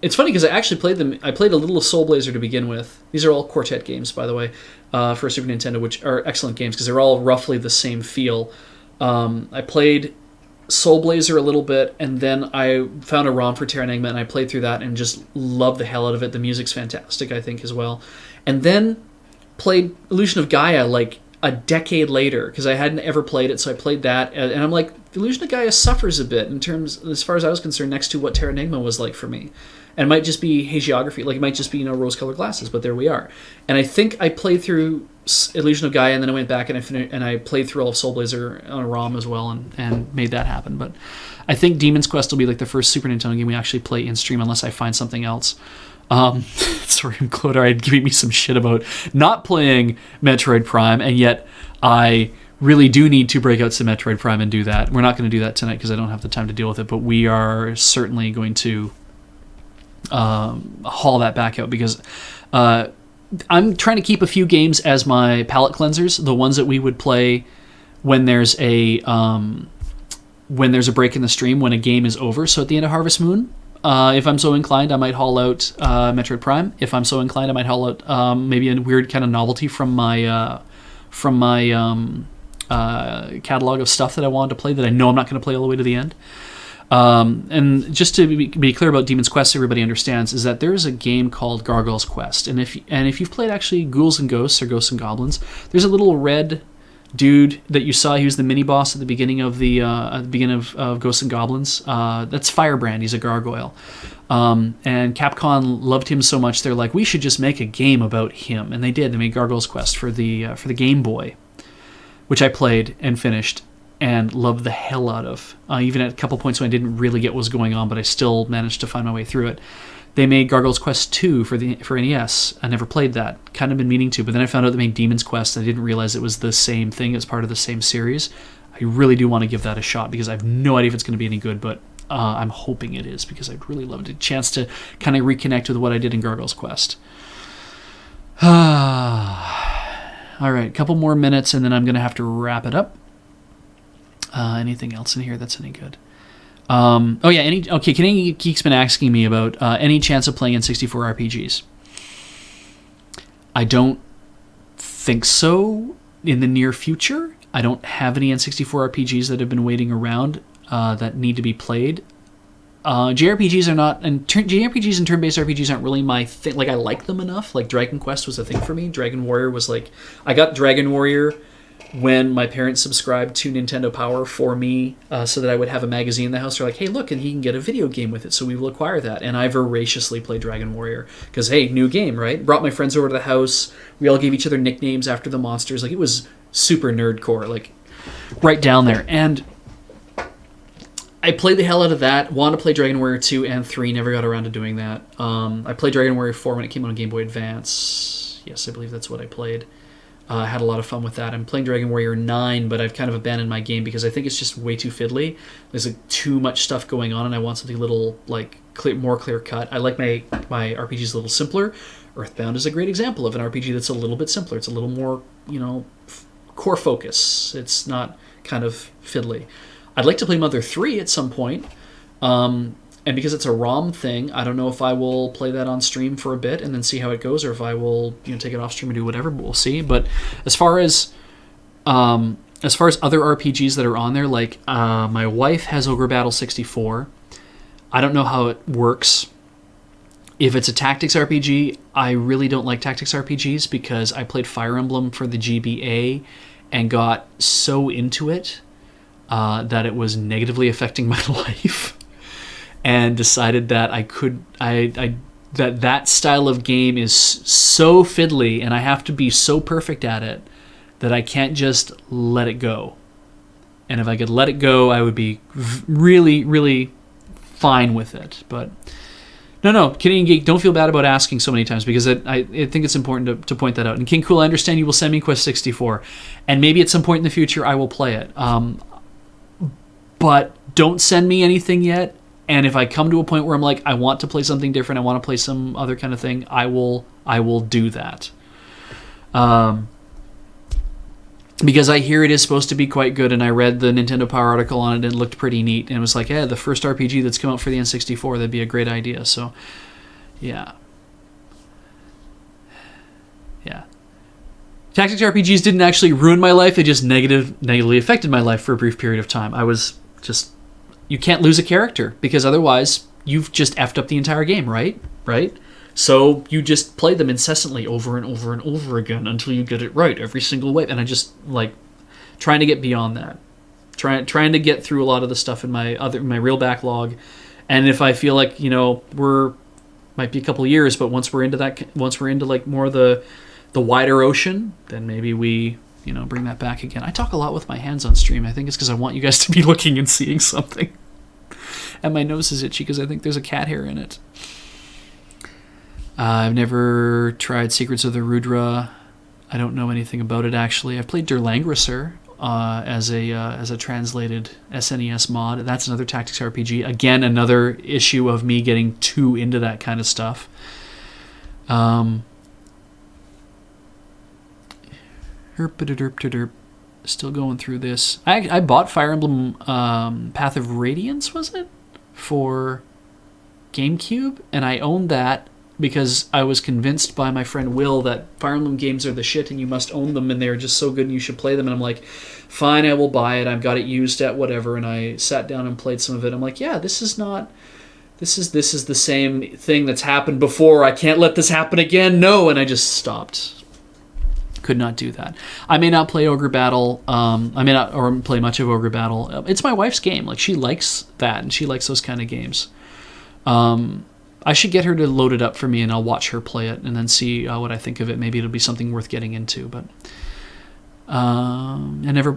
It's funny because I actually played them. I played a little of Soul Blazer to begin with. These are all Quartet games, by the way, for Super Nintendo, which are excellent games because they're all roughly the same feel. I played Soul Blazer a little bit, and then I found a ROM for Terra Nigma, and I played through that and just loved the hell out of it. The music's fantastic, I think, as well. And then played Illusion of Gaia like a decade later because I hadn't ever played it, so I played that, and I'm like, Illusion of Gaia suffers a bit in terms, as far as I was concerned, next to what Terra Nigma was like for me. And it might just be hagiography, like it might just be, rose-colored glasses, but there we are. And I think I played through Illusion of Gaia, and then I went back and I played through all of Soul Blazer on a ROM as well, and made that happen. But I think Demon's Quest will be like the first Super Nintendo game we actually play in stream, unless I find something else. Sorry, Clodar giving me some shit about not playing Metroid Prime, and yet I really do need to break out some Metroid Prime and do that. We're not going to do that tonight because I don't have the time to deal with it, but we are certainly going to haul that back out, because I'm trying to keep a few games as my palate cleansers, the ones that we would play when there's a break in the stream, when a game is over. So at the end of Harvest Moon, if I'm so inclined, I might haul out Metroid Prime. If I'm so inclined, I might haul out maybe a weird kind of novelty from my catalog of stuff that I wanted to play that I know I'm not going to play all the way to the end. And just to be clear about Demon's Quest, everybody understands, is that there's a game called Gargoyle's Quest, and if you've played actually Ghouls and Ghosts or Ghosts and Goblins, there's a little red dude that you saw. He was the mini boss at the beginning of of Ghosts and Goblins. That's Firebrand. He's a gargoyle, and Capcom loved him so much they're like, we should just make a game about him, and they did. They made Gargoyle's Quest for the Game Boy, which I played and finished and loved the hell out of. Even at a couple points when I didn't really get what was going on, but I still managed to find my way through it. They made Gargoyle's Quest 2 for NES. I never played that. Kind of been meaning to, but then I found out they made Demon's Quest, and I didn't realize it was the same thing as part of the same series. I really do want to give that a shot, because I have no idea if it's going to be any good, but I'm hoping it is, because I'd really love a chance to kind of reconnect with what I did in Gargoyle's Quest. All right, a couple more minutes, and then I'm going to have to wrap it up. Anything else in here that's any good? Canadian Geek's been asking me about any chance of playing N64 RPGs. I don't think so in the near future. I don't have any N64 RPGs that have been waiting around that need to be played. JRPGs are not, and JRPGs and turn-based RPGs aren't really my thing. Like, I like them enough. Like, Dragon Quest was a thing for me. Dragon Warrior was like, I got Dragon Warrior when my parents subscribed to Nintendo Power for me, so that I would have a magazine in the house. They're like, hey, look, and he can get a video game with it, so we will acquire that. And I voraciously played Dragon Warrior, because, hey, new game, right? Brought my friends over to the house. We all gave each other nicknames after the monsters. Like, it was super nerdcore, like, right down there. And I played the hell out of that. Wanted to play Dragon Warrior 2 and 3, never got around to doing that. I played Dragon Warrior 4 when it came out on Game Boy Advance. Yes, I believe that's what I played. I had a lot of fun with that. I'm playing Dragon Warrior 9, but I've kind of abandoned my game because I think it's just way too fiddly. There's like too much stuff going on, and I want something a little like more clear cut. I like my RPGs a little simpler. Earthbound is a great example of an RPG that's a little bit simpler. It's a little more, core focus. It's not kind of fiddly. I'd like to play Mother 3 at some point. And because it's a ROM thing, I don't know if I will play that on stream for a bit and then see how it goes, or if I will, take it off stream and do whatever. But we'll see. But as far as other RPGs that are on there, like my wife has Ogre Battle 64. I don't know how it works. If it's a tactics RPG, I really don't like tactics RPGs because I played Fire Emblem for the GBA and got so into it that it was negatively affecting my life. And decided that that style of game is so fiddly, and I have to be so perfect at it that I can't just let it go. And if I could let it go, I would be really, really fine with it. But no, Canadian Geek, don't feel bad about asking so many times, because I think it's important to point that out. And King Cool, I understand you will send me Quest 64, and maybe at some point in the future I will play it. But don't send me anything yet And if I come to a point where I'm like, I want to play something different, I want to play some other kind of thing, I will do that. Because I hear it is supposed to be quite good, and I read the Nintendo Power article on it, and it looked pretty neat, and it was like, yeah, the first RPG that's come out for the N64, that'd be a great idea. So, yeah. Yeah. Tactics RPGs didn't actually ruin my life, they just negatively affected my life for a brief period of time. I was just... You can't lose a character, because otherwise you've just effed up the entire game, right? Right? So you just play them incessantly over and over and over again until you get it right every single way. And I just like trying to get beyond that, trying to get through a lot of the stuff in my real backlog. And if I feel like might be a couple of years, but once we're into like more of the wider ocean, then maybe we bring that back again. I talk a lot with my hands on stream. I think it's because I want you guys to be looking and seeing something. And my nose is itchy because I think there's a cat hair in it. I've never tried Secrets of the Rudra. I don't know anything about it, actually. I've played Der Langrisser as a translated SNES mod. That's another tactics RPG. Again, another issue of me getting too into that kind of stuff. Still going through this. I bought Fire Emblem Path of Radiance, was it? For GameCube, and I owned that because I was convinced by my friend Will that Fire Emblem games are the shit and you must own them and they're just so good and you should play them. And I'm like, fine, I will buy it. I've got it used at whatever. And I sat down and played some of it. I'm like, yeah, this is the same thing that's happened before. I can't let this happen again. No. And I just stopped. Could not do that. I may not play Ogre Battle. I may not or play much of Ogre Battle. It's my wife's game. Like, she likes that and she likes those kind of games. I should get her to load it up for me, and I'll watch her play it, and then see what I think of it. Maybe it'll be something worth getting into. But I never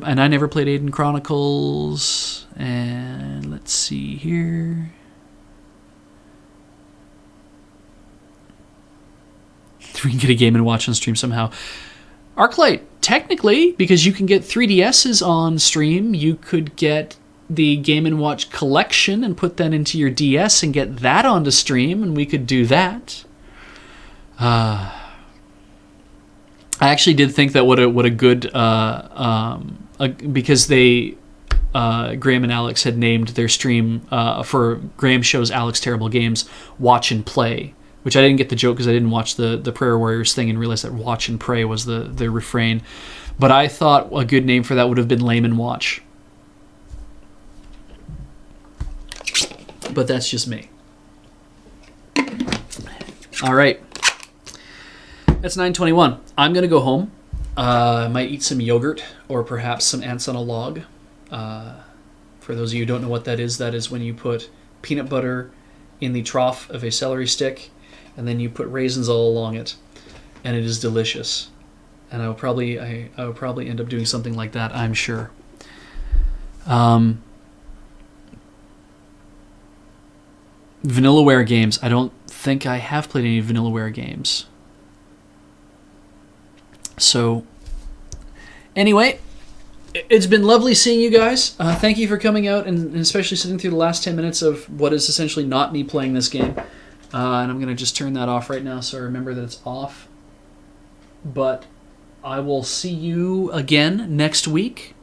played Aiden Chronicles. And let's see here. We can get a game and watch on stream somehow. Arclight, technically, because you can get 3DSs on stream, you could get the Game & Watch collection and put that into your DS and get that onto stream, and we could do that. I actually did think that what a good because they Graham and Alex had named their stream for Graham shows Alex Terrible Games Watch and Play, which I didn't get the joke because I didn't watch the Prayer Warriors thing and realized that Watch and Pray was the refrain. But I thought a good name for that would have been Lame and Watch. But that's just me. All right. That's 9:21. I'm going to go home. I might eat some yogurt or perhaps some ants on a log. For those of you who don't know what that is when you put peanut butter in the trough of a celery stick and then you put raisins all along it, and it is delicious. And I will probably end up doing something like that, I'm sure. Vanillaware games. I don't think I have played any Vanillaware games. So, anyway, it's been lovely seeing you guys. Thank you for coming out and especially sitting through the last 10 minutes of what is essentially not me playing this game. And I'm going to just turn that off right now so I remember that it's off. But I will see you again next week.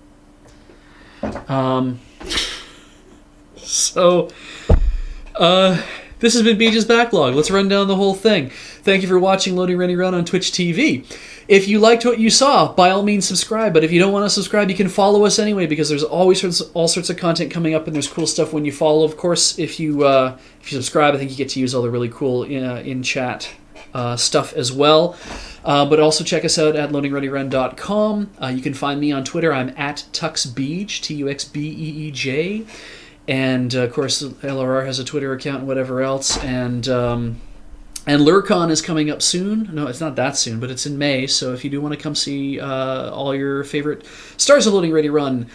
This has been Beej's Backlog. Let's run down the whole thing. Thank you for watching Loading Ready Run on Twitch TV. If you liked what you saw, by all means subscribe. But if you don't want to subscribe, you can follow us anyway, because there's always all sorts of content coming up, and there's cool stuff when you follow. Of course, if you subscribe, I think you get to use all the really cool in-chat stuff as well. But also check us out at loadingreadyrun.com. You can find me on Twitter. I'm at TuxBeej, TuxBeej. And, of course, LRR has a Twitter account and whatever else. And Lurcon is coming up soon. No, it's not that soon, but it's in May. So if you do want to come see all your favorite stars of Loading Ready Run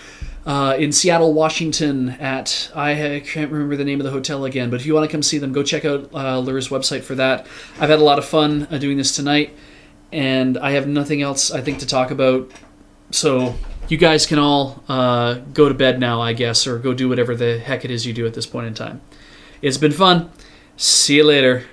in Seattle, Washington at... I can't remember the name of the hotel again. But if you want to come see them, go check out Lur's website for that. I've had a lot of fun doing this tonight. And I have nothing else, I think, to talk about. So... you guys can all go to bed now, I guess, or go do whatever the heck it is you do at this point in time. It's been fun. See you later.